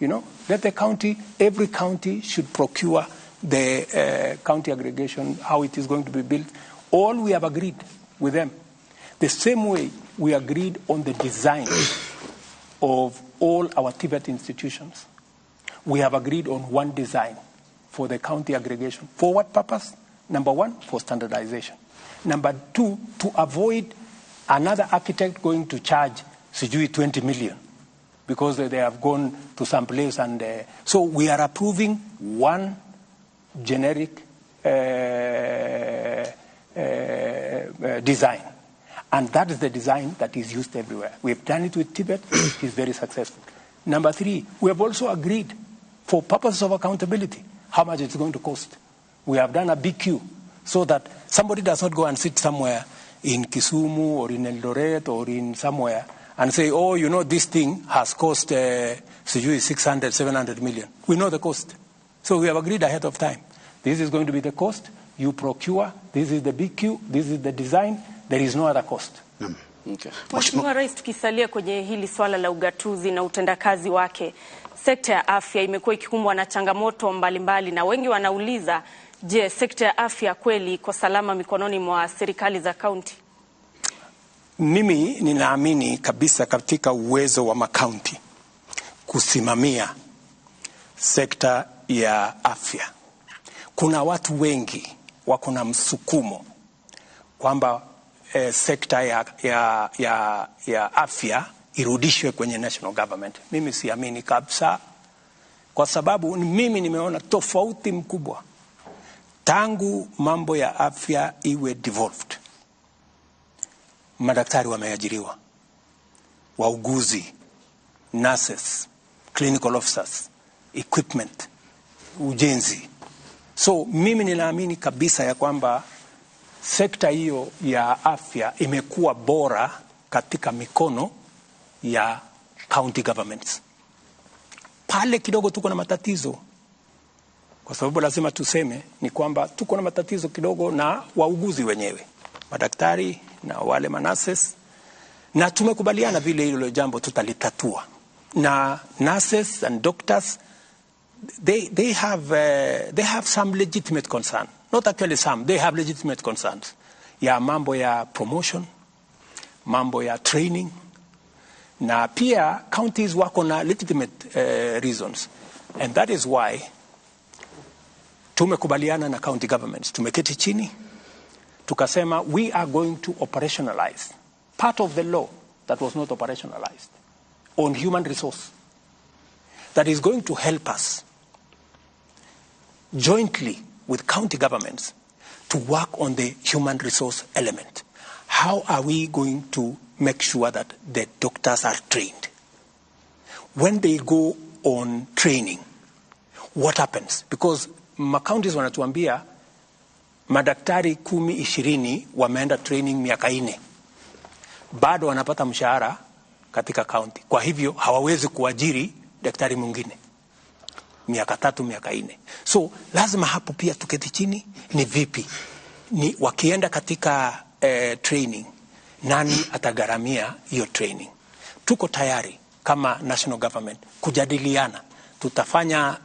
S17: Let the county, every county should procure the county aggregation, how it is going to be built. All we have agreed with them. The same way we agreed on the design of all our TVET institutions. We have agreed on one design for the county aggregation. For what purpose? Number one, for standardization. Number two, to avoid another architect going to charge Sijui 20 million because they have gone to some place. And so we are approving one generic design. And that is the design that is used everywhere. We have done it with Tibet. It is very successful. Number three, we have also agreed for purposes of accountability how much it's going to cost. We have done a BQ so that somebody does not go and sit somewhere in Kisumu or in Eldoret or in somewhere and say, this thing has cost 600, 700 million. We know the cost. So we have agreed ahead of time. This is going to be the cost. You procure. This is the BQ. This is the design. There is no other cost.
S3: Okay.
S4: Mheshimiwa Rais, tukisalia kwenye hili swala la ugatuzi na utendakazi wake, sekta ya afya imekuwa ikikumbwa na changamoto mbalimbali na wengi wanauliza, je, sekta ya afya kweli iko salama mikononi mwa serikali za kaunti?
S17: Mimi ninaamini kabisa katika uwezo wa makaunti kusimamia sekta ya afya. Kuna watu wengi wako na msukumo kwamba sekta ya afya irudishwe kwenye national government. Mimi siamini kabisa, kwa sababu mimi nimeona tofauti mkubwa tangu mambo ya afya iwe devolved. Madaktari wameajiriwa, wauguzi, nurses, clinical officers, equipment, ujenzi. So mimi ninaamini kabisa ya kwamba sekta hiyo ya afya imekuwa bora katika mikono ya county governments. Pale kidogo tuko na matatizo, kwa sababu lazima tuseme ni kwamba tuko na matatizo kidogo na wauguzi wenyewe, madaktari na wale manases, na tumekubaliana vile hilo jambo tutalitatua. Na nurses and doctors, they have some legitimate concern. Not actually some, they have legitimate concerns. Ya mambo ya promotion, mambo ya training, na pia counties wako na legitimate reasons. And that is why tumekubaliana na county governments. Tumeketi chini, tukasema we are going to operationalize part of the law that was not operationalized on human resource, that is going to help us jointly with county governments to work on the human resource element. How are we going to make sure that the doctors are trained? When they go on training, what happens? Because counties wanatuambia madaktari 10-20 wameenda training miaka 4, bado wanapata mshahara katika county. Kwa hivyo hawawezi kuajiri daktari mwingine miaka 3, miaka 4. So lazima hapo pia tuketi chini, ni vipi ni wakienda katika training, nani atagharamia hiyo training? Tuko tayari kama national government kujadiliana, tutafanya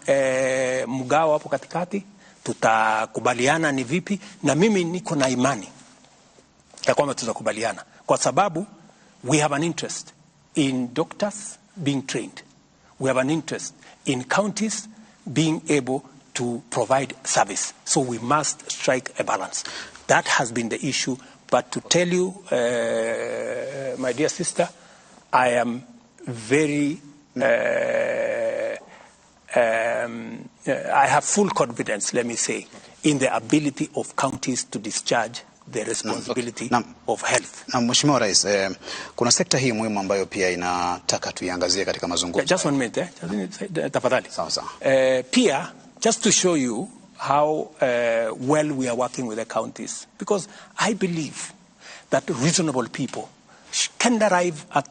S17: mgao hapo katikati, tutakubaliana ni vipi, na mimi niko na imani ya kwamba tutakubaliana, kwa sababu we have an interest in doctors being trained. We have an interest in counties being able to provide service. So we must strike a balance. That has been the issue. But to tell you, my dear sister, I am very, I have full confidence, let me say, in the ability of counties to discharge the responsibility of health.
S15: Na Mheshimiwa Rais, kuna sekta hii muhimu ambayo pia inataka tuiangazie katika mazungumzo.
S17: Just one minute, tafadhali.
S15: Sawa sawa.
S17: Pia, just to show you how well we are working with the counties, because I believe that reasonable people can arrive at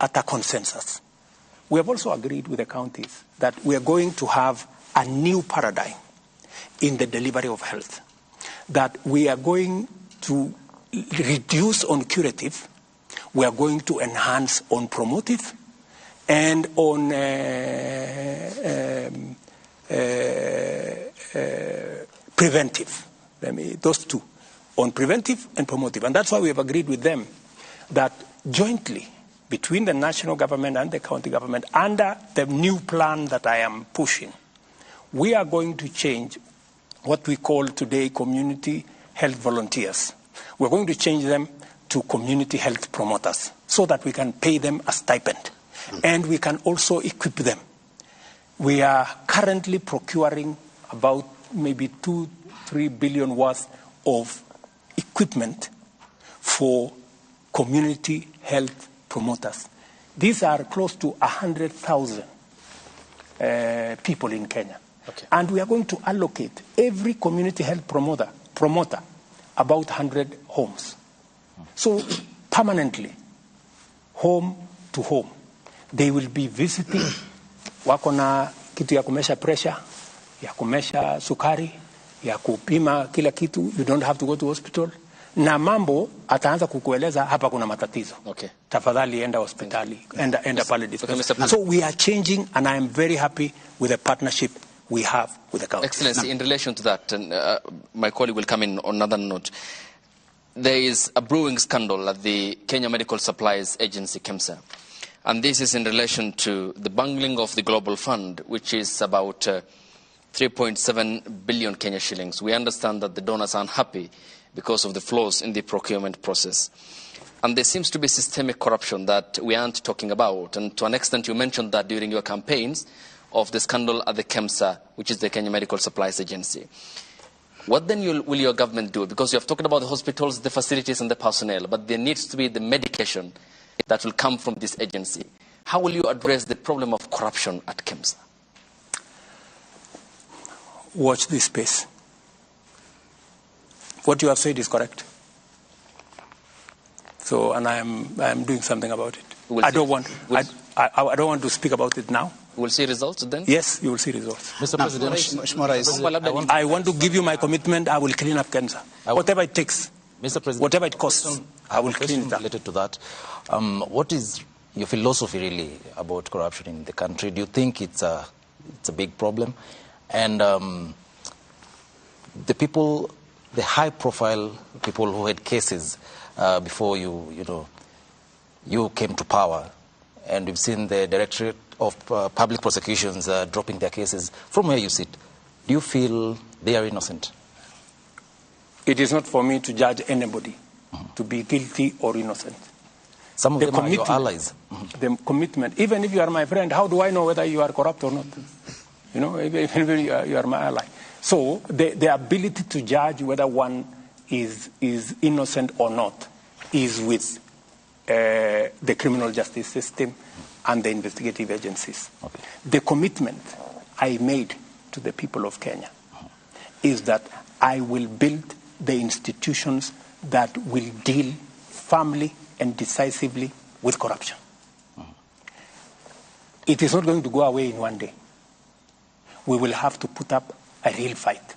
S17: a consensus. We have also agreed with the counties that we are going to have a new paradigm in the delivery of health, that we are going to reduce on curative, we are going to enhance on promotive, and on preventive. Those two, on preventive and promotive. And that's why we have agreed with them that jointly between the national government and the county government, under the new plan that I am pushing, we are going to change what we call today community health volunteers. We're going to change them to community health promoters so that we can pay them a stipend and we can also equip them. We are currently procuring about maybe 2-3 billion worth of equipment for community health promoters. These are close to 100,000 people in Kenya. Okay. And we are going to allocate every community health promoter about 100 homes. So permanently, home to home, they will be visiting. Wako na kitu ya kumesha pressure, ya kumesha sukari, ya kupima kila kitu. You don't have to go to hospital. Na mambo ataanza kukueleza hapa kuna matatizo. Okay. Tafadhali enda hospitali, enda pale dispensary. So we are changing, and I am very happy with the partnership we have with the county.
S16: Excellency, in relation to that, and my colleague will come in on another note. There is a brewing scandal at the Kenya Medical Supplies Agency, KEMSA. And this is in relation to the bungling of the Global Fund, which is about 3.7 billion Kenya shillings. We understand that the donors are unhappy because of the flaws in the procurement process. And there seems to be systemic corruption that we aren't talking about. And to an extent, you mentioned that during your campaigns of the scandal at the KEMSA, which is the Kenya Medical Supplies Agency. What then will your government do? Because you have talked about the hospitals, the facilities and the personnel, but there needs to be the medication that will come from this agency. How will you address the problem of corruption at KEMSA?
S17: watch this space. What you have said is correct. So, and I am doing something about it. I don't want to speak about it now.
S16: We'll see results then?
S17: Yes, you will see results.
S18: Mr. President,
S17: I want to give you my commitment. I will clean up cancer. Whatever it takes. Mr. President, whatever it costs, I will clean it up.
S18: Related to that, what is your philosophy really about corruption in the country? Do you think it's a big problem? And the people, the high-profile people who had cases before you came to power, and we've seen the Directorate of Public Prosecutions dropping their cases. From where you sit, do you feel they are innocent?
S17: It is not for me to judge anybody to be guilty or innocent.
S18: Some of them are your allies.
S17: The commitment, even if you are my friend, how do I know whether you are corrupt or not? You know, even if you are my ally. So the ability to judge whether one is innocent or not is with the criminal justice system and the investigative agencies.
S18: Okay.
S17: The commitment I made to the people of Kenya is that I will build the institutions that will deal firmly and decisively with corruption. It is not going to go away in one day. We will have to put up a real fight.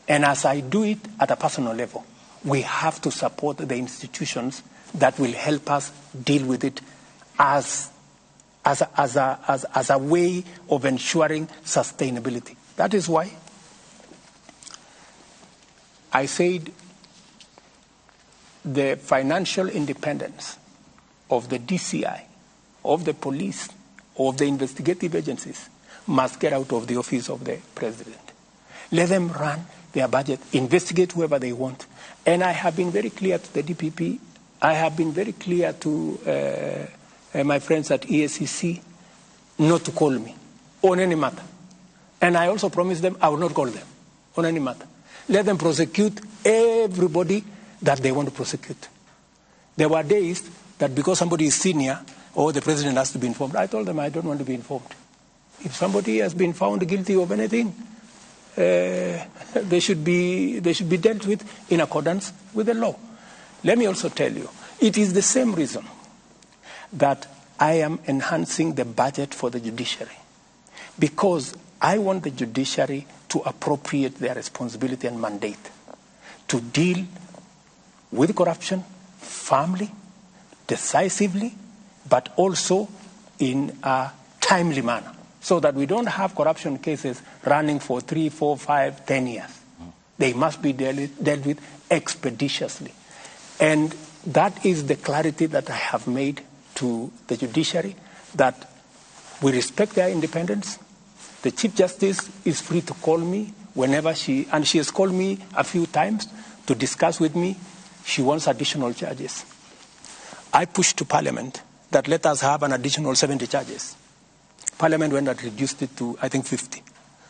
S17: And as I do it at a personal level, we have to support the institutions that will help us deal with it as a way of ensuring sustainability. That is why I said the financial independence of the DCI, of the police, of the investigative agencies must get out of the office of the president. Let them run their budget, investigate whoever they want. And I have been very clear to the DPP, I have been very clear to my friends at EACC not to call me on any matter. And I also promised them I will not call them on any matter. Let them prosecute everybody that they want to prosecute. There were days that because somebody is senior, or the president has to be informed, I told them I don't want to be informed. If somebody has been found guilty of anything, they should be dealt with in accordance with the law. Let me also tell you, it is the same reason that I am enhancing the budget for the judiciary, because I want the judiciary to appropriate their responsibility and mandate to deal with corruption firmly, decisively, but also in a timely manner, so that we don't have corruption cases running for 3, 4, 5, 10 years. They must be dealt with expeditiously. And that is the clarity that I have made to the judiciary, that we respect their independence. The Chief Justice is free to call me whenever she has called me a few times to discuss with me. She wants additional charges. I pushed to Parliament that let us have an additional 70 charges. Parliament went and reduced it to, I think, 50,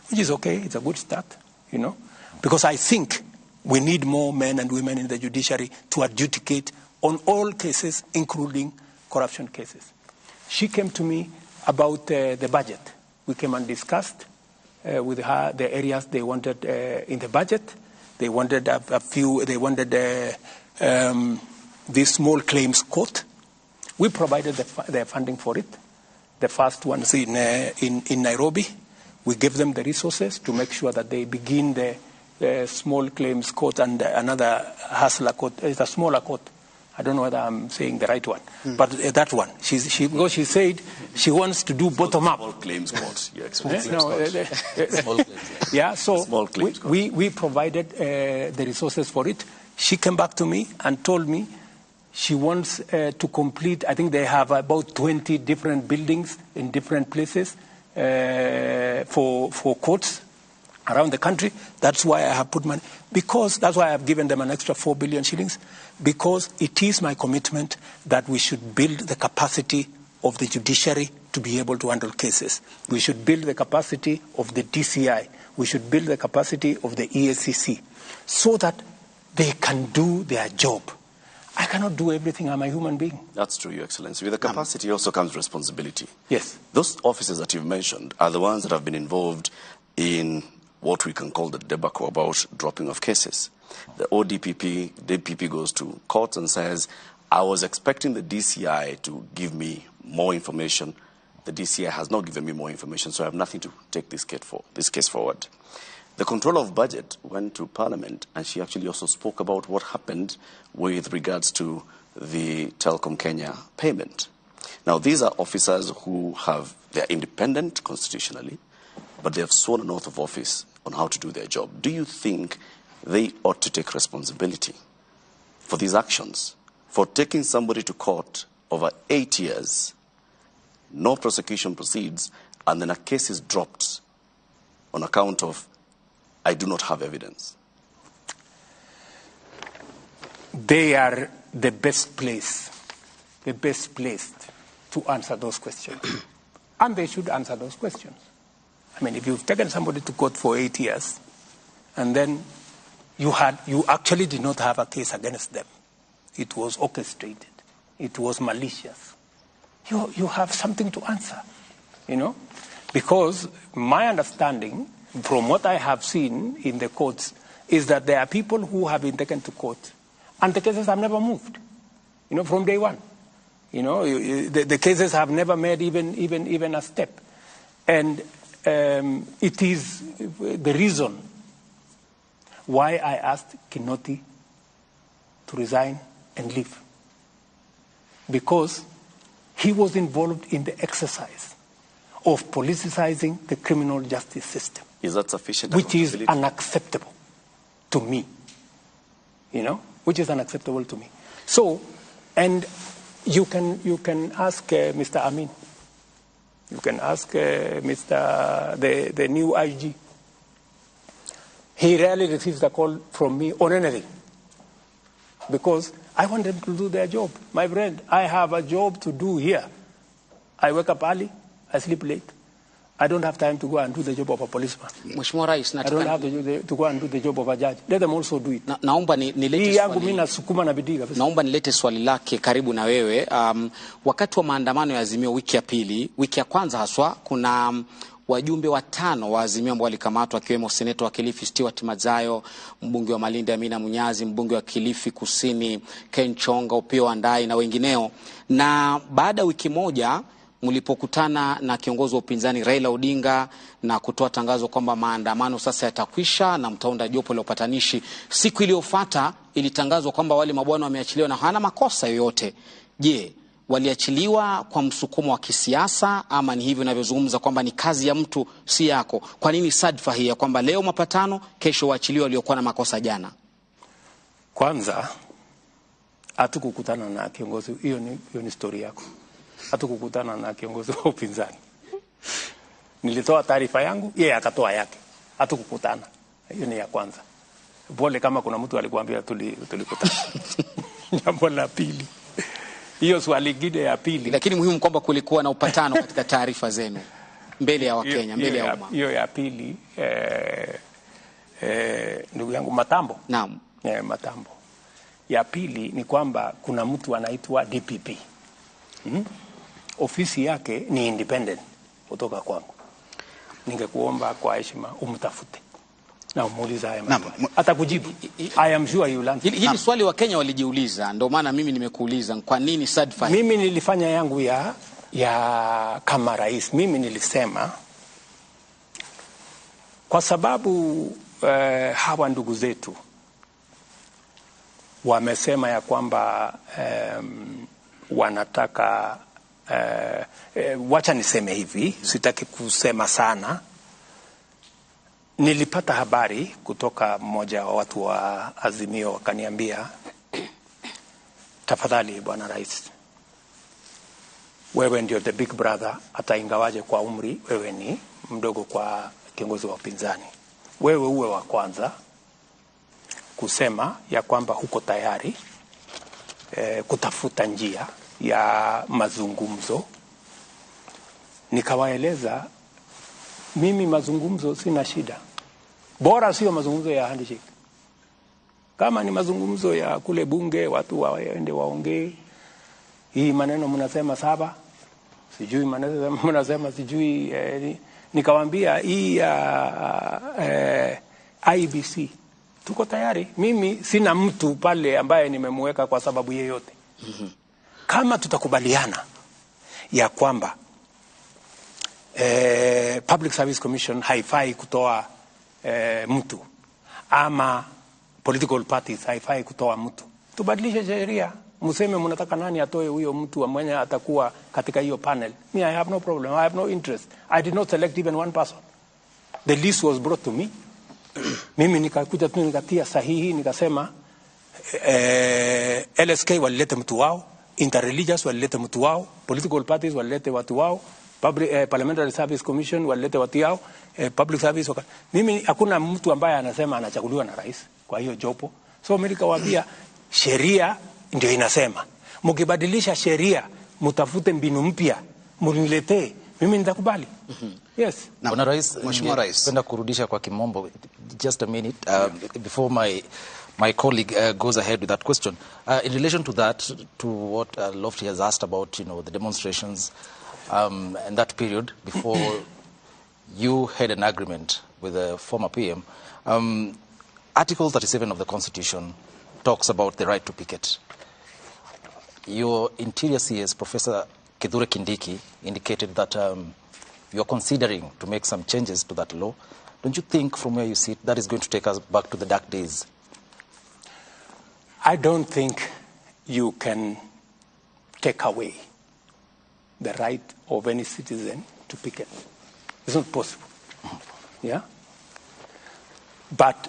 S17: which is okay. It's a good start, you know, because I think we need more men and women in the judiciary to adjudicate on all cases, including corruption cases. She came to me about the budget. We came and discussed with her the areas they wanted in the budget. They wanted a few, they wanted this small claims court. We provided the funding for it. The first ones in Nairobi. We gave them the resources to make sure that they begin the small claims court and another hustler court. It's a smaller court. I don't know whether I'm saying the right one, but that one. She said she wants to do bottom up.
S3: Small claims court.
S17: Yeah, so we provided the resources for it. She came back to me and told me she wants to complete, I think they have about 20 different buildings in different places for courts around the country. That's why I have put money, because that's why I have given them an extra 4 billion shillings, because it is my commitment that we should build the capacity of the judiciary to be able to handle cases. We should build the capacity of the DCI. We should build the capacity of the EACC so that they can do their job. I cannot do everything. I'm a human being.
S3: That's true, Your Excellency. With the capacity also comes responsibility.
S17: Yes.
S3: Those officers that you've mentioned are the ones that have been involved in what we can call the debacle about dropping of cases. The DPP goes to court and says, I was expecting the DCI to give me more information. The DCI has not given me more information, so I have nothing to take this case forward. The Controller of Budget went to Parliament, and she actually also spoke about what happened with regards to the Telecom Kenya payment. Now, these are officers who they're independent constitutionally, but they have sworn an oath of office on how to do their job. Do you think they ought to take responsibility for these actions, for taking somebody to court over 8 years, no prosecution proceeds, and then a case is dropped on account of, I do not have evidence?
S17: They are the best placed to answer those questions. And they should answer those questions. I mean, if you've taken somebody to court for 8 years, and then you actually did not have a case against them, it was orchestrated, it was malicious, you have something to answer, because my understanding from what I have seen in the courts is that there are people who have been taken to court and the cases have never moved, from day one. The cases have never made even a step. And it is the reason why I asked Kinoti to resign and leave. Because he was involved in the exercise of politicizing the criminal justice system.
S3: Is that sufficient?
S17: Which is unacceptable to me. Which is unacceptable to me. So, and you can ask Mr. Amin. You can ask the new IG. He rarely receives a call from me on anything. Because I want them to do their job. My friend, I have a job to do here. I wake up early, I sleep late. I don't have time to go and do the job of a policeman.
S2: Mheshimiwa Rais,
S17: I don't have to go and do the job of a judge. Let them also do it.
S2: Naomba nilete swali lake karibu na wewe. Wakati wa maandamano ya Azimio wiki ya pili, wiki ya kwanza haswa, kuna wajumbe 5 wa Azimio ambao walikamatwa, akiwemo seneta wa Kilifi Stewart Madzayo, mbunge wa Malindi Amina Munyazi, mbunge wa Kilifi Kusini Ken Chonga, Opiyo Andai na wengineo. Na baada ya wiki moja mlipokutana na kiongozi wa upinzani Raila Odinga na kutoa tangazo kwamba maandamano sasa yatakwisha na mtaunda jopo la upatanishi, siku iliyofuata ilitangazwa kwamba wale mabwana wameachiliwa na hana makosa yoyote. Je, waliachiliwa kwa msukumo wa kisiasa ama ni hivyo ninavyozungumza kwamba ni kazi ya mtu si yako? Kwa nini sadfa hii ya kwamba leo mapatano, kesho waachiliwa waliokuwa na makosa jana?
S17: Kwanza hatukukutana na kiongozi, hiyo ni story yako. Hatukukutana na kiongozi wa upinzani. Nilitoa taarifa yangu, yeye akatoa yake. Hatukukutana. Hiyo ni ya kwanza. Pole kama kuna mtu alikuambia tulikutana. Jambo la pili. Hiyo swali lingine ya pili.
S2: Lakini muhimu kwamba kulikuwa na upatano katika taarifa zenu mbele ya Wakenya, mbele ya umma.
S17: Hiyo ya pili ndugu yangu Matambo.
S2: Naam.
S17: Matambo. Ya pili ni kwamba kuna mtu anaitwa DPP. Ofisi yake ni independent kutoka kwangu. Ningekuomba kwa heshima umtafute na umuulize haya maswali. Atakujibu. I am sure you will answer.
S2: Hili swali wa Kenya walijiuliza, ndio maana mimi nimekuuliza kwa nini sadfa?
S17: Mimi nilifanya yangu ya kama rais. Mimi nilisema kwa sababu hawa ndugu zetu wamesema ya kwamba wanataka wacha niseme hivi, sitaki kusema sana. Nilipata habari kutoka mmoja wa watu wa Azimio, wakaniambia, tafadhali bwana rais, wewe ndio the big brother, hata ingawaje kwa umri wewe ni mdogo kwa kiongozi wa upinzani, wewe uwe wa kwanza kusema ya kwamba huko tayari kutafuta njia ya mazungumzo. Nikawaeleza mimi mazungumzo sina shida, bora sio mazungumzo ya handshake. Kama ni mazungumzo ya kule bunge, watu waende waongee. Hii maneno mnasema 7, sijui maneno mnasema sijui Nikawaambia hii IBC tuko tayari. Mimi sina mtu pale ambaye nimemweka kwa sababu yeyote. Kama tutakubaliana ya kwamba Public Service Commission haifai kutoa mtu, ama political parties haifai kutoa mtu, tubadilishe sheria. Museme mnataka nani atoe huyo mtu mwenye atakuwa katika hiyo panel. Me, I have no problem. I have no interest. I did not select even one person. The list was brought to me. Mimi nikakuja tu nikatia sahihi, nikasema LSK walilete mtu wao, interreligious walilete mtu wao, political parties walilete watu wao, Parliamentary Service Commission walilete watu wao, public service mimi hakuna mtu ambaye anasema anachaguliwa na rais kwa hiyo jopo. So mimi nikawaambia sheria ndio inasema, mkibadilisha sheria mtafute mbinu mpya mniletee, mimi nitakubali. Yes.
S18: Bwana Rais, Mheshimiwa Rais, napenda kurudisha kwa kimombo just a minute before my colleague goes ahead with that question. In relation to that, to what Lofty has asked about, the demonstrations and that period before you had an agreement with the former PM, Article 37 of the Constitution talks about the right to picket. Your Interior CS, Professor Kithure Kindiki, indicated that you're considering to make some changes to that law. Don't you think, from where you sit, that is going to take us back to the dark days?
S17: I don't think you can take away the right of any citizen to picket. It's not possible. Yeah? But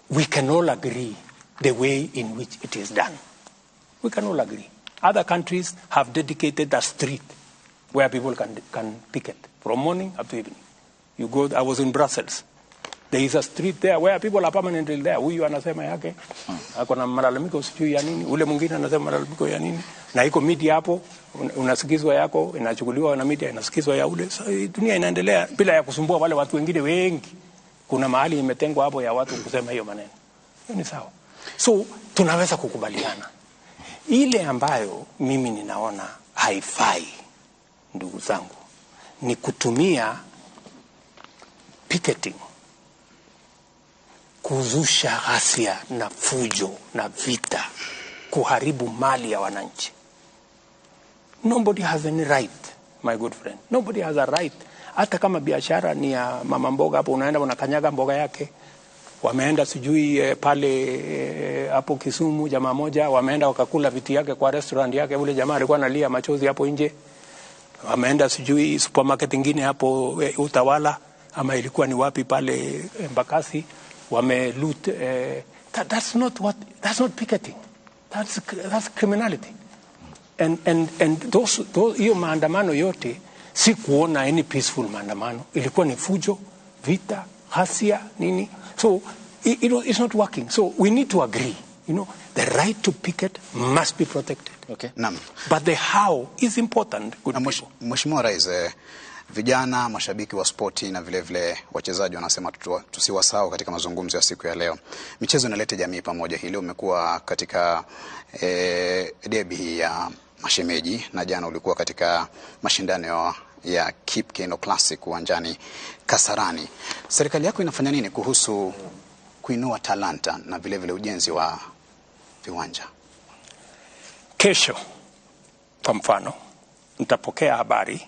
S17: we can all agree the way in which it is done. We can all agree. Other countries have dedicated a street where people can picket from morning up to evening. You go, I was in Brussels. There is a street there where people are permanently there. Huyu anasema yake, ako na malalamiko sijui ya nini, ule mwingine anasema malalamiko ya nini, na iko media hapo, unasikizwa yako, inachukuliwa na media, inasikizwa ya ule. So, dunia inaendelea bila ya kusumbua wale watu wengine wengi. Kuna mahali imetengwa hapo ya watu kusema hiyo maneno. Hiyo ni sawa. So, tunaweza kukubaliana. Ile ambayo mimi ninaona haifai, ndugu zangu, ni kutumia picketing kuzusha ghasia na fujo na vita, kuharibu mali ya wananchi. Nobody has any right, my good friend. Nobody has a right. Hata kama biashara ni ya mama mboga hapo, unaenda unakanyaga mboga yake. Wameenda sijui pale hapo Kisumu, jamaa moja wameenda wakakula viti yake kwa restaurant yake, ule jamaa alikuwa analia machozi hapo nje. Wameenda sijui supermarket nyingine hapo Utawala, ama ilikuwa ni wapi pale Mbakasi, loot. That's not picketing. That's criminality. And those hiyo maandamano yote si kuona any peaceful maandamano, ilikuwa ni fujo, vita, ghasia nini. So it's not working. So we need to agree, the right to picket must be protected.
S15: Okay. Naam.
S17: But the how is important.
S15: Mheshimiwa Rais, vijana, mashabiki wa spoti na vile vile wachezaji wanasema tusiwasahau katika mazungumzo ya siku ya leo. Michezo inaleta jamii pamoja. Hili umekuwa katika derby ya mashemeji, na jana ulikuwa katika mashindano ya Kipkeno Classic uwanjani Kasarani. Serikali yako inafanya nini kuhusu kuinua talanta na vile vile ujenzi wa viwanja?
S17: Kesho kwa mfano nitapokea habari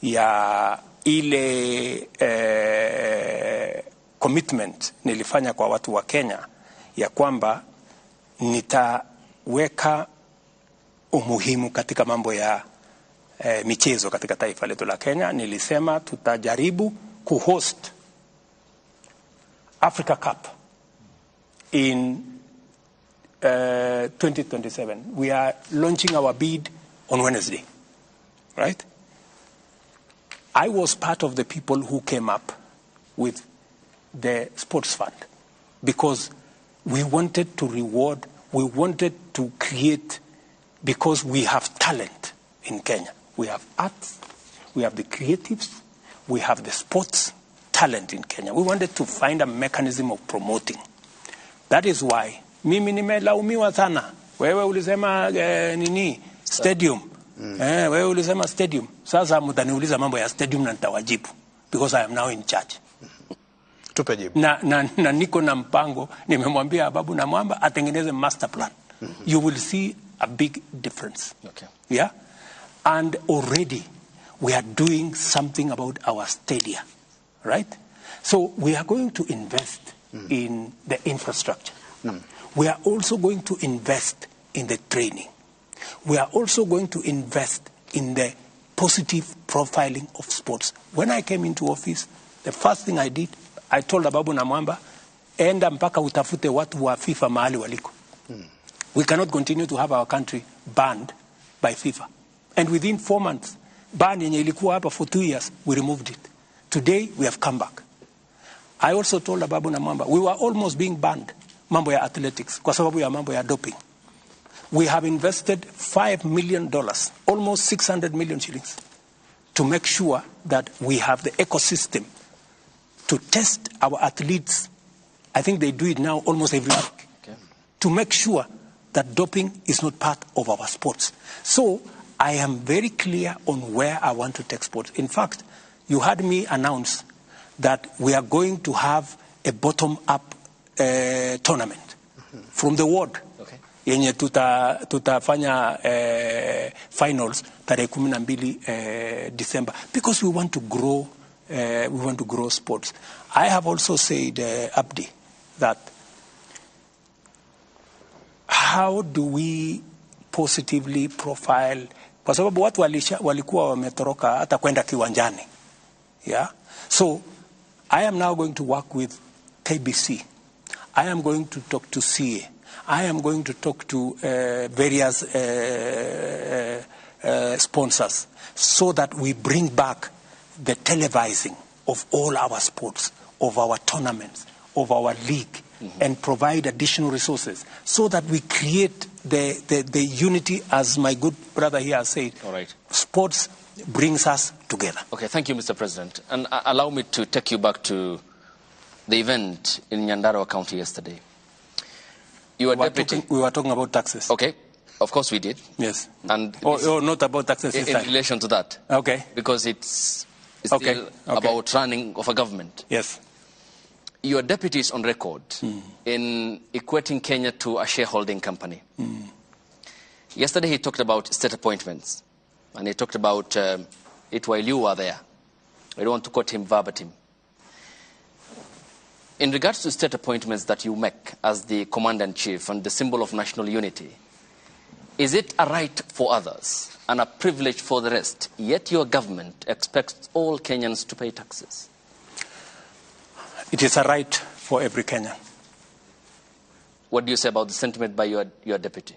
S17: ya ile commitment nilifanya kwa watu wa Kenya ya kwamba nitaweka umuhimu katika mambo ya michezo katika taifa letu la Kenya. Nilisema tutajaribu kuhost Africa Cup in 2027. We are launching our bid on Wednesday, right? I was part of the people who came up with the sports fund because we wanted to reward, we wanted to create, because we have talent in Kenya. We have arts, we have the creatives, we have the sports talent in Kenya. We wanted to find a mechanism of promoting. That is why mimi nimelaumiwa sana. Wewe ulisema nini? Stadium. Wewe ulisema stadium. Sasa mtaniuliza mambo ya stadium na nitawajibu. because I am now in charge.
S15: Tupe jibu.
S17: Na niko na mpango, nimemwambia Babu na Mwamba atengeneze master plan. You will see a big difference.
S16: Okay.
S17: Yeah? And already we are doing something about our stadia, right? So we are going to invest in the infrastructure. We are also going to invest in the training. We are also going to invest in the positive profiling of sports. When I came into office, the first thing I did, I told Babu na Mwamba, enda mpaka utafute watu wa FIFA mahali waliko. We cannot continue to have our country banned by FIFA. And within 4 months, ban yenye ilikuwa hapa for 2 years, we removed it. Today, we have come back. I also told Babu na Mwamba, we were almost being banned, mambo ya athletics, kwa sababu ya mambo ya doping. We have invested $5 million, almost 600 million shillings, to make sure that we have the ecosystem to test our athletes. I think they do it now almost every week. Okay. To make sure that doping is not part of our sports. So I am very clear on where I want to take sports. In fact, you heard me announce that we are going to have a bottom-up tournament from the world.
S16: Okay.
S17: Yenye tutafanya finals tarehe 12 December, because we want to grow sports. I have also said, Abdi, that how do we positively profile, kwa sababu watu walikuwa wametoroka hata kwenda kiwanjani. Yeah? So I am now going to work with KBC. I am going to talk to CA. I am going to talk to various sponsors so that we bring back the televising of all our sports, of our tournaments, of our league, and provide additional resources so that we create the unity, as my good brother here has said.
S16: All right.
S17: Sports brings us together.
S16: Okay, thank you, Mr. President. And allow me to take you back to the event in Nyandarua County yesterday. You were deputy.
S17: We were talking about taxes.
S16: Okay, of course we did.
S17: Yes.
S16: And
S17: not about taxes
S16: in relation to that.
S17: Okay.
S16: Because it's still about running of a government.
S17: Yes.
S16: Your deputy is on record in equating Kenya to a shareholding company. Yesterday he talked about state appointments. And he talked about it while you were there. I don't want to quote him verbatim. In regards to state appointments that you make as the commander-in-chief and the symbol of national unity, is it a right for others and a privilege for the rest, yet your government expects all Kenyans to pay taxes?
S17: It is a right for every Kenyan.
S16: What do you say about the sentiment by your deputy?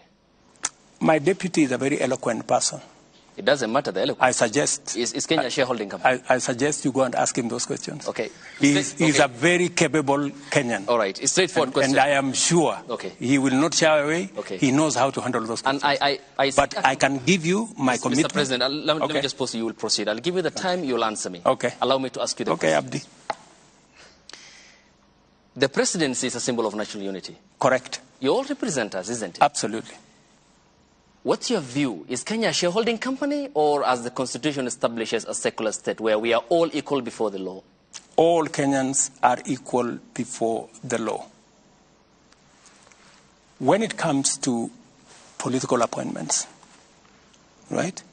S17: My deputy is a very eloquent person.
S16: It doesn't matter the eloquence.
S17: I suggest...
S16: Is Kenya a shareholding company?
S17: I suggest you go and ask him those questions.
S16: Okay.
S17: He's a very capable Kenyan.
S16: All right. It's a straightforward question.
S17: And I am sure he will not shy away.
S16: Okay.
S17: He knows how to handle those questions.
S16: And
S17: but I can give you my commitment.
S16: Mr. President, let me just pause. You will proceed. I'll give you the time. You'll answer me.
S17: Okay.
S16: Allow me to ask you the question.
S17: Okay, Abdi.
S16: The presidency is a symbol of national unity.
S17: Correct.
S16: You all represent us, isn't it?
S17: Absolutely.
S16: What's your view? Is Kenya a shareholding company, or as the Constitution establishes, a secular state where we are all equal before the law?
S17: All Kenyans are equal before the law. When it comes to political appointments, right?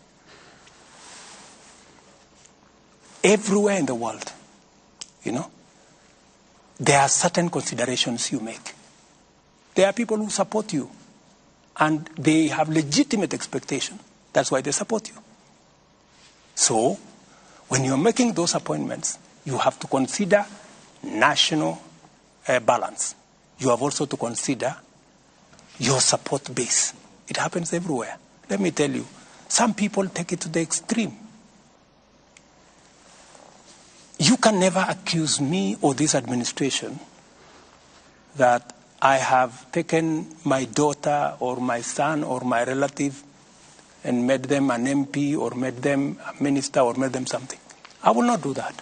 S17: Everywhere in the world, there are certain considerations you make. There are people who support you, and they have legitimate expectation. That's why they support you. So, when you're making those appointments, you have to consider national balance. You have also to consider your support base. It happens everywhere. Let me tell you, some people take it to the extreme. You can never accuse me or this administration that I have taken my daughter or my son or my relative and made them an MP or made them a minister or made them something. I will not do that.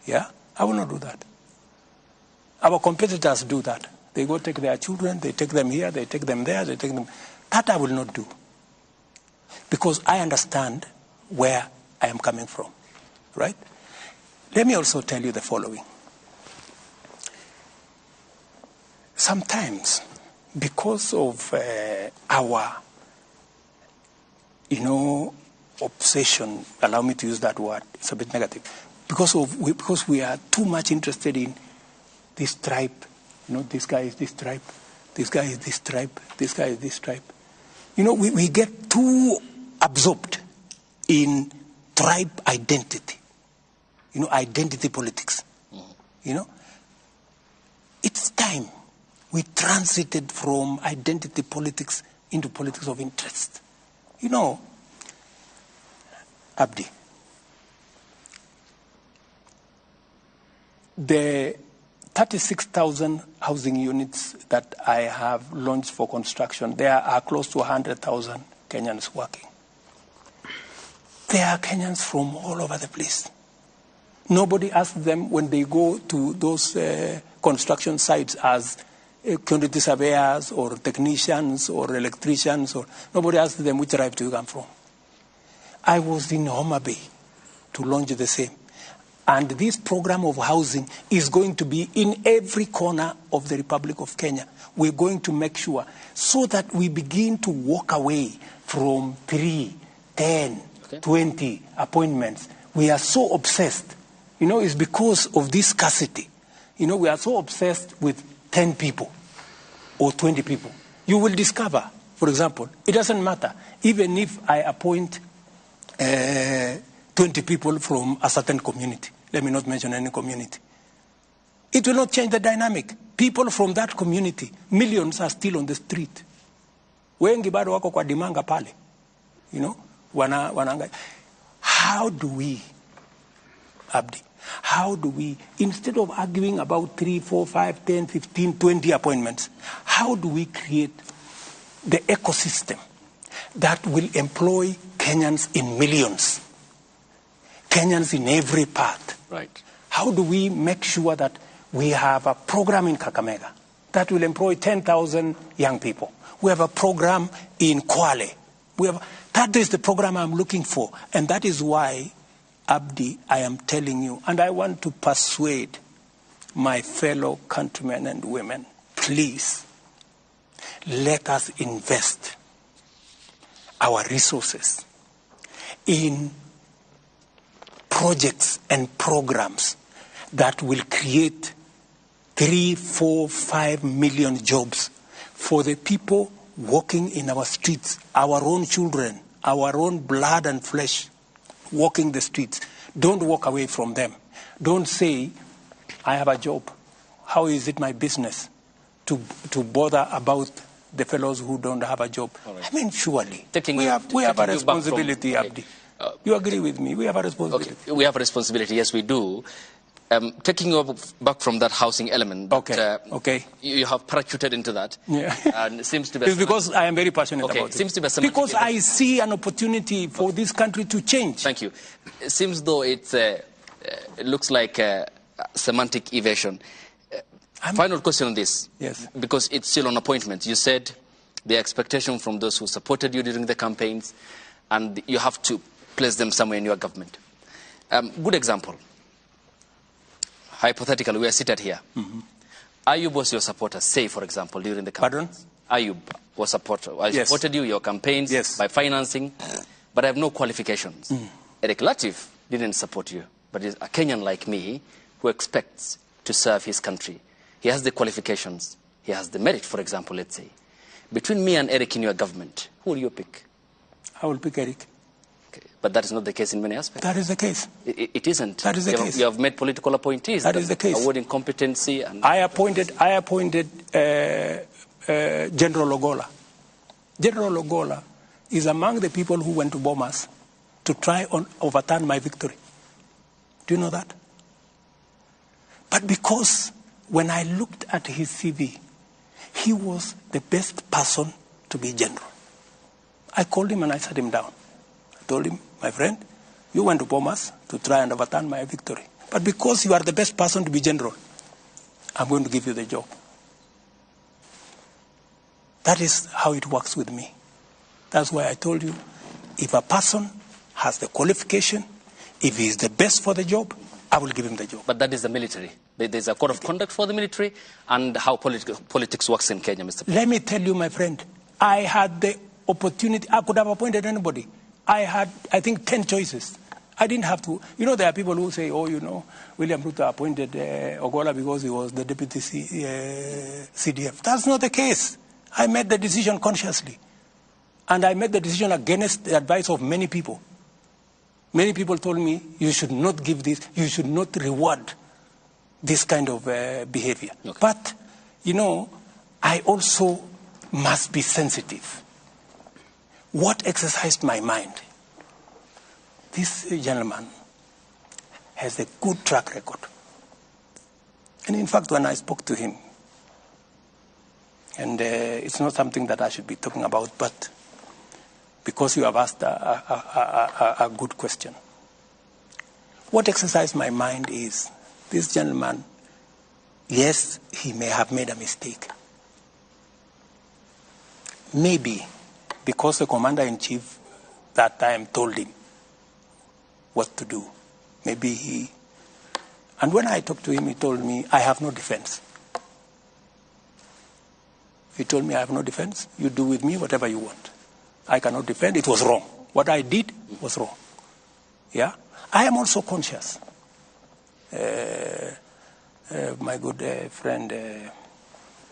S17: Yeah? I will not do that. Our competitors do that. They go take their children, they take them here, they take them there, they take them... That I will not do. Because I understand where I am coming from. Right? Let me also tell you the following. Sometimes, because of our, obsession, allow me to use that word, it's a bit negative, because we are too much interested in this tribe, this guy is this tribe, this guy is this tribe, this guy is this tribe. We get too absorbed in tribe identity, identity politics. It's time we transited from identity politics into politics of interest. Abdi, the 36,000 housing units that I have launched for construction, there are close to 100,000 Kenyans working. There are Kenyans from all over the place. Nobody asks them when they go to those construction sites as quantity surveyors or technicians or electricians, or nobody asks them which tribe do you come from. I was in Homa Bay to launch the same. And this program of housing is going to be in every corner of the Republic of Kenya. We're going to make sure so that we begin to walk away from 3, 10, 20 appointments. We are so obsessed. It's because of this scarcity. We are so obsessed with 10 people or 20 people. You will discover, for example, it doesn't matter. Even if I appoint 20 people from a certain community, let me not mention any community, it will not change the dynamic. People from that community, millions are still on the street. Wengi bado wako kwa dimanga pale. How do we, Abdi, instead of arguing about 3, 4, 5, 10, 15, 20 appointments, how do we create the ecosystem that will employ Kenyans in millions? Kenyans in every part.
S2: Right.
S17: How do we make sure that we have a program in Kakamega that will employ 10,000 young people? We have a program in Kwale. That is the program I'm looking for. And that is why, Abdi, I am telling you, and I want to persuade my fellow countrymen and women, please, let us invest our resources in projects and programs that will create 3, 4, 5 million jobs for the people walking in our streets, our own children, our own blood and flesh walking the streets. Don't walk away from them. Don't say, I have a job. How is it my business to bother about the fellows who don't have a job? Right. Surely. We have a responsibility, Abdi. You agree with me? We have a responsibility.
S2: Okay. We have a responsibility, yes, we do. Taking you back from that housing element, you have parachuted into that.
S17: Yeah.
S2: And it seems to be
S17: it's because I am very passionate about it.
S2: Seems to be
S17: because I see an opportunity for this country to change.
S2: Thank you. It seems though it looks like a semantic evasion. Final question on this.
S17: Yes.
S2: Because it's still on appointment. You said the expectation from those who supported you during the campaigns, and you have to place them somewhere in your government. Good example. Hypothetically, we are seated here.
S17: Mm-hmm.
S2: Ayub was your supporter, say, for example, during the campaigns.
S17: Pardon?
S2: Ayub was supporter. I supported you, your campaigns, by financing, but I have no qualifications. Eric Latif didn't support you, but is a Kenyan like me who expects to serve his country. He has the qualifications. He has the merit, for example, let's say. Between me and Eric in your government, who will you pick?
S17: I will pick Eric.
S2: But that is not the case in many aspects.
S17: That is the case.
S2: It isn't.
S17: That is the case.
S2: You have made political appointees.
S17: That is the case.
S2: Awarding competency. And
S17: I appointed General Ogola. General Ogola is among the people who went to Bomas to try and overturn my victory. Do you know that? But because when I looked at his CV, he was the best person to be general. I called him and I sat him down. I told him, my friend, you went to Bomas to try and overturn my victory. But because you are the best person to be general, I'm going to give you the job. That is how it works with me. That's why I told you, if a person has the qualification, if he is the best for the job, I will give him the job.
S16: But that is the military. There's a code of conduct for the military and how politics works in Kenya, Mr. President.
S17: Let me tell you, my friend, I had the opportunity. I could have appointed anybody. I had, I think, 10 choices. I didn't have to. You know, there are people who say, oh, you know, William Ruto appointed Ogola because he was the deputy CDF. That's not the case. I made the decision consciously. And I made the decision against the advice of many people. Many people told me, you should not give this, you should not reward this kind of behavior. Okay. But, you know, I also must be sensitive. What exercised my mind? This gentleman has a good track record. And in fact, when I spoke to him, and it's not something that I should be talking about, but because you have asked a good question. What exercised my mind is, this gentleman, yes, he may have made a mistake. Maybe because the commander-in-chief that time told him what to do. Maybe he... And when I talked to him, he told me, I have no defense. He told me, I have no defense. You do with me whatever you want. I cannot defend. It was wrong. What I did was wrong. Yeah? I am also conscious. My good friend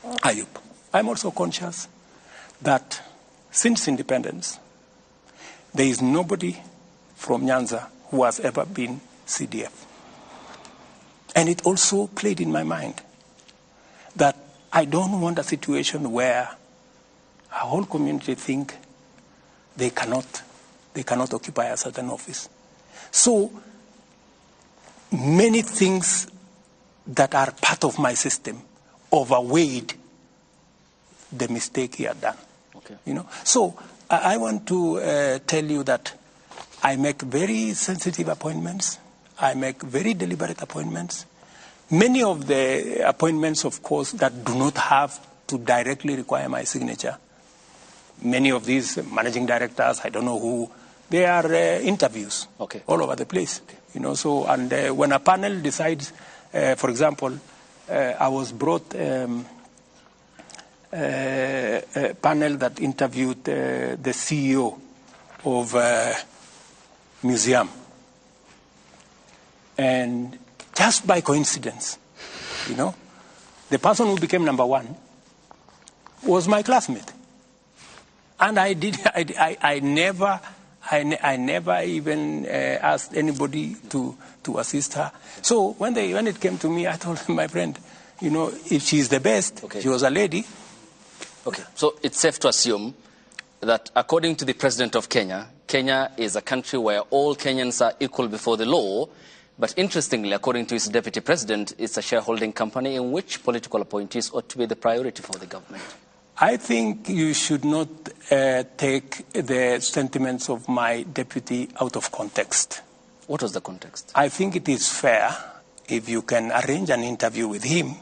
S17: Ayub. I'm also conscious that since independence, there is nobody from Nyanza who has ever been CDF. And it also played in my mind that I don't want a situation where a whole community think they cannot occupy a certain office. So many things that are part of my system overweighed the mistake he had done. Okay. You know? So I want to tell you that I make very sensitive appointments. I make very deliberate appointments. Many of the appointments, of course, that do not have to directly require my signature. Many of these managing directors, I don't know who, they are interviews all over the place. Okay. You know, so, and when a panel decides, for example, I was brought a panel that interviewed the CEO of museum. And just by coincidence, you know, the person who became number one was my classmate. And I never even asked anybody to assist her. So when it came to me, I told my friend, you know, if she's the best, she was a lady.
S16: Okay, so it's safe to assume that according to the President of Kenya, Kenya is a country where all Kenyans are equal before the law. But interestingly, according to his deputy president, it's a shareholding company in which political appointees ought to be the priority for the government.
S17: I think you should not take the sentiments of my deputy out of context.
S16: What was the context?
S17: I think it is fair if you can arrange an interview with him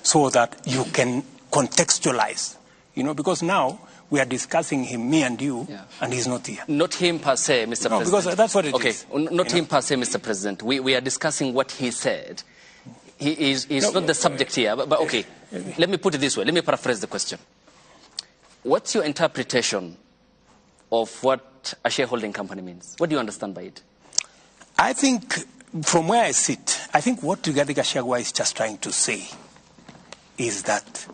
S17: so that you can contextualize, you know, because now we are discussing him, me and you, and he's not here.
S16: Not him per se, Mr. President.
S17: Because that's what it is.
S16: Okay, not him per se, Mr. President. We are discussing what he said. He's not the subject here, but okay, let me put it this way. Let me paraphrase the question. What's your interpretation of what a shareholding company means? What do you understand by it?
S17: I think, from where I sit, I think what Rigathi Gachagua is just trying to say is that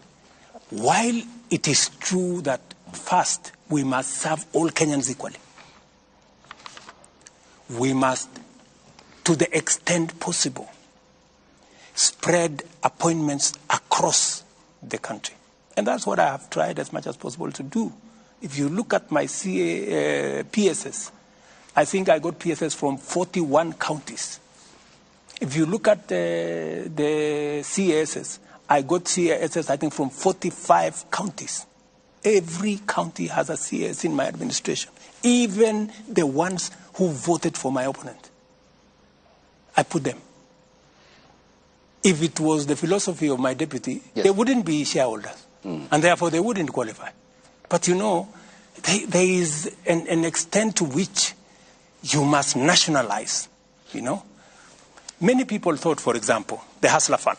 S17: while it is true that first we must serve all Kenyans equally, we must, to the extent possible, spread appointments across the country. And that's what I have tried as much as possible to do. If you look at my PSS, I think I got PSS from 41 counties. If you look at the CASs, I got CASs, I think, from 45 counties. Every county has a CAS in my administration, even the ones who voted for my opponent. I put them. If it was the philosophy of my deputy, they wouldn't be shareholders. And therefore they wouldn't qualify. But you know, there is an extent to which you must nationalize, you know. Many people thought, for example, the Hustler Fund.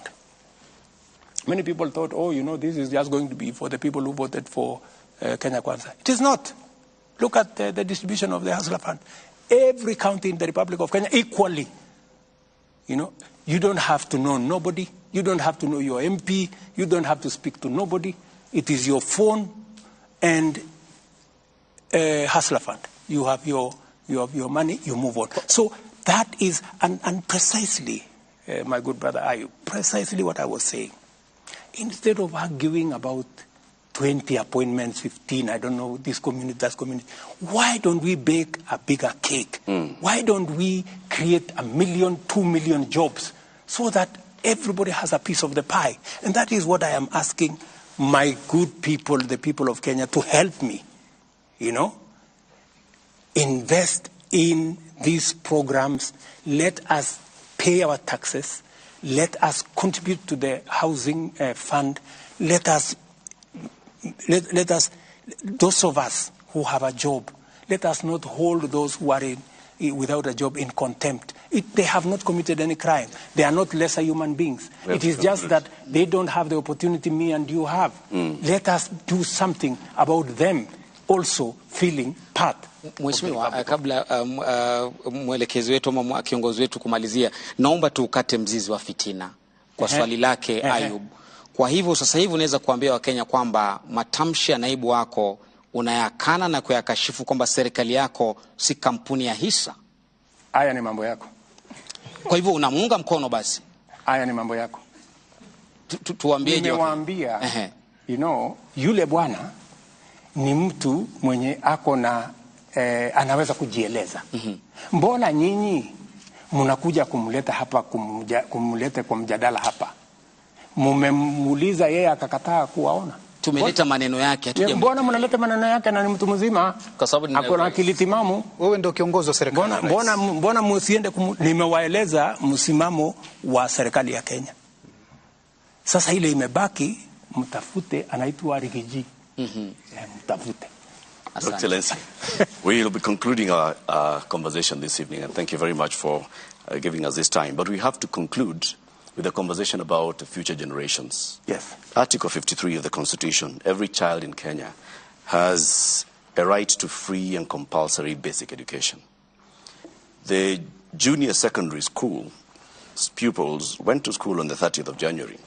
S17: Many people thought, oh, this is just going to be for the people who voted for Kenya Kwanza. It is not. Look at the distribution of the Hustler Fund. Every county in the Republic of Kenya, equally. You don't have to know nobody. You don't have to know your MP. You don't have to speak to nobody. It is your phone and Hustler Fund. You have your money, you move on. So that is, and precisely, my good brother Ayub, precisely what I was saying. Instead of arguing about 20 appointments, 15, I don't know, this community, that community, why don't we bake a bigger cake? Why don't we create 1 million, 2 million jobs so that everybody has a piece of the pie? And that is what I am asking my good people, the people of Kenya, to help me, invest in these programs. Let us pay our taxes. Let us contribute to the housing fund. Let us, those of us who have a job, let us not hold those who are without a job in contempt. They have not committed any crime. They are not lesser human beings. It is just that they don't have the opportunity me and you have. Let us do something about them also feeling part.
S2: Mheshimiwa, kabla mwelekezi wetu ama kiongozi wetu kumalizia, naomba tukate mzizi wa fitina kwa swali lake Ayub. Kwa hivyo sasa hivi unaweza kuambia Wakenya kwamba matamshi ya naibu wako unayakana na kuyakashifu kwamba serikali yako si kampuni ya hisa.
S17: Haya ni mambo yako.
S2: Kwa hivyo unamuunga mkono basi.
S17: Haya ni mambo yako.
S2: Tuambie je.
S17: Nimewaambia, yule bwana ni mtu mwenye ako na anaweza kujieleza. Mbona nyinyi mnakuja kumleta hapa, kumleta kwa mjadala hapa? Mumemuuliza yeye akakataa kuwaona.
S2: Tumeleta maneno yake.
S17: Mbona mnaleta maneno yake na ni mtu mzima?
S2: Kwa sababu
S17: ako na akili timamu.
S15: Wewe ndio kiongozi wa serikali.
S17: Mbona msiende nimewaeleza msimamo wa serikali ya Kenya. Sasa ile imebaki, mtafute, anaitwa Rigiji. Mtafute.
S3: Excellency, we will be concluding our conversation this evening, and thank you very much for giving us this time. But we have to conclude with a conversation about future generations.
S17: Yes.
S3: Article 53 of the Constitution, every child in Kenya has a right to free and compulsory basic education. The junior secondary school pupils went to school on the 30th of January,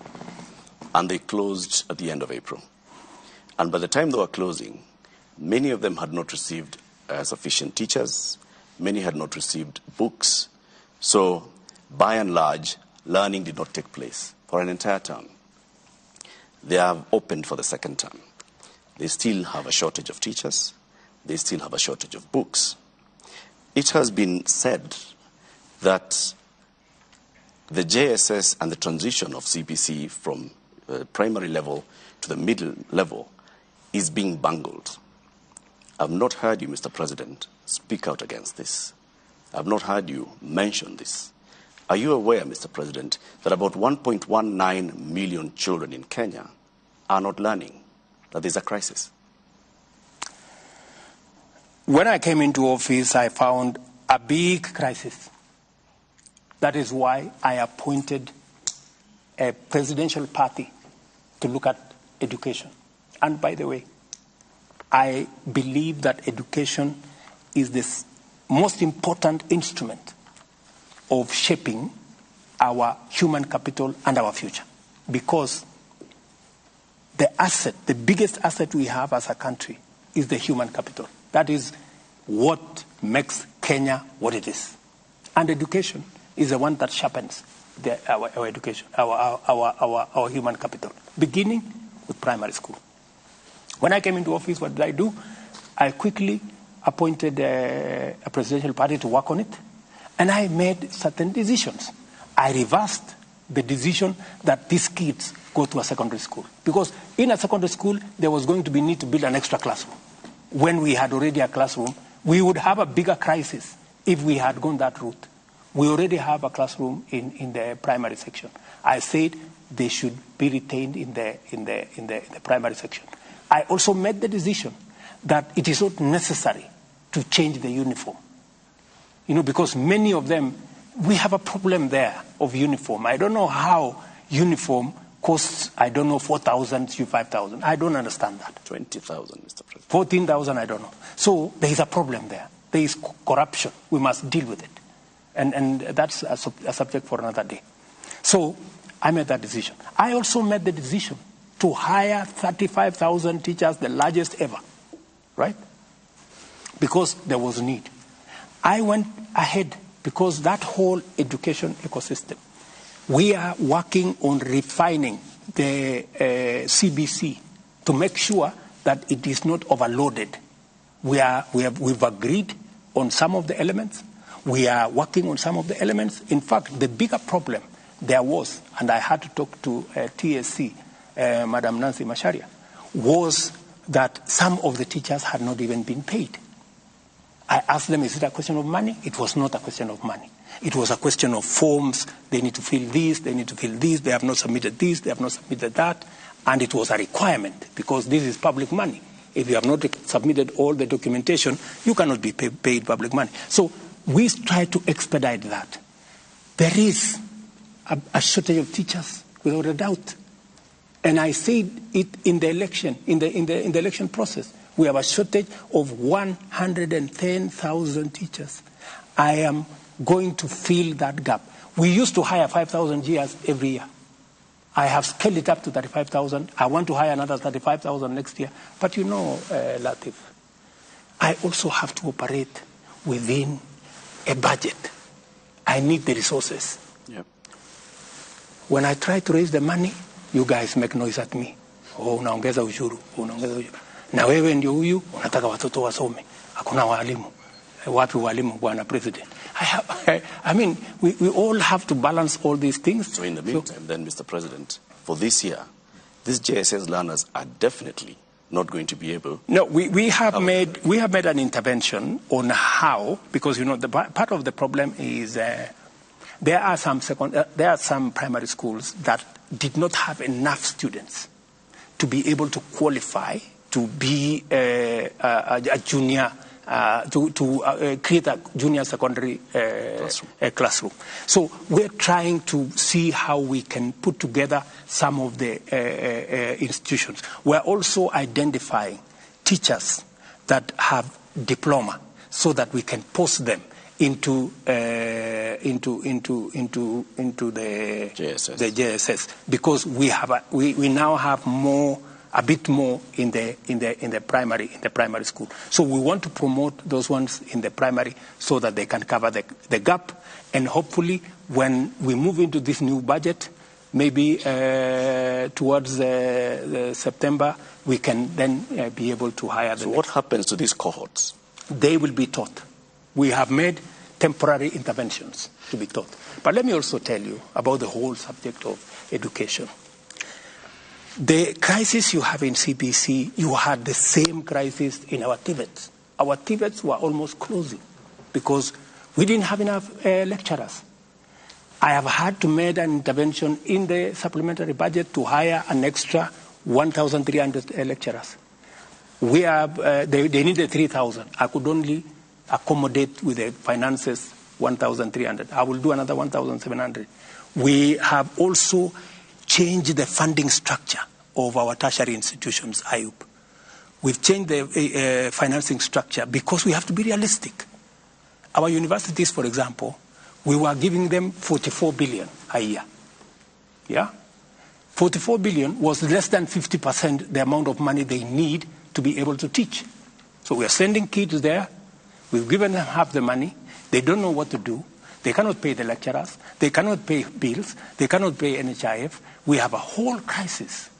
S3: and they closed at the end of April. And by the time they were closing, many of them had not received sufficient teachers. Many had not received books. So, by and large, learning did not take place for an entire term. They have opened for the second term. They still have a shortage of teachers. They still have a shortage of books. It has been said that the JSS and the transition of CBC from primary level to the middle level is being bungled. I've not heard you, Mr. President, speak out against this. I've not heard you mention this. Are you aware, Mr. President, that about 1.19 million children in Kenya are not learning, that there's a crisis?
S17: When I came into office, I found a big crisis. That is why I appointed a presidential party to look at education. And by the way, I believe that education is the most important instrument of shaping our human capital and our future. Because the biggest asset we have as a country is the human capital. That is what makes Kenya what it is. And education is the one that sharpens our education, our human capital, beginning with primary school. When I came into office, what did I do? I quickly appointed a presidential party to work on it, and I made certain decisions. I reversed the decision that these kids go to a secondary school. Because in a secondary school, there was going to be need to build an extra classroom. When we had already a classroom, we would have a bigger crisis if we had gone that route. We already have a classroom in the primary section. I said they should be retained in the primary section. I also made the decision that it is not necessary to change the uniform. Because many of them, we have a problem there of uniform. I don't know how uniform costs, I don't know, 4,000 to 5,000. I don't understand that.
S3: 20,000, Mr. President.
S17: 14,000, I don't know. So there is a problem there. There is corruption. We must deal with it. And that's a subject for another day. So I made that decision. I also made the decision to hire 35,000 teachers, the largest ever, right? Because there was need. I went ahead because that whole education ecosystem, we are working on refining the CBC to make sure that it is not overloaded. We've agreed on some of the elements. We are working on some of the elements. In fact, the bigger problem there was, and I had to talk to TSC, Madam Nancy Macharia, was that some of the teachers had not even been paid. I asked them, is it a question of money? It was not a question of money. It was a question of forms. They need to fill this, they need to fill this, they have not submitted this, they have not submitted that. And it was a requirement because this is public money. If you have not submitted all the documentation, you cannot be paid public money. So we try to expedite that. There is a shortage of teachers, without a doubt. And I said it in the election, in the election process. We have a shortage of 110,000 teachers. I am going to fill that gap. We used to hire 5,000 GRs every year. I have scaled it up to 35,000. I want to hire another 35,000 next year. But you know, Latif, I also have to operate within a budget. I need the resources.
S3: Yep.
S17: When I try to raise the money, you guys make noise at me. Oh, unaongeza ushuru, unaongeza ushuru. Na wewe ndio huyu unataka watoto wasome. Hakuna walimu. Wapi walimu, Bwana President? I mean, we all have to balance all these things.
S3: So in the meantime, then, Mr. President, for this year, these JSS learners are definitely not going to be able.
S17: No, we have made an intervention on how, because you know the part of the problem is there are some primary schools that did not have enough students to be able to qualify to be a junior. To create a junior secondary classroom. So we're trying to see how we can put together some of the institutions. We're also identifying teachers that have diploma so that we can post them into the JSS because we now have a bit more in the primary school. So we want to promote those ones in the primary so that they can cover the gap. And hopefully when we move into this new budget, maybe towards September, we can then be able to hire them.
S3: So what happens to these cohorts?
S17: They will be taught. We have made temporary interventions to be taught. But let me also tell you about the whole subject of education. The crisis you have in CBC, you had the same crisis in our TVETs. Our TVETs were almost closing because we didn't have enough lecturers. I have had to make an intervention in the supplementary budget to hire an extra 1,300 lecturers. They needed 3,000. I could only accommodate with the finances 1,300. I will do another 1,700. We have also change the funding structure of our tertiary institutions, IUP. We've changed the financing structure because we have to be realistic. Our universities, for example, we were giving them 44 billion a year. Yeah? 44 billion was less than 50% the amount of money they need to be able to teach. So we are sending kids there. We've given them half the money. They don't know what to do. They cannot pay the lecturers. They cannot pay bills. They cannot pay NHIF. We have a whole crisis.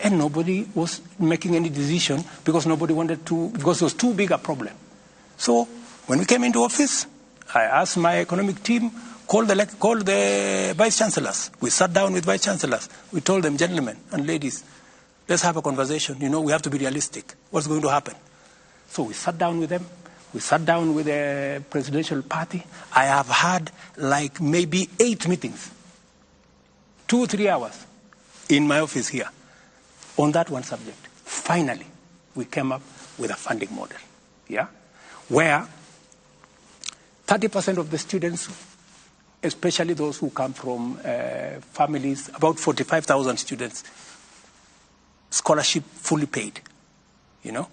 S17: And nobody was making any decision because nobody wanted to, because it was too big a problem. So when we came into office, I asked my economic team, call the vice chancellors. We sat down with vice chancellors. We told them, gentlemen and ladies, let's have a conversation. You know, we have to be realistic. What's going to happen? So we sat down with them. We sat down with the presidential party. I have had like maybe 8 meetings, 2 or 3 hours in my office here on that one subject. Finally, we came up with a funding model, yeah, where 30% of the students especially those who come from families, about 45,000 students, scholarship fully paid, you know.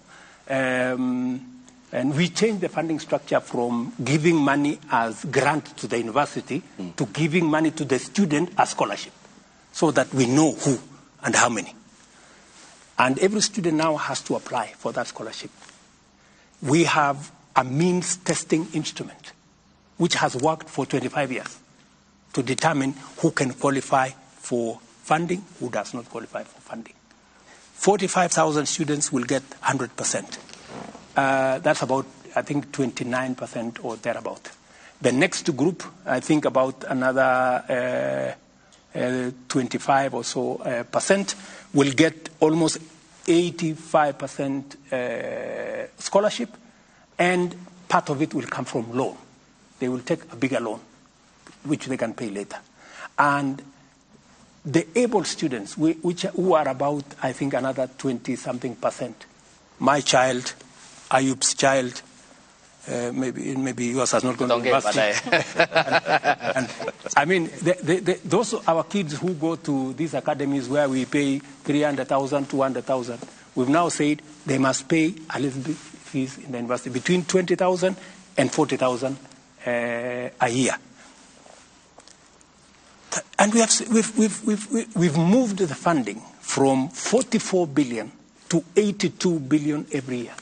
S17: And we changed the funding structure from giving money as grant to the university to giving money to the student as scholarship, so that we know who and how many. And every student now has to apply for that scholarship. We have a means testing instrument, which has worked for 25 years to determine who can qualify for funding, who does not qualify for funding. 45,000 students will get 100%. That's about, I think, 29% or thereabout. The next group, I think about another 25 or so percent, will get almost 85% scholarship, and part of it will come from loan. They will take a bigger loan, which they can pay later. And the able students, who are about, I think, another 20-something%. My child, Ayub's child, maybe yours has not gone to university. And I mean, those are our kids who go to these academies where we pay 300,000, 200,000. We've now said they must pay a little bit fees in the university, between 20,000 and 40,000 a year. And we've moved the funding from 44 billion to 82 billion every year.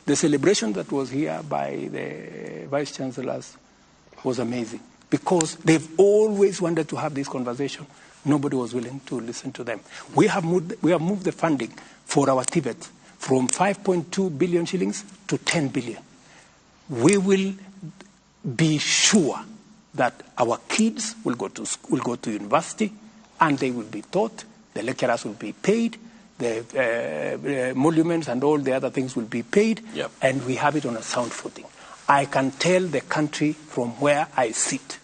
S17: The celebration that was here by the vice chancellors was amazing, because they've always wanted to have this conversation. Nobody was willing to listen to them. We have moved the funding for our TVET from 5.2 billion shillings to 10 billion. We will be sure that our kids will go to university, and they will be taught. The lecturers will be paid. The emoluments and all the other things will be paid, and we have it on a sound footing. I can tell the country from where I sit,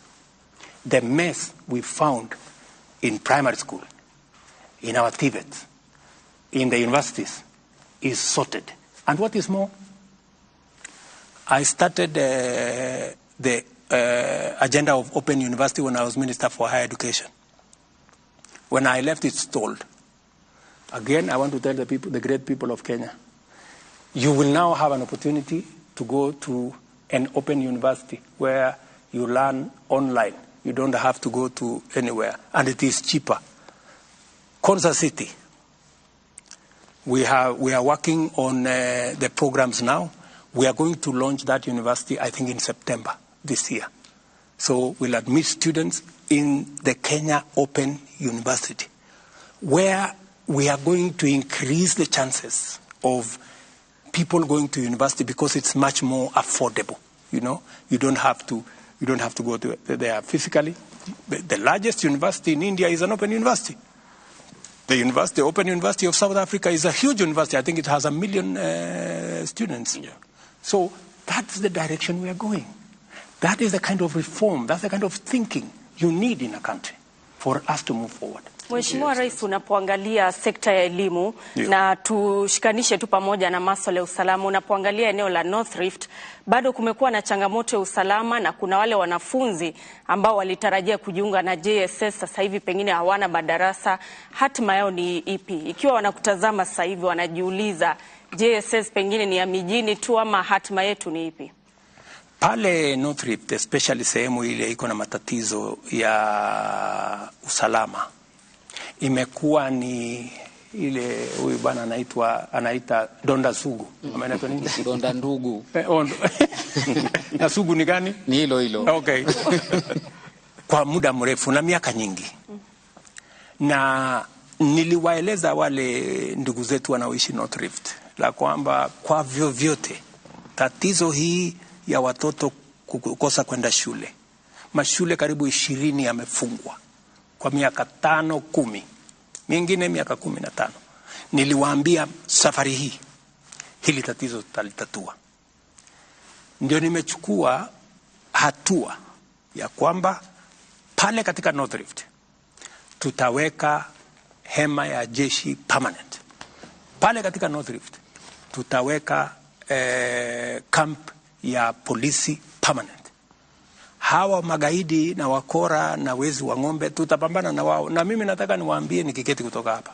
S17: the mess we found in primary school, in our TVETs, in the universities, is sorted. And what is more, I started the agenda of Open University when I was Minister for Higher Education. When I left, it stalled. Again, I want to tell the people, the great people of Kenya, you will now have an opportunity to go to an open university where you learn online. You don't have to go to anywhere, and it is cheaper. Konza City, we are working on the programs now. We are going to launch that university, I think, in September this year. So we'll admit students in the Kenya Open University, where we are going to increase the chances of people going to university, because it's much more affordable. You know, you don't have to go there physically. The largest university in India is an open university. The Open University of South Africa is a huge university. I think it has 1 million students. Yeah. So that's the direction we are going. That is the kind of reform, that's the kind of thinking you need in a country for us to move forward.
S4: Mheshimiwa Rais, unapoangalia sekta ya elimu na tushikanishe tu pamoja na masuala ya usalama, unapoangalia eneo la North Rift, bado kumekuwa na changamoto ya usalama, na kuna wale wanafunzi ambao walitarajia kujiunga na JSS, sasa hivi pengine hawana madarasa. Hatima yao ni ipi? Ikiwa wanakutazama sasa hivi wanajiuliza, JSS pengine ni ya mijini tu, ama hatima yetu ni ipi?
S17: Pale North Rift, especially sehemu ile iko na matatizo ya usalama, imekuwa ni ile, huyu bwana anaita donda sugu. Anaitwa nini?
S2: Donda ndugu.
S17: Na sugu ni gani?
S2: Ni hilo.
S17: Okay. Kwa muda mrefu na miaka nyingi. Na niliwaeleza wale ndugu zetu wanaoishi North Rift la kwamba kwa vyovyote tatizo hii ya watoto kukosa kwenda shule, mashule karibu 20 yamefungwa kwa miaka 5, 10, mingine miaka 15. Niliwaambia safari hii hili tatizo tutalitatua. Ndio nimechukua hatua ya kwamba pale katika North Rift tutaweka hema ya jeshi permanent. Pale katika North Rift tutaweka camp ya polisi permanent. hawa magaidi na wakora na wezi wa ng'ombe tutapambana na wao, na mimi nataka niwaambie nikiketi kutoka hapa,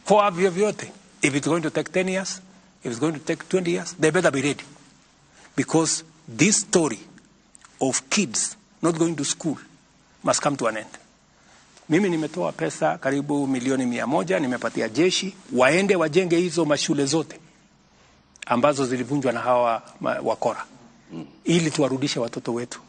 S17: kwa vyovyote, if it's going to take 10 years, if it's going to take 20 years, they better be ready, because this story of kids not going to school must come to an end. Mimi nimetoa pesa karibu milioni 100, nimepatia jeshi waende wajenge hizo mashule zote ambazo zilivunjwa na hawa wakora, ili tuwarudishe watoto wetu.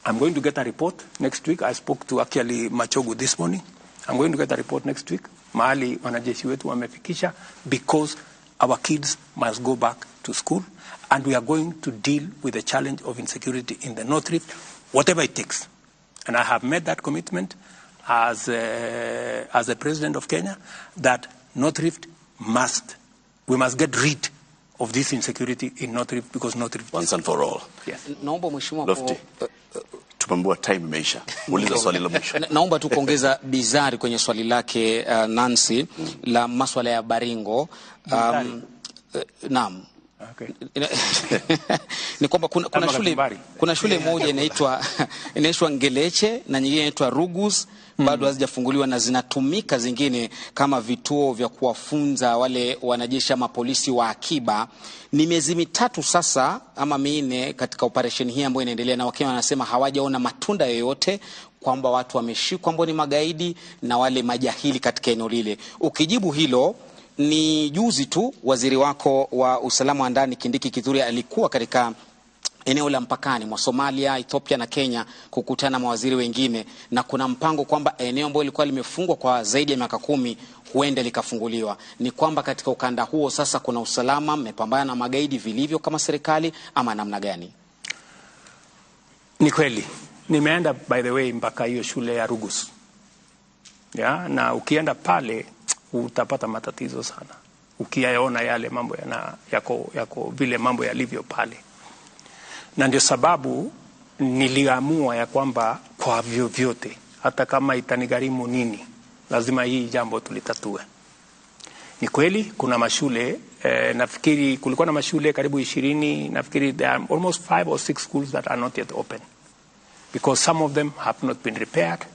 S17: I'm going to get a report next week. I spoke to actually Machogu this morning. I'm going to get a report next week. Mahali wanajeshi wetu wamefikisha, because our kids must go back to school, and we are going to deal with the challenge of insecurity in the North Rift, whatever it takes. And I have made that commitment as the President of Kenya, that North Rift we must get rid of this insecurity in North Rift, because North Rift
S3: once and for all.
S17: Yes.
S2: Naomba mheshimiwa
S3: Lofty. Tumambua time imeisha. Muuliza swali la mwisho.
S2: Naomba tu kuongeza bizari kwenye swali lake Nancy la maswala ya Baringo. Naam. Okay. Ni kwamba kuna shule moja inaitwa Ngeleche na nyingine inaitwa Rugus, bado hazijafunguliwa na zinatumika zingine kama vituo vya kuwafunza wale wanajeshi ama polisi wa akiba. Ni miezi mitatu sasa ama minne katika operation hii ambayo inaendelea, na Wakenya wanasema hawajaona matunda yoyote, kwamba watu wameshikwa ambao ni magaidi na wale majahili katika eneo lile. Ukijibu hilo, ni juzi tu waziri wako wa usalama wa ndani Kindiki Kithure alikuwa katika eneo la mpakani mwa Somalia, Ethiopia na Kenya kukutana na mawaziri wengine, na kuna mpango kwamba eneo ambalo lilikuwa limefungwa kwa zaidi ya miaka 10 huenda likafunguliwa. Ni kwamba katika ukanda huo sasa kuna usalama, mmepambana na magaidi vilivyo kama serikali, ama namna gani?
S17: Ni kweli. Nimeenda by the way mpaka hiyo shule ya Rugus. Na ukienda pale utapata matatizo sana, ukiyaona yale mambo yako vile mambo yalivyo pale. Na ndio sababu niliamua ya kwamba kwa vyovyote, hata kama itanigharimu nini, lazima hii jambo tulitatue. Ni kweli kuna mashule, nafikiri kulikuwa na mashule karibu 20, nafikiri there are almost 5 or 6 schools that are not yet open, because some of them have not been repaired.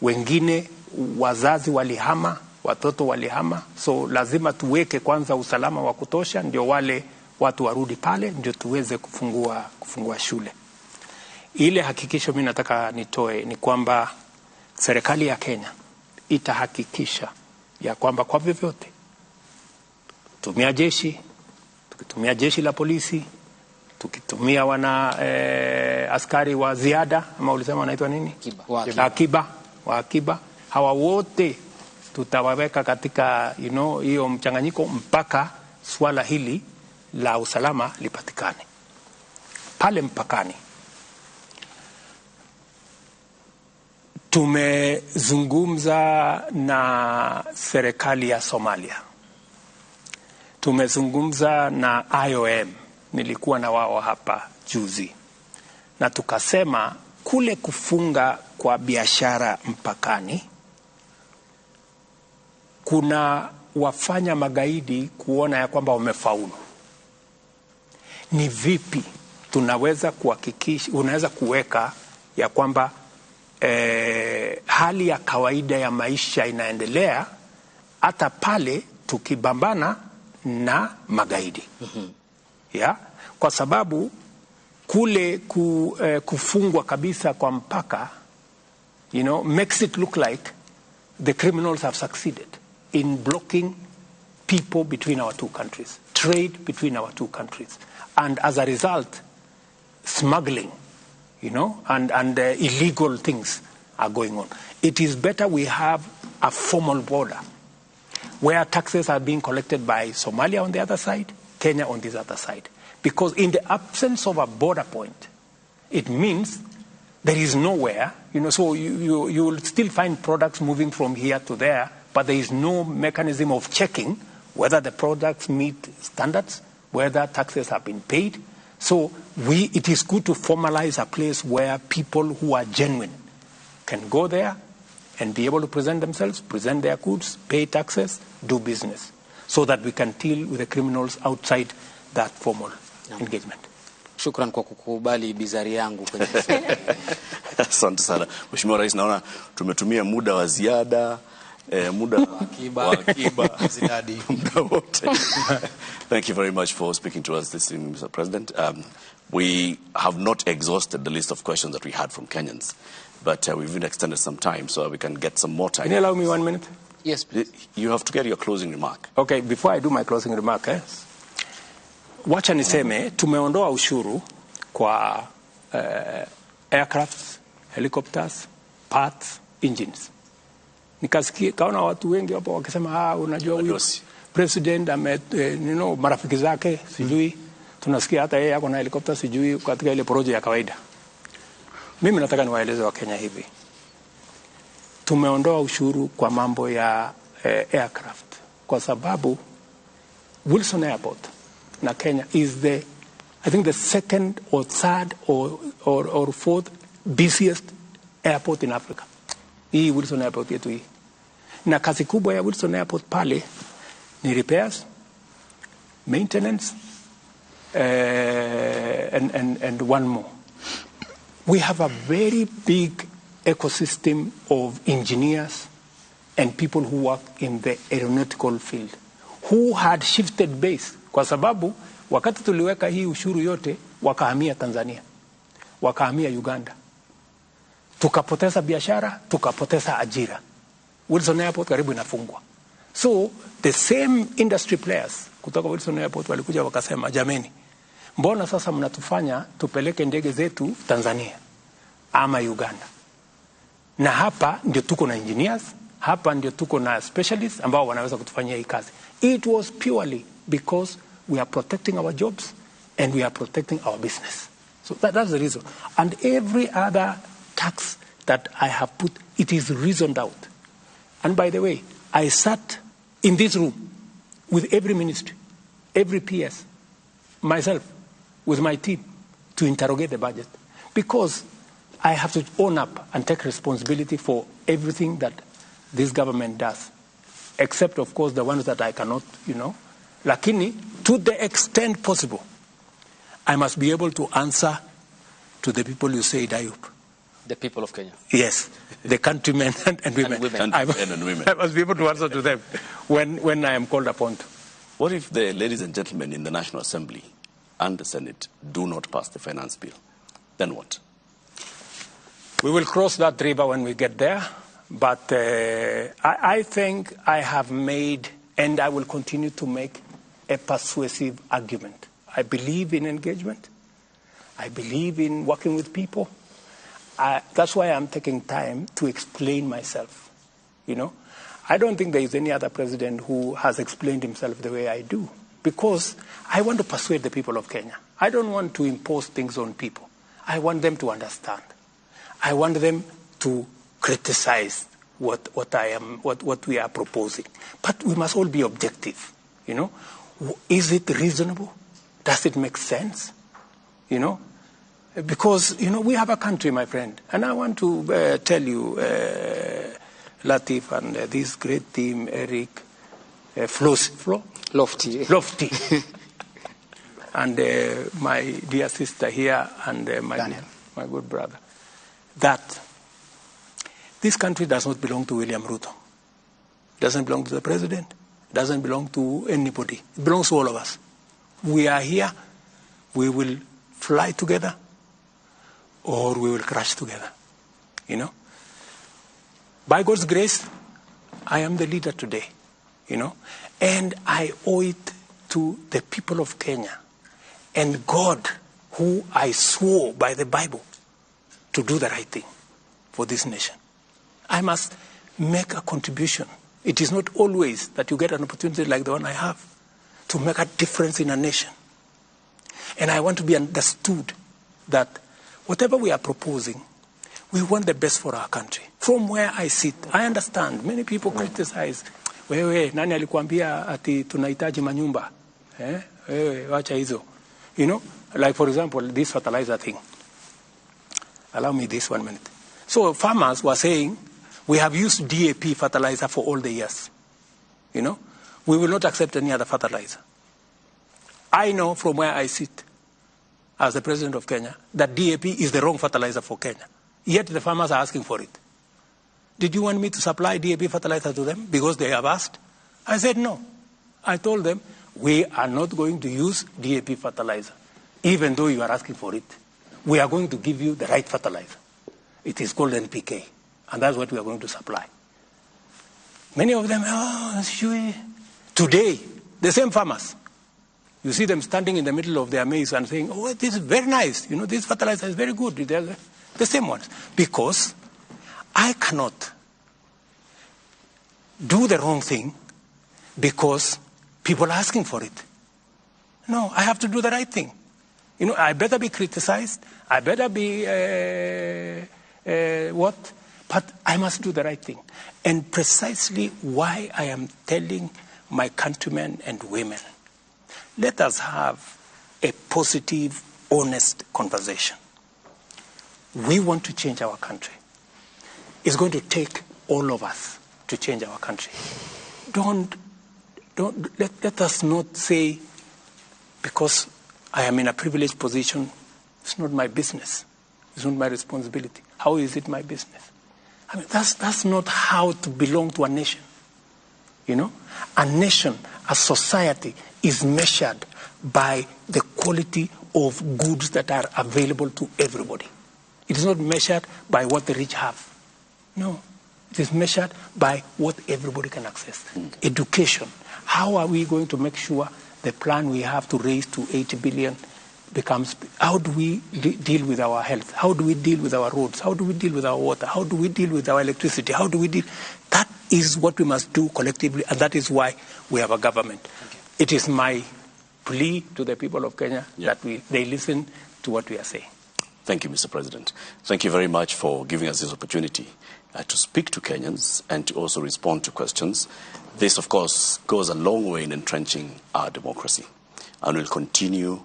S17: Wengine wazazi walihama, watoto walihama, so lazima tuweke kwanza usalama wa kutosha, ndio wale watu warudi pale, ndio tuweze kufungua shule. Ile hakikisho mimi nataka nitoe ni kwamba serikali ya Kenya itahakikisha ya kwamba kwa vyovyote, tukitumia jeshi la polisi, tukitumia askari wa ziada, ama ulisema wanaitwa nini? Akiba. Hawa wote tutawaweka katika hiyo mchanganyiko mpaka swala hili la usalama lipatikane. Pale mpakani tumezungumza na serikali ya Somalia, tumezungumza na IOM, nilikuwa na wao hapa juzi, na tukasema kule kufunga kwa biashara mpakani kuna wafanya magaidi kuona ya kwamba wamefaulu. Ni vipi tunaweza kuhakikisha, unaweza kuweka ya kwamba hali ya kawaida ya maisha inaendelea hata pale tukibambana na magaidi. Kwa sababu kule kufungwa kabisa kwa mpaka makes it look like the criminals have succeeded in blocking people between our two countries, trade between our two countries, and as a result smuggling and illegal things are going on. It is better we have a formal border where taxes are being collected by Somalia on the other side, Kenya on this other side. Because in the absence of a border point, it means there is nowhere, so you will still find products moving from here to there, but there is no mechanism of checking whether the products meet standards, whether taxes have been paid. So it is good to formalize a place where people who are genuine can go there and be able to present themselves, present their goods, pay taxes, do business, so that we can deal with the criminals outside that formal engagement.
S2: Shukran kwa kukubali bizari yangu kwenye
S3: Asante sana. Mheshimiwa Rais, naona tumetumia muda wa ziada, muda wa akiba zinadi muda wote. Thank you very much for speaking to us this evening, Mr. President. We have not exhausted the list of questions that we had from Kenyans, but we've even extended some time so we can get some more time.
S17: Can you allow me 1 minute?
S2: Yes, please.
S3: You have to get your closing remark.
S17: Okay, before I do my closing remark, wacha niseme tumeondoa ushuru kwa aircrafts, helicopters, parts, engines. Nikasikia kaona watu wengi hapo wakisema unajua huyu president marafiki zake sijui tunasikia hata yeye yako na helicopter sijui katika ile project ya kawaida. Mimi nataka niwaeleze wa Kenya hivi. Tumeondoa ushuru kwa mambo ya aircraft kwa sababu Wilson Airport na Kenya is I think the second or third or fourth busiest airport in Africa. Hii Wilson Airport yetu hii. Na kazi kubwa ya Wilson Airport pale ni repairs, maintenance, and one more. We have a very big ecosystem of engineers and people who work in the aeronautical field who had shifted base kwa sababu wakati tuliweka hii ushuru yote wakahamia Tanzania, wakahamia Uganda, tukapoteza biashara, tukapoteza ajira. Wilson Airport karibu inafungwa. So the same industry players kutoka Wilson Airport walikuja wakasema, jameni, mbona sasa mnatufanya tupeleke ndege zetu Tanzania ama Uganda? Na hapa ndio tuko na engineers, hapa ndio tuko na specialists ambao wanaweza kutufanyia hii kazi. It was purely because we are protecting our jobs and we are protecting our business. So that's the reason. And every other tax that I have put, it is reasoned out. And by the way, I sat in this room with every ministry, every PS, myself, with my team, to interrogate the budget. Because I have to own up and take responsibility for everything that this government does. Except, of course, the ones that I cannot, Lakini, to the extent possible, I must be able to answer to the people you say, Dayup.
S2: The people of Kenya.
S17: Yes, the countrymen and women.
S3: And women.
S17: I must be able to answer to them when I am called upon to.
S3: What if the ladies and gentlemen in the National Assembly and the Senate do not pass the finance bill? Then what?
S17: We will cross that river when we get there. But I think I have made, and I will continue to make, a persuasive argument. I believe in engagement. I believe in working with people. That's why I'm taking time to explain myself. I don't think there is any other president who has explained himself the way I do, because I want to persuade the people of Kenya. I don't want to impose things on people. I want them to understand. I want them to criticize what we are proposing. But we must all be objective. Is it reasonable? Does it make sense? Because, we have a country, my friend. And I want to tell you, Latif and this great team, Eric,
S2: Lofty.
S17: And my dear sister here and my good brother, that this country does not belong to William Ruto. It doesn't belong to the president. It doesn't belong to anybody. It belongs to all of us. We are here. We will fly together or we will crash together. By God's grace, I am the leader today. And I owe it to the people of Kenya and God, who I swore by the Bible to do the right thing for this nation. I must make a contribution. It is not always that you get an opportunity like the one I have to make a difference in a nation. And I want to be understood that whatever we are proposing, we want the best for our country. From where I sit, I understand. Many people criticize. Wewe, nani alikuambia ati tunahitaji manyumba? Wewe, wacha hizo. Like for example, this fertilizer thing. Allow me this 1 minute. So farmers were saying, we have used DAP fertilizer for all the years. We will not accept any other fertilizer. I know from where I sit, as the President of Kenya, that DAP is the wrong fertilizer for Kenya. Yet the farmers are asking for it. Did you want me to supply DAP fertilizer to them because they have asked? I said no. I told them, we are not going to use DAP fertilizer, even though you are asking for it. We are going to give you the right fertilizer. It is called NPK, and that's what we are going to supply. Many of them, today, the same farmers, you see them standing in the middle of their maize and saying, oh, this is very nice. You know, this fertilizer is very good. They're the same ones. Because I cannot do the wrong thing because people are asking for it. No, I have to do the right thing. You know, I better be criticized. I better be but I must do the right thing. And precisely why I am telling my countrymen and women, let us have a positive, honest conversation. We want to change our country. It's going to take all of us to change our country. Let us not say, because I am in a privileged position, it's not my business. It's not my responsibility. How is it my business? I mean, that's not how to belong to a nation. You know, a nation, a society is measured by the quality of goods that are available to everybody. It is not measured by what the rich have. No, it is measured by what everybody can access. Education. How are we going to make sure the plan we have to raise to 80 billion becomes, how do we deal with our health? How do we deal with our roads? How do we deal with our water? How do we deal with our electricity? How do we deal? That is what we must do collectively, and that is why we have a government. It is my plea to the people of Kenya that they listen to what we are saying.
S3: Thank you, Mr. President. Thank you very much for giving us this opportunity to speak to Kenyans and to also respond to questions. This, of course, goes a long way in entrenching our democracy, and will continue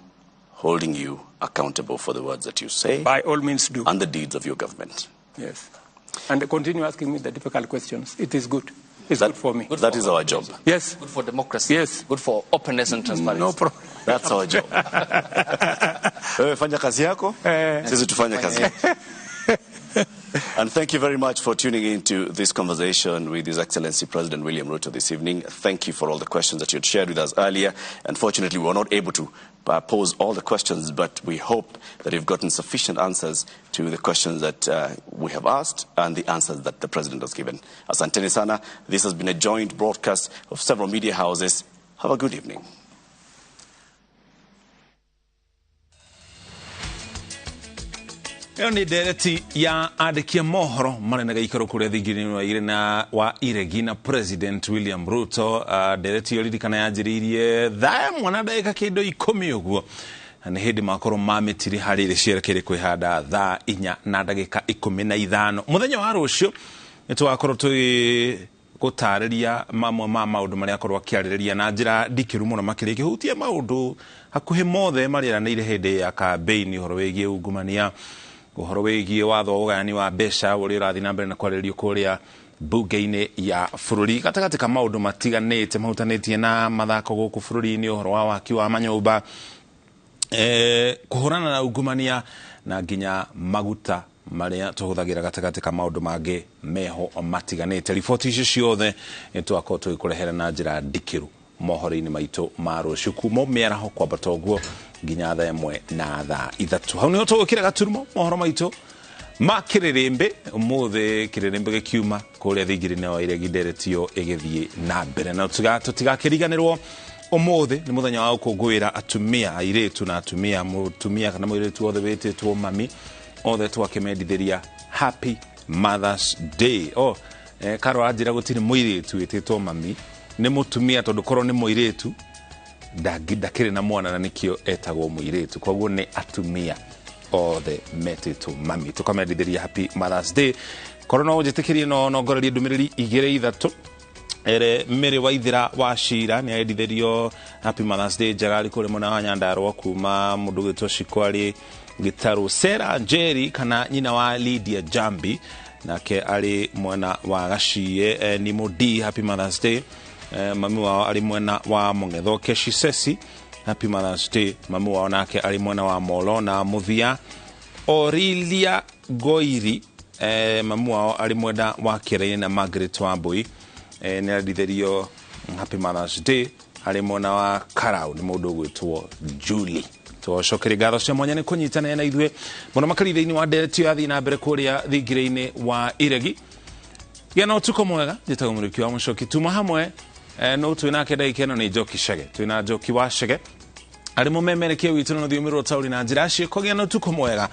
S3: holding you accountable for the words that you say.
S17: By all means do.
S3: And the deeds of your government.
S17: Yes. And continue asking me the difficult questions. It is good. It's good for me.
S3: That is our job.
S17: Yes.
S16: Good for democracy.
S17: Yes.
S16: Good for openness and transparency.
S17: No problem.
S3: That's our job. Fanya kazi yako, sisi tufanye kazi yetu. And thank you very much for tuning into this conversation with His Excellency President William Ruto this evening. Thank you for all the questions that you had shared with us earlier. Unfortunately, we were not able to pose all the questions, but we hope that you've gotten sufficient answers to the questions that we have asked and the answers that the President has given. Asanteni sana. This has been a joint broadcast of several media houses. Have a good evening.
S5: Ĩyo nĩ ndereti ya andĩkia mohoro marĩ na gĩikaro kũrĩa thingĩrĩ-inĩ wa iregi na President William Ruto. Ndereti ĩyo ririkana yanjĩrĩirie thaa ĩmwe na ndagĩka kĩndũ 10 ũguo, na nĩ hĩndĩ makorwo mamĩtiri harĩ rĩciarekere kwĩhanda thaa 4 na ndagĩka 15. Mũthenya wa rũciũ nĩtũgakorwo gũtarĩria mamwe ma maũndũ marĩa akorwo akĩarĩrĩria na njĩra ndikĩru mũno makĩria kĩhutia maũndũ hakuhĩ mothe marĩaranĩire hĩndĩ ya campaign, ũhoro wĩgiĩ ungumania, ũhoro wĩgiĩ watho wa ũgayani wa mbeca ũrĩa ũrathiĩ na mbere na kwarĩrĩrio kũrĩa mbunge-inĩ ya bũrũri, gatagatĩ ka maũndũ matiganĩte mahutanĩtie na mathako gũkũ bũrũri-inĩ, ũhoro wa waki wa manyũmba, kũhũrana na ungumania na nginya maguta marĩa tũhũthagĩra gatagatĩ ka maũndũ mangĩ meho matiganĩte. Riboti icio ciothe nĩtwakorwo tũgĩkũrehera na njĩra ndikĩru mohoro-inĩ maitũ ma rũciũ kuma mĩaraho kwambata ũguo nginya thaa 1 na thaa 3. Hau nĩho tũgũkĩra gaturumo mohoro maitũ ma Kĩrĩrĩmbĩ. Ũmũthĩ Kĩrĩrĩmbĩ gĩkiuma kũrĩa thingĩrĩ-inĩ wa iregi, nderetio ĩgĩthiĩ na mbere, na tũtigakĩriganĩrwo ũmũthĩ nĩ mũthenya wa gũkũngũĩra atumia, airĩtu na atumia. Mũtumia kana mũirĩtu wothe wĩtĩtwo mami, othe twakĩmendithĩria Happy Mother's Day. Karo anjĩra gũtirĩ mũirĩtu wĩtĩtwo mami, nĩ mũtumia, tondũ korwo nĩ mũirĩtu ndakĩrĩ na mwana na nĩkĩo etagwo mũirĩtu. Koguo nĩ atumia othe metĩtwo mami, tũkamendithĩria Happy Mother's Day. Korwo no ũnjĩtĩkĩrie no ngorerie ndũmĩrĩri 2-3. Mĩrĩ Waithĩra wa Cira nĩ aendithĩrio Happy Mother's Day njagari kũrĩ mwena wa Nyandarũa kuma mũndũ gwĩtwo Cikwarĩ Gĩtarũ. Sarah Njeri kana nyina wa Lydia Jambi nake arĩ mwena wa Gaciĩ. Nimo D Happy Mother's Day. Mami wao arĩ mwena wa Mũng'etho. Keshi Sesi Happy Mother's Day. Mamu wao nake ali mwana wa Molo na Muthia. Orilia Goiri mamu wao ali mwenda wa Kĩrĩrĩmbĩ na Margaret Wambui nĩ arithirio Happy Mother's Day ali mwana wa Karau ni mũndũ gwĩtwo Julie. Tũcokere ngatho cia mwanya nĩ kũnyitana na ithuĩ mũno makarithĩinĩ wa nderetio ya thiĩ na mbere kũrĩa thingire-inĩ wa Iregi. Gĩa na ũtukũ mwega, njĩtagwo mũrĩki wa Mũchoki. Tuma hamwe no twĩna ndagĩka ĩno nĩ Njoki Chege. Twĩna Njoki wa Chege arĩ mũmemerekia witũ na rũthiomi rwa taũri na njĩra ciĩko. Gĩa na ũtukũ mwega,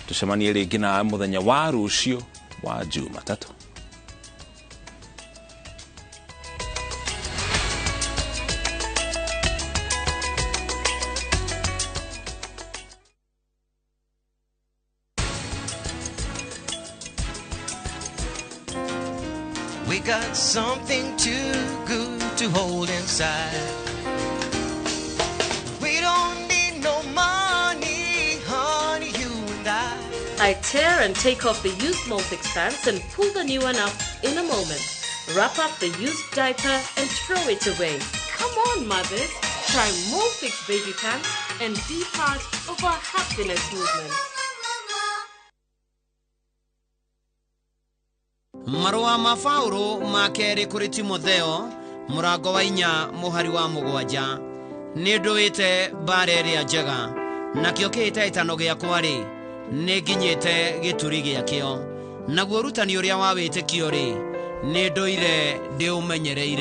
S5: tucemanie rĩngĩ na mũthenya wa rũciũ wa Jumatatũ.
S19: We got something too good to hold inside. We don't need no money, honey, you and
S20: I tear and take off the used Molfix pants and pull the new one up in a moment. Wrap up the used diaper and throw it away. Come on, mothers. Try Molfix baby pants and be part of our happiness movement.
S19: Marua mafauro makere kuri Timotheo murango wa 4 muhari wa 7 nindwite bareria njega nakio kite itano giakwa ri ninginyite gituri giakio naguo rutani uria wa witikio ri ninduire ndi umenyereire.